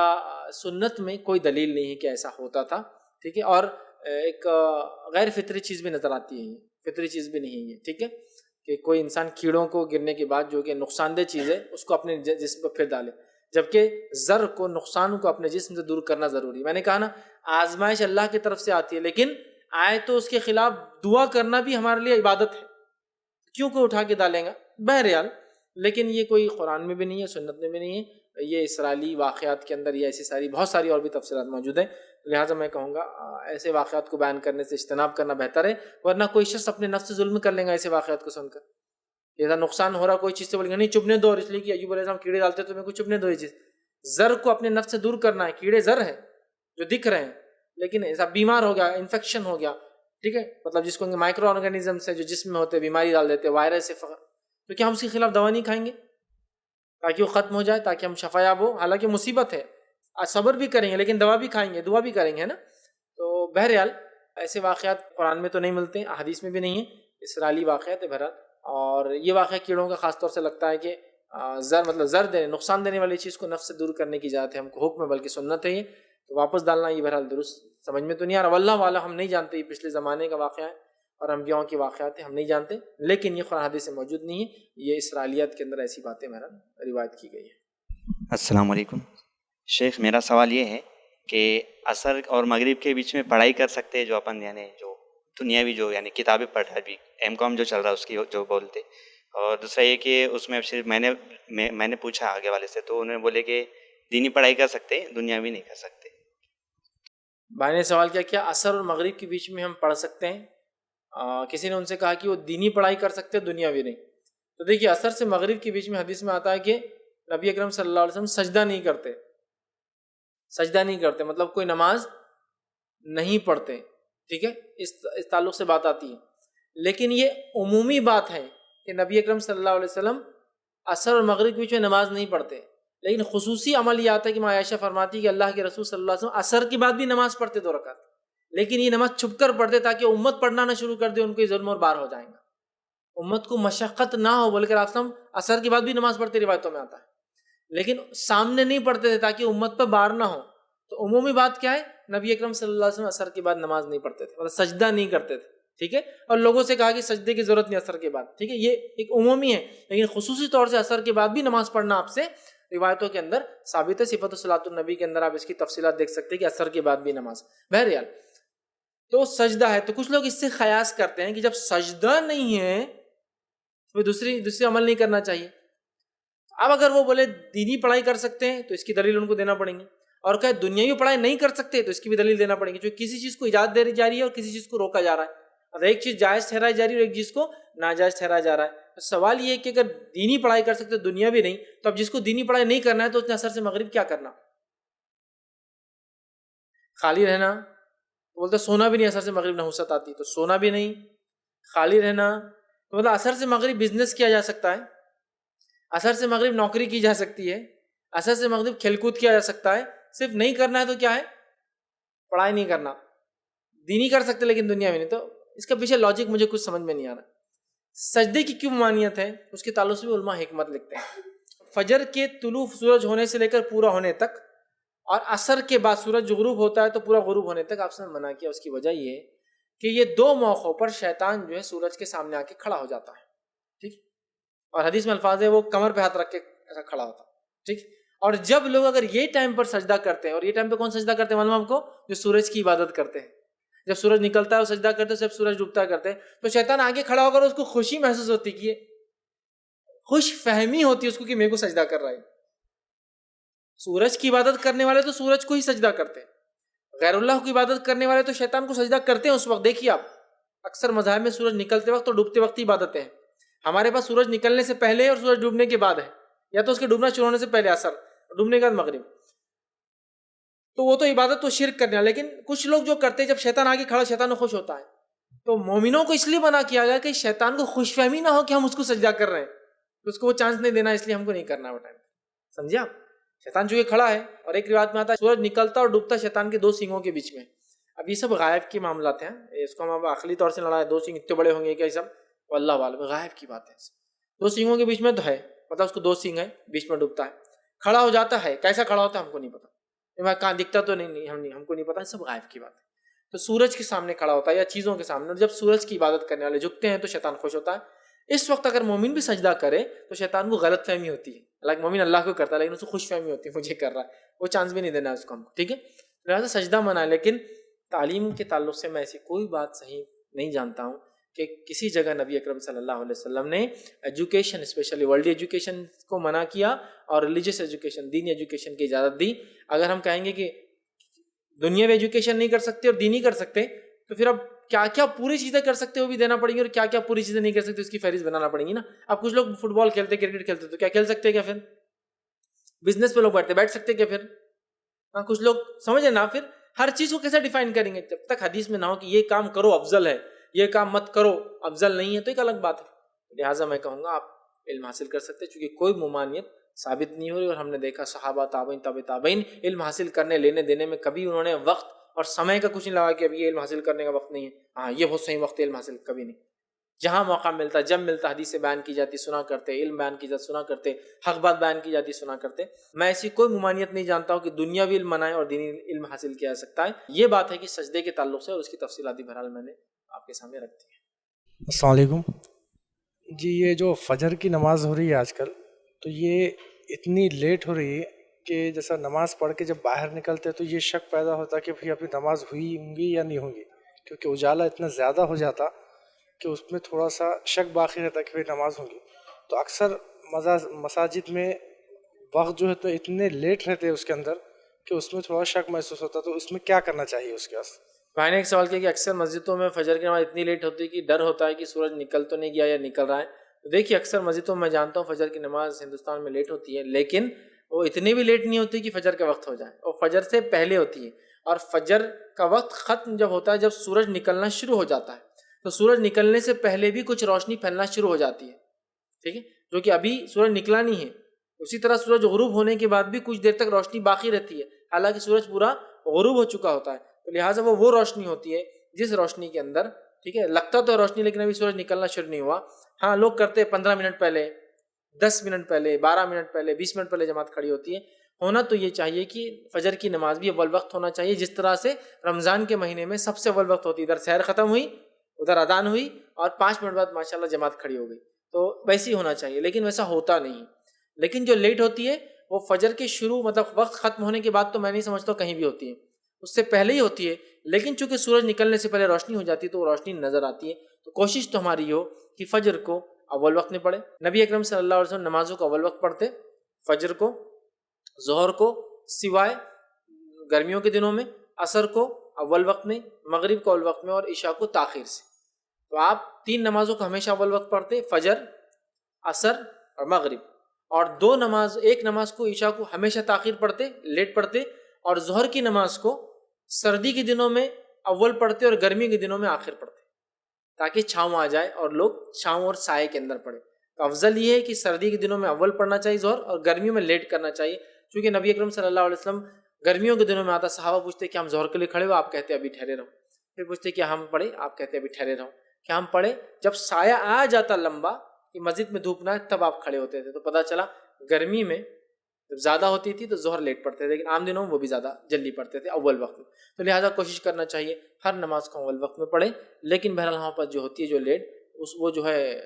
سنت میں کوئی دلیل نہیں ہے کہ ایسا ہوتا تھا، ٹھیک ہے، اور ایک غیر فطری چیز بھی نظر آتی ہے، یہ فطری چیز بھی نہیں ہے، ٹھیک ہے، کہ کوئی انسان کیڑوں کو گرنے کے بعد جو کہ نقصان دہ چیز ہے اس کو اپنے جسم پر پھر ڈالے، جبکہ زر کو، نقصان کو اپنے جسم سے دور کرنا ضروری ہے۔ میں نے کہا نا آزمائش اللہ کی طرف سے آتی ہے، لیکن آئے تو اس کے خلاف دعا کرنا بھی ہمارے لیے عبادت ہے، کیوں کو اٹھا کے ڈالیں گا بہرحال، لیکن یہ کوئی قرآن میں بھی نہیں ہے، سنت میں بھی نہیں ہے، یہ اسرائیلی واقعات کے اندر یہ ایسی ساری بہت ساری اور بھی تفصیلات موجود ہیں، لہٰذا میں کہوں گا ایسے واقعات کو بیان کرنے سے اجتناب کرنا بہتر ہے، ورنہ کوئی شخص اپنے نفس سے ظلم کر لیں گا ایسے واقعات کو سن کر، ایسا نقصان ہو رہا کوئی چیز سے بولیں گے نہیں چبنے دو، اور اس لیے کہ ایوب علیہ السلام کیڑے ڈالتے تو میں کو چبنے دو، یہ چیز زر کو اپنے نفس سے دور کرنا ہے، کیڑے زر ہیں جو دکھ رہے ہیں، لیکن ایسا بیمار ہو گیا، انفیکشن ہو گیا، ٹھیک ہے، مطلب جس کو مائکرو آرگینزم سے جو جسم میں ہوتے بیماری ڈال دیتے، وائرس سے فقط، تو کیا ہم اس کے خلاف دوا نہیں کھائیں گے تاکہ وہ ختم ہو جائے، تاکہ ہم شفایاب ہو؟ حالانکہ مصیبت ہے، صبر بھی کریں گے لیکن دوا بھی کھائیں گے، دعا بھی کریں گے نا۔ تو بہرحال ایسے واقعات قرآن میں تو نہیں ملتے، احادیث میں بھی نہیں ہیں، اسرائیلی واقعات بہرحال اور یہ واقعہ کیڑوں کا خاص طور سے لگتا ہے کہ زر دینے نقصان دینے والی چیز کو نفس سے دور کرنے کی اجازت ہے، ہم کو حکم ہے بلکہ سنت ہے یہ، تو واپس ڈالنا یہ بہرحال درست سمجھ میں تو نہیں آ رہا، واللہ والا ہم نہیں جانتے یہ پچھلے زمانے کا واقعہ ہے اور انبیاؤں کے واقعات ہیں، ہم نہیں جانتے، لیکن یہ قرآن حدیث سے موجود نہیں ہے، یہ اسرائیلیات کے اندر ایسی باتیں بہرحال روایت کی گئی ہیں۔ السلام علیکم شیخ، میرا سوال یہ ہے کہ عصر اور مغرب کے بیچ میں پڑھائی کر سکتے ہیں جو اپن یعنی جو دنیاوی جو یعنی کتابیں پڑھ رہا ہے ابھی M.Com جو چل رہا ہے اس کی جو بولتے، اور دوسرا یہ کہ اس میں صرف میں نے پوچھا آگے والے سے تو انہوں نے بولے کہ دینی پڑھائی کر سکتے ہیں دنیاوی نہیں کر سکتے۔ بھائی نے سوال کیا عصر اور مغرب کے بیچ میں ہم پڑھ سکتے ہیں؟ کسی نے ان سے کہا کہ وہ دینی پڑھائی کر سکتے ہیں دنیاوی نہیں، تو دیکھیے عصر سے مغرب کے بیچ میں حدیث میں آتا ہے کہ نبی اکرم صلی اللہ علیہ وسلم سجدہ نہیں کرتے مطلب کوئی نماز نہیں پڑھتے، ٹھیک ہے، اس تعلق سے بات آتی ہے، لیکن یہ عمومی بات ہے کہ نبی اکرم صلی اللہ علیہ وسلم عصر اور مغرب کے بیچ میں نماز نہیں پڑھتے، لیکن خصوصی عمل یہ آتا ہے کہ ماں عائشہ فرماتی کہ اللہ کے رسول صلی اللہ علیہ وسلم عصر کے بعد بھی نماز پڑھتے 2 رکعت، لیکن یہ نماز چھپ کر پڑھتے تاکہ امت پڑھنا نہ شروع کر دے، ان کو یہ ظلم اور بار ہو جائیں گا، امت کو مشقت نہ ہو بول کر آپ عصر کے بعد بھی نماز پڑھتے روایتوں میں آتا ہے، لیکن سامنے نہیں پڑھتے تھے تاکہ امت پر بار نہ ہو۔ تو عمومی بات کیا ہے، نبی اکرم صلی اللہ علیہ وسلم عصر کے بعد نماز نہیں پڑھتے تھے، مطلب سجدہ نہیں کرتے تھے، ٹھیک ہے، اور لوگوں سے کہا کہ سجدے کی ضرورت نہیں عصر کے بعد، ٹھیک ہے، یہ ایک عمومی ہے، لیکن خصوصی طور سے عصر کے بعد بھی نماز پڑھنا آپ سے روایتوں کے اندر ثابت ہے، صفت صلاۃ النبی کے اندر آپ اس کی تفصیلات دیکھ سکتے ہیں کہ عصر کے بعد بھی نماز۔ بہرحال تو سجدہ ہے، تو کچھ لوگ اس سے قیاس کرتے ہیں کہ جب سجدہ نہیں ہے تو دوسری عمل نہیں کرنا چاہیے۔ اب اگر وہ بولے دینی پڑھائی کر سکتے ہیں تو اس کی دلیل ان کو دینا پڑیں گی، اور کہ دنیاوی پڑھائی نہیں کر سکتے تو اس کی بھی دلیل دینا پڑیں گی، جو کسی چیز کو اجازت دے جا رہی ہے اور کسی چیز کو روکا جا رہا ہے، اور ایک چیز جائز ٹھہرائی جا رہی ہے اور ایک چیز کو ناجائز ٹھہرایا جا رہا ہے۔ تو سوال یہ ہے کہ اگر دینی پڑھائی کر سکتے دنیاوی نہیں، تو اب جس کو دینی پڑھائی نہیں کرنا ہے تو اس نے عصر سے مغرب کیا کرنا؟ خالی رہنا، بولتے سونا بھی نہیں، عصر سے مغرب نحوست آتی تو سونا بھی نہیں، خالی رہنا، تو مطلب عصر سے مغرب بزنس کیا جا سکتا ہے، عصر سے مغرب نوکری کی جا سکتی ہے، عصر سے مغرب کھیل کود کیا جا سکتا ہے، صرف نہیں کرنا ہے تو کیا ہے؟ پڑھائی نہیں کرنا، دینی کر سکتے لیکن دنیا میں نہیں۔ تو اس کا پیچھے لاجک مجھے کچھ سمجھ میں نہیں آ رہا۔ سجدے کی کیوں ممانعت ہے اس کے تعلق سے بھی علماء حکمت لکھتے ہیں۔ فجر کے طلوع سورج ہونے سے لے کر پورا ہونے تک، اور عصر کے بعد سورج غروب ہوتا ہے تو پورا غروب ہونے تک آپ سے منع کیا۔ اس کی وجہ یہ ہے کہ یہ 2 موقعوں پر شیطان جو ہے سورج کے سامنے آ کے کھڑا ہو جاتا ہے، ٹھیک، اور حدیث میں الفاظ ہے وہ کمر پہ ہاتھ رکھ کے ایسا کھڑا ہوتا ہے، ٹھیک، اور جب لوگ اگر یہ ٹائم پر سجدہ کرتے ہیں، اور یہ ٹائم پہ کون سجدہ کرتے ہیں معلوم آپ کو؟ جو سورج کی عبادت کرتے ہیں، جب سورج نکلتا ہے وہ سجدہ کرتے ہیں، جب سورج ڈوبتا ہے کرتے ہیں، تو شیطان آگے کھڑا ہو کر اس کو خوشی محسوس ہوتی کہ خوش فہمی ہوتی ہے اس کو کہ میرے کو سجدہ کر رہا ہے۔ سورج کی عبادت کرنے والے تو سورج کو ہی سجدہ کرتے ہیں، غیر اللہ کی عبادت کرنے والے تو شیطان کو سجدہ کرتے ہیں اس وقت۔ دیکھیے آپ اکثر مذاہب میں سورج نکلتے وقت اور ڈوبتے وقت ہی عبادتیں ہیں، ہمارے پاس سورج نکلنے سے پہلے اور سورج ڈوبنے کے بعد ہے، یا تو اس کے ڈوبنا شروع ہونے سے پہلے عصر، ڈوبنے کے بعد مغرب، تو وہ تو عبادت تو شرک کرنا۔ لیکن کچھ لوگ جو کرتے ہیں جب شیطان آگے کھڑا شیطان خوش ہوتا ہے، تو مومنوں کو اس لیے منع کیا گیا کہ شیطان کو خوش فہمی نہ ہو کہ ہم اس کو سجدہ کر رہے ہیں، تو اس کو وہ چانس نہیں دینا، اس لیے ہم کو نہیں کرنا وہ ٹائم، سمجھے آپ؟ شیطان جو یہ کھڑا ہے، اور ایک روایت میں آتا ہے سورج نکلتا اور ڈوبتا شیطان کے 2 سینگوں کے بیچ میں۔ اب یہ سب غائب کے معاملات ہیں، اس کو ہم اب عقلی طور سے لڑائے 2 سینگ اتنے بڑے ہوں گے کہ سب اللہ عالم، غائب کی بات ہے۔ 2 سینگوں کے بیچ میں تو ہے، مطلب اس کو 2 سینگ ہے، بیچ میں ڈوبتا ہے، کھڑا ہو جاتا ہے، کیسا کھڑا ہوتا ہے ہم کو نہیں پتا، کہاں دکھتا تو نہیں، ہم کو نہیں پتا، سب غائب کی بات ہے۔ تو سورج کے سامنے کھڑا ہوتا ہے یا چیزوں کے سامنے، اور جب سورج کی عبادت کرنے والے جھکتے ہیں تو شیطان خوش ہوتا ہے۔ اس وقت اگر مومن بھی سجدہ کرے تو شیطان کو غلط فہمی ہوتی ہے، حالانکہ مومن اللہ کو کرتا ہے لیکن اس کو خوش فہمی ہوتی ہے مجھے کر رہا ہے، وہ چانس بھی نہیں دینا اس کو ہم کو، ٹھیک ہے، لہٰذا سجدہ منع ہے۔ لیکن تعلیم کے تعلق سے میں ایسی کوئی بات صحیح نہیں جانتا ہوں کہ کسی جگہ نبی اکرم صلی اللہ علیہ وسلم نے ایجوکیشن اسپیشلی ورلڈ ایجوکیشن کو منع کیا اور ریلیجیس ایجوکیشن دینی ایجوکیشن کی اجازت دی۔ اگر ہم کہیں گے کہ دنیاوی ایجوکیشن نہیں کر سکتے اور دینی کر سکتے تو پھر اب کیا کیا پوری چیزیں کر سکتے وہ بھی دینا پڑیں گی، اور کیا کیا پوری چیزیں نہیں کر سکتے اس کی فہرست بنانا پڑیں گی نا۔ اب کچھ لوگ فٹ بال کھیلتے کرکٹ کھیلتے تو کیا کھیل سکتے کیا؟ پھر بزنس پہ لوگ بیٹھ سکتے کیا؟ پھر کچھ لوگ سمجھے نا، پھر ہر چیز کو کیسے ڈیفائن کریں گے؟ جب تک حدیث میں نہ ہو کہ یہ کام کرو افضل ہے، یہ کام مت کرو افضل نہیں ہے، تو ایک الگ بات ہے۔ لہٰذا میں کہوں گا آپ علم حاصل کر سکتے چونکہ کوئی ممانعت ثابت نہیں ہو رہی، اور ہم نے دیکھا صحابہ تابعین تابع تابعین علم حاصل کرنے لینے دینے میں کبھی انہوں نے وقت اور سمے کا کچھ نہیں لگا کہ اب یہ علم حاصل کرنے کا وقت نہیں ہے، ہاں یہ بہت صحیح وقت ہے علم حاصل، کبھی نہیں۔ جہاں موقع ملتا جب ملتا حدیث بیان کی جاتی سنا کرتے، علم بیان کی جاتی سنا کرتے، حق بات بیان کی جاتی سنا کرتے. میں ایسی کوئی ممانعت نہیں جانتا ہوں کہ دنیاوی علم منائے اور دینی علم حاصل کیا جا سکتا ہے. یہ بات ہے کہ سجدے کے تعلق سے، اور اس کی تفصیلات بھی بہرحال میں نے آپ کے سامنے رکھ دی ہیں. السلام علیکم جی. یہ جو فجر کی نماز ہو رہی ہے آج کل، تو یہ اتنی لیٹ ہو رہی ہے کہ جیسا نماز پڑھ کے جب باہر نکلتے تو یہ شک پیدا ہوتا کہ بھئی ابھی نماز ہوئی ہوں گی یا نہیں ہوں گی، کیونکہ اجالا اتنا زیادہ ہو جاتا کہ اس میں تھوڑا سا شک باقی رہتا کہ بھئی نماز ہوگی. تو اکثر مساجد میں وقت جو ہے تو اتنے لیٹ رہتے ہیں اس کے اندر کہ اس میں تھوڑا شک محسوس ہوتا. تو اس میں کیا کرنا چاہیے اس کے واسطے؟ بھائی نے ایک سوال کیا کہ اکثر مسجدوں میں فجر کی نماز اتنی لیٹ ہوتی ہے کہ ڈر ہوتا ہے کہ سورج نکل تو نہیں گیا یا نکل رہا ہے. دیکھیے اکثر مسجدوں میں جانتا ہوں فجر کی نماز ہندوستان میں لیٹ ہوتی ہے، لیکن وہ اتنی بھی لیٹ نہیں ہوتی کہ فجر کا وقت ہو جائے، اور فجر سے پہلے ہوتی ہے. اور فجر کا وقت ختم جب ہوتا ہے جب سورج نکلنا شروع ہو جاتا ہے، تو سورج نکلنے سے پہلے بھی کچھ روشنی پھیلنا شروع ہو جاتی ہے، ٹھیک ہے، جو کہ ابھی سورج نکلا نہیں ہے. اسی طرح سورج غروب ہونے کے بعد بھی کچھ دیر تک روشنی باقی رہتی ہے، حالانکہ سورج پورا غروب ہو چکا ہوتا ہے. تو لہٰذا وہ روشنی ہوتی ہے جس روشنی کے اندر، ٹھیک ہے، لگتا تو ہے روشنی لیکن ابھی سورج نکلنا شروع نہیں ہوا. ہاں لوگ کرتے 15 منٹ پہلے، 10 منٹ پہلے، 12 منٹ پہلے، 20 منٹ پہلے جماعت کھڑی ہوتی ہے. ہونا تو یہ چاہیے کہ فجر کی نماز بھی اول وقت ہونا چاہیے، جس طرح سے رمضان کے مہینے میں سب سے اول وقت ہوتی ہے. ادھر سحر ختم ہوئی، ادھر اذان ہوئی، اور 5 منٹ بعد ماشاءاللہ جماعت کھڑی ہو گئی. تو ویسے ہی ہونا چاہیے، لیکن ویسا ہوتا نہیں. لیکن جو لیٹ ہوتی ہے وہ فجر کے شروع مطلب وقت ختم ہونے کے بعد تو میں نہیں سمجھتا کہیں بھی ہوتی ہے، اس سے پہلے ہی ہوتی ہے. لیکن چونکہ سورج نکلنے سے پہلے روشنی ہو جاتی ہے تو وہ روشنی نظر آتی ہے. تو کوشش تو ہماری یہ ہو کہ فجر کو اول وقت میں پڑھے. نبی اکرم صلی اللہ علیہ وسلم نمازوں کو اول وقت پڑھتے، فجر کو، ظہر کو سوائے گرمیوں کے دنوں میں، عصر کو اول وقت میں، مغرب کو اول وقت میں، اور عشاء کو تاخیر سے. تو آپ 3 نمازوں کو ہمیشہ اول وقت پڑھتے، فجر، عصر اور مغرب. اور ایک نماز کو، عشاء کو ہمیشہ تاخیر پڑھتے، لیٹ پڑھتے. اور ظہر کی نماز کو سردی کے دنوں میں اول پڑھتے اور گرمی کے دنوں میں آخر پڑھتے، تاکہ چھاؤں آ جائے اور لوگ چھاؤں اور سائے کے اندر پڑھے. تو افضل یہ ہے کہ سردی کے دنوں میں اول پڑھنا چاہیے ظہر، اور گرمیوں میں لیٹ کرنا چاہیے. چونکہ نبی اکرم صلی اللہ علیہ وسلم گرمیوں کے دنوں میں آتا، صحابہ پوچھتے کہ ہم ظہر کے لیے کھڑے ہو، آپ کہتے ابھی ٹھہرے رہو. پھر پوچھتے کہ ہم پڑھے، آپ کہتے ابھی ٹھہرے رہو. کہ ہم پڑھے، جب سایہ آ جاتا لمبا کہ مسجد میں دھوپ نہ ہے تب آپ کھڑے ہوتے تھے. تو پتہ چلا گرمی میں جب زیادہ ہوتی تھی تو ظہر لیٹ پڑھتے تھے، لیکن عام دنوں میں وہ بھی زیادہ جلدی پڑھتے تھے اول وقت میں. تو لہٰذا کوشش کرنا چاہیے ہر نماز کو اول وقت میں پڑھیں. لیکن بہرحال وہاں پر جو ہوتی ہے جو لیٹ، وہ جو ہے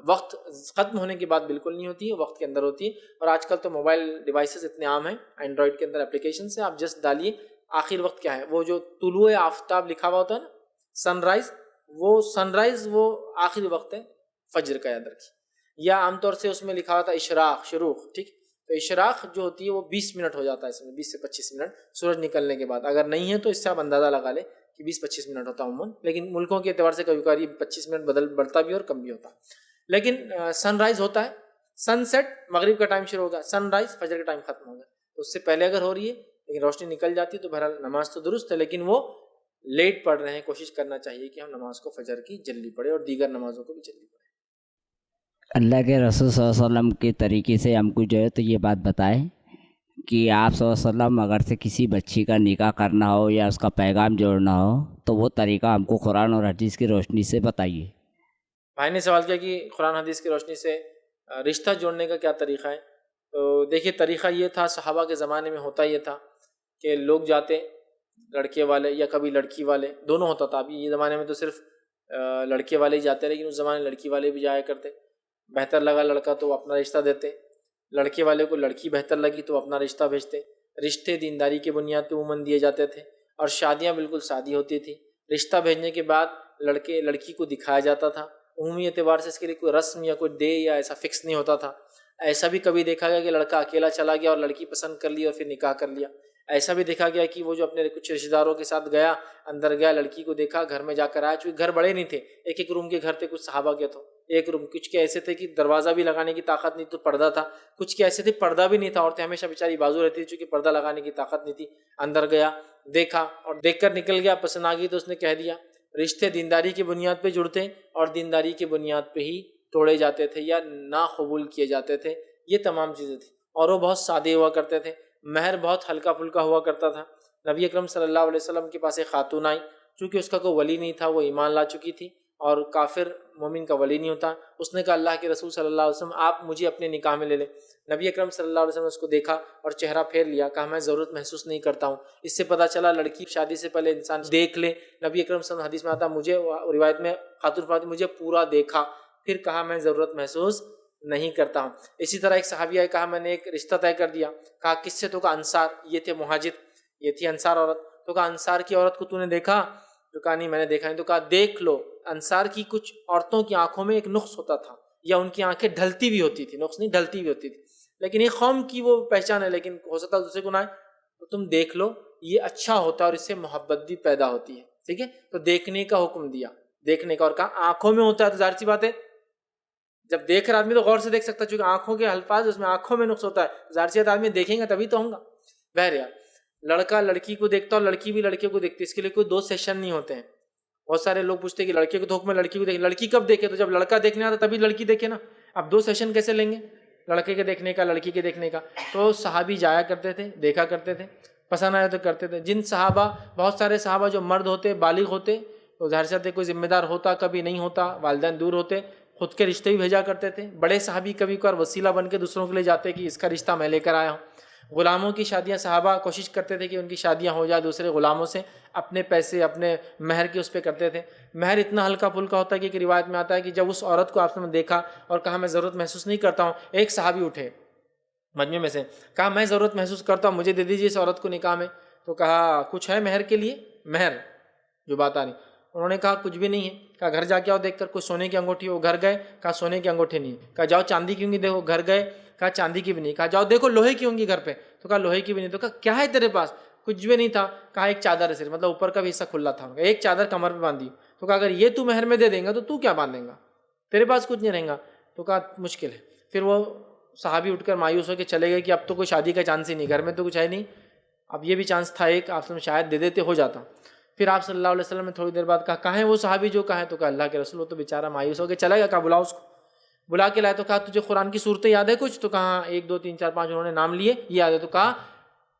وقت ختم ہونے کے بعد بالکل نہیں ہوتی ہے، وقت کے اندر ہوتی ہے. اور آج کل تو موبائل ڈیوائسز اتنے عام ہیں، اینڈرائڈ کے اندر اپلیکیشن سے آپ جسٹ ڈالیے آخر وقت کیا ہے، وہ جو طلوع آفتاب لکھا ہوا ہوتا ہے نا، سن رائز وہ آخری وقت ہے فجر کا، یاد رکھیے. یا عام طور سے اس میں لکھا ہوتا ہے اشراق، شروق، ٹھیک. تو اشراق جو ہوتی ہے وہ 20 منٹ ہو جاتا ہے، اس میں 20 سے 25 منٹ سورج نکلنے کے بعد. اگر نہیں ہے تو اس سے آپ اندازہ لگا لیں کہ 20-25 منٹ ہوتا ہے عموماً، لیکن ملکوں کے اعتبار سے کبھی کبھی 25 منٹ بڑھتا بھی اور کم بھی ہوتا ہے. لیکن سن رائز ہوتا ہے، سن سیٹ مغرب کا ٹائم شروع ہوگا، سن رائز فجر کا ٹائم ختم ہوگا. تو اس سے پہلے اگر ہو رہی ہے لیکن روشنی نکل جاتی تو بہرحال نماز تو درست ہے، لیکن وہ لیٹ پڑھ رہے ہیں. کوشش کرنا چاہیے کہ ہم نماز کو فجر کی جلدی پڑھیں اور دیگر نمازوں کو بھی جلدی پڑھیں. اللہ کے رسول صلی اللہ علیہ وسلم کے طریقے سے ہم کو جو ہے تو یہ بات بتائیں کہ آپ صلی اللہ علیہ وسلم اگر سے کسی بچی کا نکاح کرنا ہو یا اس کا پیغام جوڑنا ہو تو وہ طریقہ ہم کو قرآن اور حدیث کی روشنی سے بتائیے. بھائی نے سوال کیا کہ قرآن حدیث کی روشنی سے رشتہ جوڑنے کا کیا طریقہ ہے. تو دیکھیے طریقہ یہ تھا، صحابہ کے زمانے میں ہوتا یہ تھا کہ لوگ جاتے، لڑکے والے یا کبھی لڑکی والے، دونوں ہوتا تھا. ابھی یہ زمانے میں تو صرف لڑکے والے ہی جاتے، لیکن اس زمانے میں لڑکی والے بھی جایا کرتے. بہتر لگا لڑکا تو اپنا رشتہ دیتے، لڑکے والے کو لڑکی بہتر لگی تو اپنا رشتہ بھیجتے. رشتے دینداری کی بنیاد پہ عموماً دیے جاتے تھے، اور شادیاں بالکل سادی ہوتی تھی. رشتہ بھیجنے کے بعد لڑکی کو دکھایا جاتا تھا. عمومی اعتبار سے اس کے لیے کوئی رسم یا کوئی ڈے یا ایسا فکس نہیں ہوتا تھا. ایسا بھی کبھی دیکھا گیا کہ لڑکا اکیلا چلا گیا اور لڑکی پسند کر لی اور پھر نکاح کر لیا. ایسا بھی دیکھا گیا کہ وہ جو اپنے کچھ رشتہ داروں کے ساتھ گیا، اندر گیا، لڑکی کو دیکھا، گھر میں جا کر آیا. چونکہ گھر بڑے نہیں تھے، ایک ایک روم کے گھر تھے. کچھ صحابہ کے تو ایک روم، کچھ کے ایسے تھے کہ دروازہ بھی لگانے کی طاقت نہیں تو پردہ تھا. کچھ کے ایسے تھے پردہ بھی نہیں تھا، عورتیں ہمیشہ بیچاری بازو رہتی تھی چونکہ پردہ لگانے کی طاقت نہیں تھی. اندر گیا، دیکھا اور دیکھ کر نکل گیا، پسند آ گئی تو اس نے کہہ دیا. رشتے دینداری کی بنیاد پہ جڑتے اور دینداری کی بنیاد پہ ہی توڑے جاتے تھے یا ناقبول کیے جاتے تھے. یہ تمام چیزیں تھیں. اور وہ بہت سادے ہوا کرتے تھے، مہر بہت ہلکا پھلکا ہوا کرتا تھا. نبی اکرم صلی اللہ علیہ وسلم کے پاس ایک خاتون آئی، چونکہ اس کا کوئی ولی نہیں تھا، وہ ایمان لا چکی تھی. اور کافر مومن کا ولی نہیں ہوتا. اس نے کہا اللہ کے رسول صلی اللہ علیہ وسلم آپ مجھے اپنے نکاح میں لے لیں. نبی اکرم صلی اللہ علیہ وسلم نے اس کو دیکھا اور چہرہ پھیر لیا, کہا میں ضرورت محسوس نہیں کرتا ہوں. اس سے پتہ چلا لڑکی شادی سے پہلے انسان دیکھ لے. نبی اکرم صلی اللہ علیہ وسلم حدیث میں آتا مجھے, روایت میں خاتون فرماتی مجھے پورا دیکھا, پھر کہا میں ضرورت محسوس نہیں کرتا ہوں. اسی طرح ایک صحابیہ نے کہا میں نے ایک رشتہ طے کر دیا. کہا کس سے؟ تو کہا انصار. یہ تھے مہاجر, یہ تھی انصار عورت. تو کہا انصار کی عورت کو تو نے دیکھا؟ تو کہا نہیں میں نے دیکھا نہیں. تو کہا دیکھ لو, انصار کی کچھ عورتوں کی آنکھوں میں ایک نقص ہوتا تھا, یا ان کی آنکھیں ڈھلتی بھی ہوتی تھی, نقص نہیں ڈھلتی بھی ہوتی تھی, لیکن ایک قوم کی وہ پہچان ہے, لیکن ہو سکتا ہے دوسرے کو نہ آئے. تو تم دیکھ لو, یہ اچھا ہوتا ہے اور اس سے محبت بھی پیدا ہوتی ہے. ٹھیک ہے, تو دیکھنے کا حکم دیا, دیکھنے کا. اور کہا آنکھوں میں ہوتا ہے تو ظاہر سی بات ہے جب دیکھ رہا آدمی تو غور سے دیکھ سکتا ہے, چونکہ آنکھوں کے الفاظ اس میں آنکھوں میں نقص ہوتا ہے, ظاہر سی بات آدمی دیکھیں گا تبھی تو ہوں گا. بہرحال لڑکا لڑکی کو دیکھتا اور لڑکی بھی لڑکے کو دیکھتی, اس کے لیے کوئی 2 سیشن نہیں ہوتے ہیں. بہت سارے لوگ پوچھتے ہیں کہ لڑکے کو تو حکم ہے لڑکی کو دیکھے, لڑکی کب دیکھے؟ تو جب لڑکا دیکھنے آتا تبھی لڑکی دیکھے نا. اب 2 سیشن کیسے لیں گے, لڑکے کے دیکھنے کا لڑکی کے دیکھنے کا؟ تو صحابی جایا کرتے تھے, دیکھا کرتے تھے, پسند آیا تو کرتے تھے. جن صحابہ, بہت سارے صحابہ جو مرد ہوتے, بالغ ہوتے, تو ظاہر سے کوئی ذمہ دار ہوتا, کبھی نہیں ہوتا, والدین دور ہوتے, خود کے رشتے بھی بھیجا کرتے تھے. بڑے صحابی کبھی کبھار وسیلہ بن کے دوسروں کے لے جاتے کہ اس کا رشتہ میں لے کر آیا ہوں. غلاموں کی شادیاں صحابہ کوشش کرتے تھے کہ ان کی شادیاں ہو جائے دوسرے غلاموں سے, اپنے پیسے اپنے مہر کے اس پہ کرتے تھے. مہر اتنا ہلکا پھلکا ہوتا ہے کہ ایک روایت میں آتا ہے کہ جب اس عورت کو آپ نے دیکھا اور کہا میں ضرورت محسوس نہیں کرتا ہوں, ایک صحابی اٹھے مجمع میں سے, کہا میں ضرورت محسوس کرتا ہوں, مجھے دے دیجیے اس عورت کو نکاح میں. تو کہا کچھ ہے مہر کے لیے؟ مہر جو بات آ رہی, انہوں نے کہا کچھ بھی نہیں ہے. کہا گھر جا کے آؤ دیکھ کر, کوئی سونے کی انگوٹھی ہو. گھر گئے, کہا سونے کی انگوٹھی نہیں. کہا جاؤ چاندی کی ہوں گی دیکھو. گھر گئے, کہا چاندی کی بھی نہیں. کہا جاؤ دیکھو لوہے کی ہوں گی گھر پہ. تو کہا لوہے کی بھی نہیں. تو کہا کیا ہے تیرے پاس؟ کچھ بھی نہیں تھا. کہا ایک چادر ہے صرف, مطلب اوپر کا بھی حصہ کھلا تھا, ایک چادر کمر پہ باندھی. تو کہا اگر یہ تو مہر میں دے دیں گا تو کیا باندھیں گا, تیرے پاس کچھ نہیں رہیں گا. تو کہا مشکل ہے. پھر وہ صحابی اٹھ کر مایوس ہو کے چلے گئے کہ اب تو کوئی شادی کا چانس ہی نہیں, گھر میں تو کچھ ہے نہیں. اب یہ بھی چانس تھا ایک, آپ سے شاید دے دیتے ہو جاتا. پھر آپ صلی اللہ علیہ وسلم نے تھوڑی دیر بعد کہا کہاں ہے وہ صحابی جو کہا ہے؟ تو کہا اللہ کے رسول, وہ تو بیچارہ مایوس ہو کے چلا گیا. کہا بلاؤ اس کو. بلا کے لائے تو کہا تجھے قرآن کی صورتیں یاد ہے کچھ؟ تو کہا 1 2 3 4 5 انہوں نے نام لیے, یہ یاد ہے. تو کہا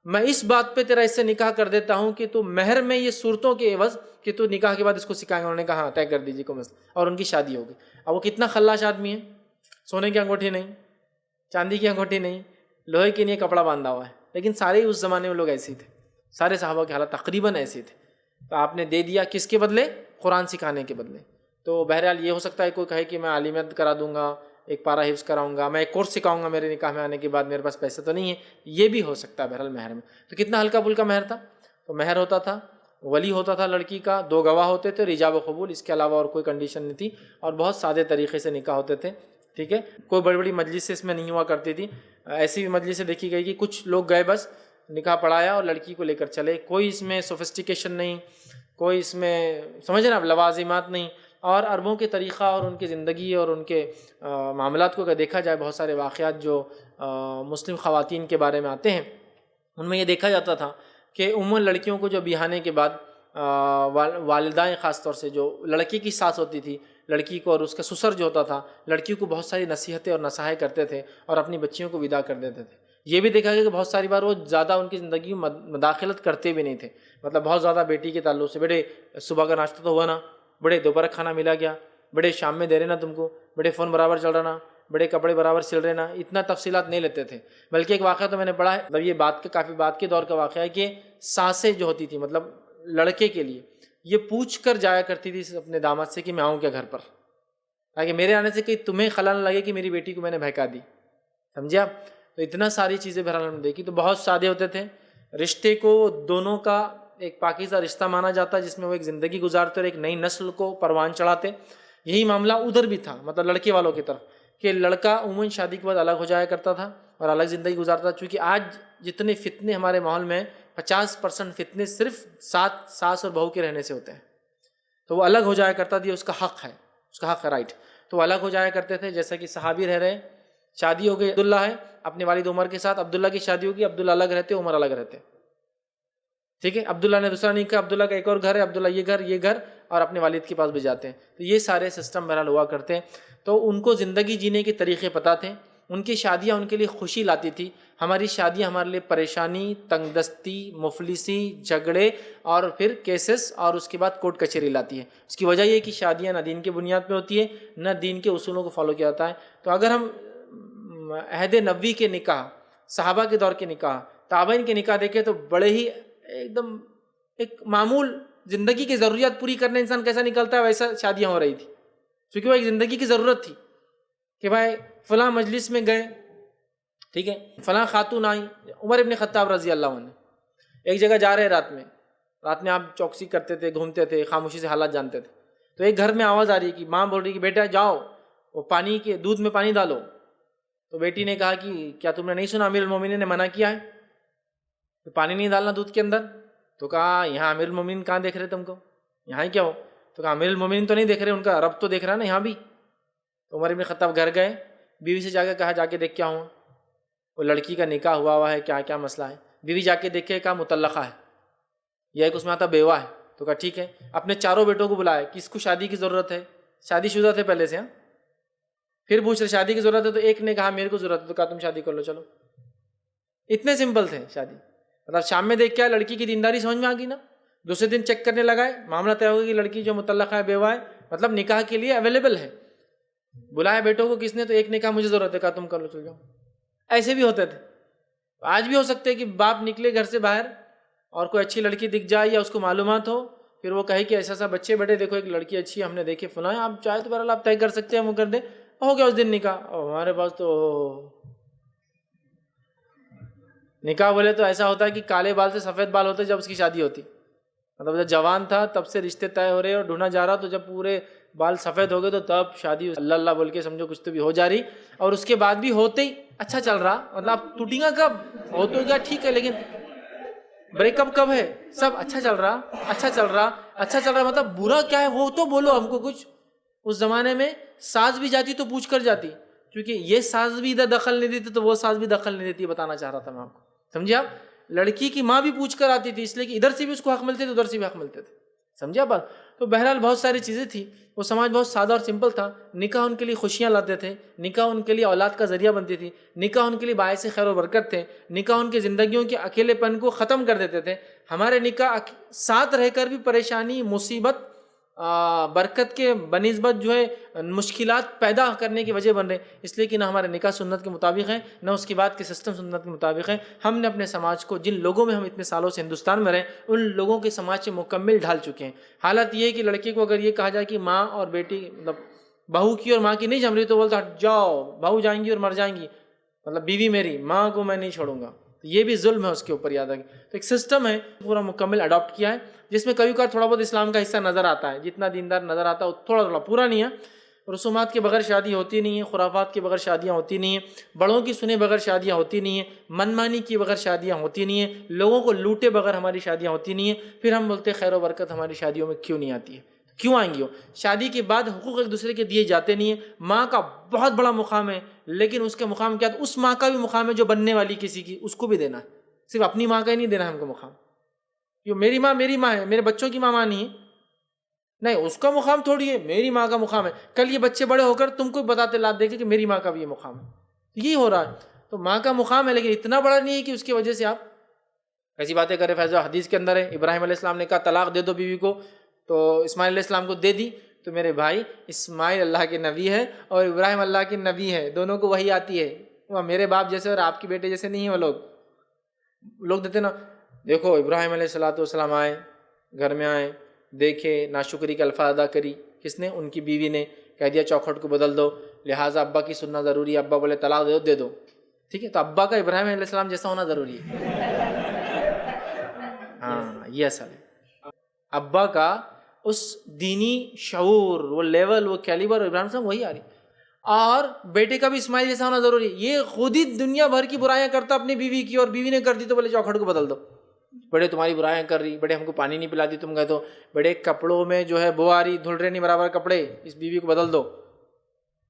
میں اس بات پہ تیرا اس سے نکاح کر دیتا ہوں کہ تو مہر میں یہ صورتوں کے عوض کہ تو نکاح کے بعد اس کو سکھائیں گے. انہوں نے کہا ہاں طے کر دیجیے کوئی مسئلہ. اور ان کی شادی ہو گئی. اب وہ کتنا خلاش آدمی ہے, سونے کی انگوٹھی نہیں, چاندی کی انگوٹھی نہیں, لوہے کے لیے کپڑا باندھا ہوا ہے, لیکن سارے اس زمانے میں لوگ ایسے ہی تھے, سارے صحابہ کے حالات تقریباً ایسے تھے. تو آپ نے دے دیا کس کے بدلے؟ قرآن سکھانے کے بدلے. تو بہرحال یہ ہو سکتا ہے کوئی کہے کہ میں عالمیت کرا دوں گا, ایک پارا حفظ کراؤں گا, میں ایک کورس سکھاؤں گا میرے نکاح میں آنے کے بعد, میرے پاس پیسے تو نہیں ہے. یہ بھی ہو سکتا ہے بہرحال مہر میں. تو کتنا ہلکا پھلکا مہر تھا. تو مہر ہوتا تھا, ولی ہوتا تھا لڑکی کا, 2 گواہ ہوتے تھے, ایجاب و قبول, اس کے علاوہ اور کوئی کنڈیشن نہیں تھی, اور بہت سادے طریقے سے نکاح ہوتے تھے. ٹھیک ہے, کوئی بڑی بڑی مجلس اس میں نہیں ہوا کرتی تھی. ایسی بھی مجلسیں دیکھی گئی کہ کچھ لوگ گئے بس نکاح پڑھایا اور لڑکی کو لے کر چلے, کوئی اس میں سوفسٹیکیشن نہیں, کوئی اس میں سمجھ نا لوازمات نہیں. اور عربوں کے طریقہ اور ان کی زندگی اور ان کے معاملات کو اگر دیکھا جائے, بہت سارے واقعات جو مسلم خواتین کے بارے میں آتے ہیں, ان میں یہ دیکھا جاتا تھا کہ عموماً لڑکیوں کو جو بیاہنے کے بعد والدائیں خاص طور سے جو لڑکی کی ساس ہوتی تھی, لڑکی کو اور اس کا سسر جو ہوتا تھا, لڑکیوں کو بہت ساری نصیحتیں اور نصائح کرتے تھے اور اپنی بچیوں کو ودا کر دیتے تھے. یہ بھی دیکھا گیا کہ بہت ساری بار وہ زیادہ ان کی زندگی میں مداخلت کرتے بھی نہیں تھے, مطلب بہت زیادہ بیٹی کے تعلق سے, بیٹے صبح کا ناشتہ تو ہوا نا, بڑے دوپہر کھانا ملا گیا, بڑے شام میں دے رہے نا تم کو, بڑے فون برابر چل رہا نا, بڑے کپڑے برابر سل رہے نا, اتنا تفصیلات نہیں لیتے تھے. بلکہ ایک واقعہ تو میں نے پڑھا ہے, مطلب یہ کافی بات کے دور کا واقعہ ہے کہ ساسیں جو ہوتی تھی مطلب لڑکے کے لیے یہ پوچھ کر جایا کرتی تھی اپنے داماد سے کہ میں آؤں کیا گھر پر, تاکہ میرے آنے سے کہ تمہیں خلا نہ لگے کہ میری بیٹی کو میں نے بہکا دی. سمجھے آپ؟ تو اتنا ساری چیزیں بہرحال ہم نے دیکھی. تو بہت سادے ہوتے تھے, رشتے کو دونوں کا ایک پاکیزہ رشتہ مانا جاتا جس میں وہ ایک زندگی گزارتے اور ایک نئی نسل کو پروان چڑھاتے. یہی معاملہ ادھر بھی تھا, مطلب لڑکے والوں کی طرف, کہ لڑکا عموماً شادی کے بعد الگ ہو جایا کرتا تھا اور الگ زندگی گزارتا تھا. چونکہ آج جتنے فتنے ہمارے ماحول میں 50% فتنے صرف ساس اور بہو کے رہنے سے ہوتے ہیں, تو وہ الگ ہو جایا کرتا تھا. اس کا حق ہے, اس کا حق ہے, رائٹ. تو وہ الگ ہو جایا کرتے تھے. جیسا کہ صحابی رہ رہے, شادی ہو گئی, عبداللہ ہے اپنے والد عمر کے ساتھ, عبداللہ کی شادی ہوگی, عبداللہ الگ رہتے, عمر الگ رہتے. ٹھیک ہے, عبداللہ نے دوسرا نہیں کہا, عبداللہ کا ایک اور گھر ہے, عبداللہ یہ گھر اور اپنے والد کے پاس بھی جاتے ہیں. تو یہ سارے سسٹم بہرحال ہوا کرتے ہیں. تو ان کو زندگی جینے کے طریقے پتہ تھے, ان کی شادیاں ان کے لیے خوشی لاتی تھی. ہماری شادیاں ہمارے لیے پریشانی، تنگ دستی، مفلسی، جھگڑے اور پھر کیسز اور اس کے بعد کورٹ کچہری لاتی ہے. اس کی وجہ یہ کہ شادیاں نہ دین کی بنیاد پہ ہوتی ہے نہ دین کے اصولوں کو فالو کیا جاتا ہے. تو اگر ہم عہد نبوی کے نکاح، صحابہ کے دور کے نکاح، تابعین کے نکاح دیکھیں تو بڑے ہی ایک دم ایک معمول زندگی کی ضروریات پوری کرنے انسان کیسا نکلتا ہے ویسا شادیاں ہو رہی تھی. کیونکہ وہ ایک زندگی کی ضرورت تھی کہ بھائی فلاں مجلس میں گئے، ٹھیک ہے، فلاں خاتون آئیں. عمر ابن خطاب رضی اللہ عنہ ایک جگہ جا رہے رات میں آپ چوکسی کرتے تھے، گھومتے تھے، خاموشی سے حالات جانتے تھے. تو ایک گھر میں آواز آ رہی کہ ماں بول رہی کہ بیٹا جاؤ وہ پانی کے دودھ میں پانی ڈالو. تو بیٹی نے کہا کہ کیا تم نے نہیں سنا امیر المومنین نے منع کیا ہے کہ پانی نہیں ڈالنا دودھ کے اندر؟ تو کہا یہاں امیر المومنین کہاں دیکھ رہے تم کو، یہاں ہی کیا ہو؟ تو کہا امیر المومنین تو نہیں دیکھ رہے، ان کا رب تو دیکھ رہا ہے نا یہاں بھی. تو عمر ابن خطاب گھر گئے، بیوی سے جا کے کہا جا کے دیکھ کیا ہوا، وہ لڑکی کا نکاح ہوا ہے، کیا کیا مسئلہ ہے. بیوی جا کے دیکھے، کہا مطلقہ ہے، یا ایک اس میں آتا بیوہ ہے. تو کہا ٹھیک ہے، اپنے چاروں بیٹوں کو بلائے، کس کو شادی کی ضرورت ہے، شادی شدہ تھے پہلے سے. پھر پوچھ رہے شادی کی ضرورت ہے، تو ایک نے کہا میرے کو ضرورت ہے. تو کہا تم شادی کر لو چلو. اتنے سمپل تھے شادی. مطلب شام میں دیکھ کے لڑکی کی دینداری سمجھ میں آ گئی نا. دوسرے دن چیک کرنے لگا ہے، معاملہ طے ہو گیا کہ لڑکی جو مطلقہ ہے، بیوہ ہے، مطلب نکاح کے لیے اویلیبل ہے. بلایا بیٹوں کو کس نے، تو ایک نے کہا مجھے ضرورت ہے. کہا تم کر لو چل جاؤ. ایسے بھی ہوتے تھے. آج بھی ہو سکتے کہ باپ نکلے گھر سے باہر اور کوئی اچھی لڑکی دکھ جائے یا اس کو معلومات ہو، پھر وہ کہے کہ ایسا ایسا بچے بیٹے دیکھو ایک لڑکی اچھی ہم نے دیکھے فلاں، آپ چاہے تو بہرحال آپ طے کر سکتے ہیں، وہ کر دیں. ہو گیا اس دن نکاح. ہمارے پاس تو نکاح بولے تو ایسا ہوتا ہے کہ کالے بال سے سفید بال ہوتے جب اس کی شادی ہوتی. مطلب جب جوان تھا تب سے رشتے طے ہو رہے اور ڈھونڈا جا رہا، تو جب پورے بال سفید ہو گئے تو تب شادی اللہ اللہ بول کے سمجھو کچھ تو بھی ہو جا رہی. اور اس کے بعد بھی ہوتے ہی اچھا چل رہا، مطلب ٹوٹیں گا کب، ہو تو گیا ٹھیک ہے، لیکن بریک اپ کب ہے، سب اچھا چل رہا اچھا چل رہا اچھا چل رہا. مطلب برا کیا ہے وہ تو بولو ہم کو کچھ. اس زمانے میں ساز بھی جاتی تو پوچھ کر جاتی، کیونکہ یہ ساز بھی ادھر دخل نہیں دیتی تو وہ ساز بھی دخل نہیں دیتی. بتانا چاہ رہا تھا میں آپ کو، سمجھے آپ. لڑکی کی ماں بھی پوچھ کر آتی تھی، اس لیے کہ ادھر سے بھی اس کو حق ملتے تھے ادھر سے بھی حق ملتے تھے. سمجھے آپ بات. تو بہرحال بہت ساری چیزیں تھیں. وہ سماج بہت سادہ اور سمپل تھا. نکاح ان کے لیے خوشیاں لاتے تھے، نکاح ان کے لیے اولاد کا ذریعہ بنتی تھی، نکاح ان کے لیے باعث خیر و برکت تھے، نکاح ان کی زندگیوں کے اکیلے پن کو ختم کر دیتے تھے. ہمارے نکاح ساتھ رہ کر بھی پریشانی، مصیبت، برکت کے بنسبت جو ہے مشکلات پیدا کرنے کی وجہ بن رہے، اس لیے کہ نہ ہمارے نکاح سنت کے مطابق ہے نہ اس کے بعد کے سسٹم سنت کے مطابق ہے. ہم نے اپنے سماج کو، جن لوگوں میں ہم اتنے سالوں سے ہندوستان میں رہے، ان لوگوں کے سماج سے مکمل ڈھال چکے ہیں. حالت یہ ہے کہ لڑکے کو اگر یہ کہا جائے کہ ماں اور بیٹی، مطلب بہو کی اور ماں کی نہیں جم رہی، تو بولتا ہٹ جاؤ، بہو جائیں گی اور مر جائیں گی، مطلب بیوی میری، ماں کو میں نہیں چھوڑوں گا. یہ بھی ظلم ہے اس کے اوپر. یاد رکھیں تو ایک سسٹم ہے پورا مکمل اڈاپٹ کیا ہے، جس میں کبھی کبھار تھوڑا بہت اسلام کا حصہ نظر آتا ہے، جتنا دیندار نظر آتا ہے تھوڑا تھوڑا، پورا نہیں ہے. رسومات کے بغیر شادی ہوتی نہیں ہے، خرافات کے بغیر شادیاں ہوتی نہیں ہیں، بڑوں کی سنے بغیر شادیاں ہوتی نہیں ہیں، منمانی کی بغیر شادیاں ہوتی نہیں ہیں، لوگوں کو لوٹے بغیر ہماری شادیاں ہوتی نہیں ہیں. پھر ہم بولتے خیر و برکت ہماری شادیوں میں کیوں نہیں آتی ہے، کیوں آئیں گی؟ ہو شادی کے بعد حقوق ایک دوسرے کے دیے جاتے نہیں ہیں. ماں کا بہت بڑا مقام ہے، لیکن اس کے مقام کیا، اس ماں کا بھی مقام ہے جو بننے والی کسی کی، اس کو بھی دینا ہے. صرف اپنی ماں کا ہی نہیں دینا ہے ہم کو مقام. یہ میری ماں ہے، میرے بچوں کی ماں نہیں ہے، نہیں اس کا مقام تھوڑی ہے، میری ماں کا مقام ہے. کل یہ بچے بڑے ہو کر تم کو بتاتے لات دے کے کہ میری ماں کا بھی یہ مقام ہے. یہی ہو رہا ہے. تو ماں کا مقام ہے لیکن اتنا بڑا نہیں ہے کہ اس کی وجہ سے آپ ایسی باتیں کریں. فیض حدیث کے اندر ہے، ابراہیم علیہ السلام نے کہا طلاق دے دو بیوی کو، تو اسماعیل علیہ السلام کو دے دی. تو میرے بھائی اسماعیل اللہ کے نبی ہے اور ابراہیم اللہ کے نبی ہے، دونوں کو وہی آتی ہے. وہ میرے باپ جیسے اور آپ کے بیٹے جیسے نہیں ہیں. وہ لوگ دیتے نا، دیکھو ابراہیم علیہ السلام آئے، گھر میں آئے، دیکھے، ناشکری کے الفاظ ادا کری. کس نے؟ ان کی بیوی نے. کہہ دیا چوکھٹ کو بدل دو، لہٰذا ابا کی سننا ضروری ہے. ابا بولے طلاق دے دو، ٹھیک ہے. تو ابا کا ابراہیم علیہ السلام جیسا ہونا ضروری ہے. ہاں یہ اصل ہے. ابا کا اس دینی شعور، وہ لیول، وہ کیلیبر ابراہیم صاحب وہی آ رہی. اور بیٹے کا بھی اسماعیل جیسا ہونا ضروری ہے. یہ خود ہی دنیا بھر کی برائیاں کرتا اپنی بیوی کی، اور بیوی نے کر دی تو بولے چوکھٹ کو بدل دو. بڑے تمہاری برائیاں کر رہی، بڑے ہم کو پانی نہیں پلاتی، تم گئے تو بڑے کپڑوں میں جو ہے بو آ رہی، دھل رہے نہیں برابر کپڑے، اس بیوی کو بدل دو.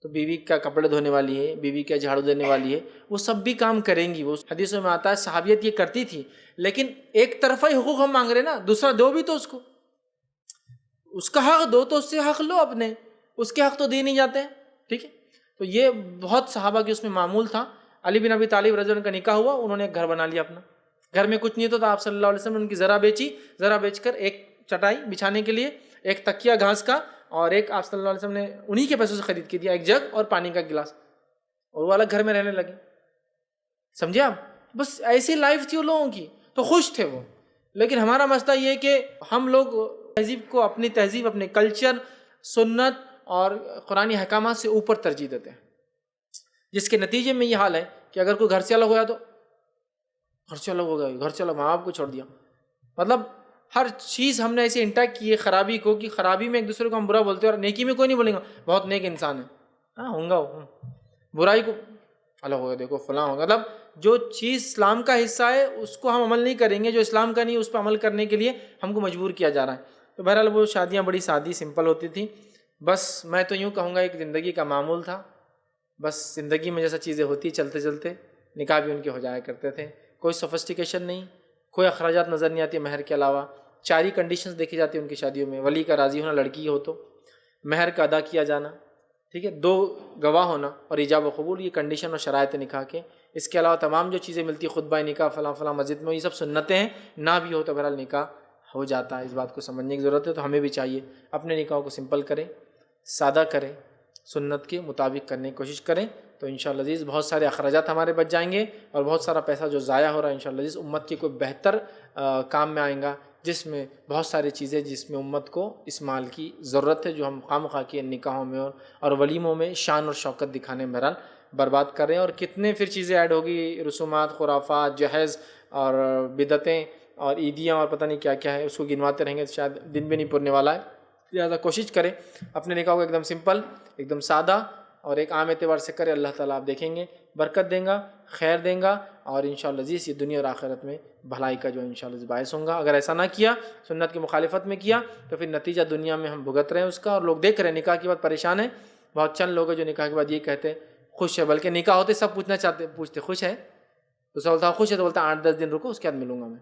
تو بیوی کا کپڑے دھونے والی ہے، بیوی کا جھاڑو دینے والی ہے، وہ سب بھی کام کریں گی. وہ حدیثوں میں آتا ہے صحابیت یہ کرتی تھی، لیکن ایک طرفہ ہی حقوق ہم مانگ رہے نا، دوسرا دو بھی تو اس کو، اس کا حق دو تو اس سے حق لو اپنے، اس کے حق تو دیے نہیں جاتے ہیں. ٹھیک ہے. تو یہ بہت صحابہ کے اس میں معمول تھا. علی بن ابی طالب رضی اللہ عنہ کا نکاح ہوا, انہوں نے ایک گھر بنا لیا اپنا. گھر میں کچھ نہیں تو آپ صلی اللہ علیہ وسلم نے ان کی ذرا بیچی, ذرا بیچ کر ایک چٹائی بچھانے کے لیے, ایک تکیہ گھاس کا, اور ایک آپ صلی اللہ علیہ وسلم نے انہی کے پیسوں سے خرید کے دیا, ایک جگ اور پانی کا گلاس, اور وہ الگ گھر میں رہنے لگے. سمجھے آپ؟ بس ایسی لائف تھی وہ لوگوں کی, تو خوش تھے وہ. لیکن ہمارا مسئلہ یہ کہ ہم لوگ تہذیب کو, اپنی تہذیب, اپنے کلچر, سنت اور قرآنی احکامات سے اوپر ترجیح دیتے ہیں, جس کے نتیجے میں یہ حال ہے کہ اگر کوئی گھر سے الگ ہوا تو گھر سے الگ ہو گیا, گھر سے الگ, ماں باپ کو چھوڑ دیا. مطلب ہر چیز ہم نے ایسے انٹیکٹ کی ہے خرابی کو, کہ خرابی میں ایک دوسرے کو ہم برا بولتے ہیں, اور نیکی میں کوئی نہیں بولیں گا بہت نیک انسان ہے, ہاں ہوں گا, برائی کو الگ ہو گیا, دیکھو فلاں ہوگا. مطلب جو چیز اسلام کا حصہ ہے اس کو ہم عمل نہیں کریں گے, جو اسلام کا نہیں اس پہ عمل کرنے کے لیے ہم کو مجبور کیا جا رہا ہے. تو بہرحال وہ شادیاں بڑی سادی سمپل ہوتی تھیں. بس میں تو یوں کہوں گا ایک زندگی کا معمول تھا. بس زندگی میں جیسا چیزیں ہوتی چلتے چلتے نکاح بھی ان کے ہو جایا کرتے تھے. کوئی سوفسٹیکیشن نہیں, کوئی اخراجات نظر نہیں آتی مہر کے علاوہ. 4 ہی کنڈیشنز دیکھی جاتی ہیں ان کی شادیوں میں. ولی کا راضی ہونا, لڑکی ہو تو مہر کا ادا کیا جانا, ٹھیک ہے, 2 گواہ ہونا اور ایجاب و قبول, یہ کنڈیشن اور شرائط نکاح کے. اس کے علاوہ تمام جو چیزیں ملتی, خطبہ نکاح فلاں فلاں مسجد میں, یہ سب سنتیں ہیں. نہ بھی ہو تو بہرحال نکاح ہو جاتا ہے. اس بات کو سمجھنے کی ضرورت ہے. تو ہمیں بھی چاہیے اپنے نکاحوں کو سمپل کریں, سادہ کریں, سنت کے مطابق کرنے کی کوشش کریں. تو انشاءاللہ عزیز بہت سارے اخراجات ہمارے بچ جائیں گے, اور بہت سارا پیسہ جو ضائع ہو رہا ہے انشاءاللہ عزیز امت کے کوئی بہتر کام میں آئیں گا, جس میں بہت ساری چیزیں جس میں امت کو اس مال کی ضرورت ہے, جو ہم خواہ مخواہ کی نکاحوں میں اور ولیموں میں شان اور شوکت دکھانے میں بہرحال برباد کر رہے ہیں. اور کتنے پھر چیزیں ایڈ ہوگی, رسومات, خرافات, جہیز اور بدعتیں اور عیدیاں اور پتہ نہیں کیا کیا ہے, اس کو گنواتے رہیں گے تو شاید دن بھی نہیں پورنے والا ہے. لہٰذا کوشش کریں اپنے نکاح کو ایک دم سمپل, ایک دم سادہ اور ایک عام اعتبار سے کرے. اللہ تعالیٰ آپ دیکھیں گے برکت دیں گا, خیر دیں گا, اور انشاءاللہ عزیز یہ دنیا اور آخرت میں بھلائی کا جو انشاءاللہ باعث ہوں گا. اگر ایسا نہ کیا, سنت کی مخالفت میں کیا, تو پھر نتیجہ دنیا میں ہم بھگت رہے ہیں اس کا, اور لوگ دیکھ رہے ہیں نکاح کے بعد پریشان ہیں. بہت چند لوگ ہیں جو نکاح کے بعد یہ کہتے ہیں خوش ہے, بلکہ نکاح ہوتے سب پوچھتے خوش ہے, تو سب بولتا خوش ہے, تو بولتا 8-10 دن رکو اس کے بعد ملوں گا میں.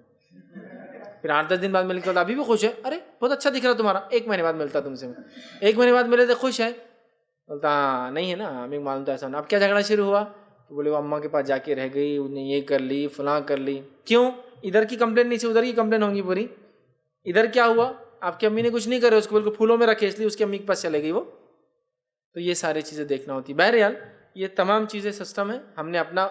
پھر 8-10 دن بعد مل کے بولتا ابھی بھی خوش ہے, ارے بہت اچھا دکھ رہا تمہارا, 1 مہینے بعد ملتا تم سے میں, 1 مہینے بعد ملے تو خوش ہے, بولتا نہیں ہے نا, ہمیں معلوم تھا ایسا ہونا. اب کیا جھگڑا شروع ہوا, تو بولے وہ اماں کے پاس جا کے رہ گئی, انہیں یہ کر لی, فلاں کر لی. کیوں؟ ادھر کی کمپلین نہیں تھی, ادھر کی کمپلین ہوں گی پوری. ادھر کیا ہوا, آپ کی امی نے کچھ نہیں کرے, اس کو بالکل پھولوں میں رکھے, اس لیے اس کی امی کے پاس چلے گئی وہ. تو یہ ساری چیزیں دیکھنا ہوتی. بہرحال یہ تمام چیزیں سسٹم ہے. ہم نے اپنا,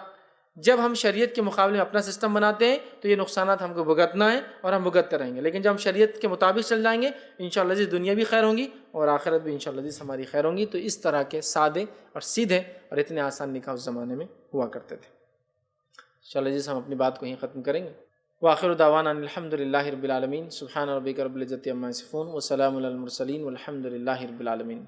جب ہم شریعت کے مقابلے میں اپنا سسٹم بناتے ہیں تو یہ نقصانات ہم کو بھگتنا ہے, اور ہم بھگتتے رہیں گے. لیکن جب ہم شریعت کے مطابق چل جائیں گے انشاءاللہ جی دنیا بھی خیر ہوں گی اور آخرت بھی انشاءاللہ جی ہماری خیر ہوں گی. تو اس طرح کے سادے اور سیدھے اور اتنے آسان نکاح اس زمانے میں ہوا کرتے تھے. انشاءاللہ جی ہم اپنی بات کو یہیں ختم کریں گے. وآخر دعوانا الحمدللہ رب العالمین. سبحان ربک رب العزۃ عما یصفون وسلام علی المرسلین والحمد للہ رب العالمین.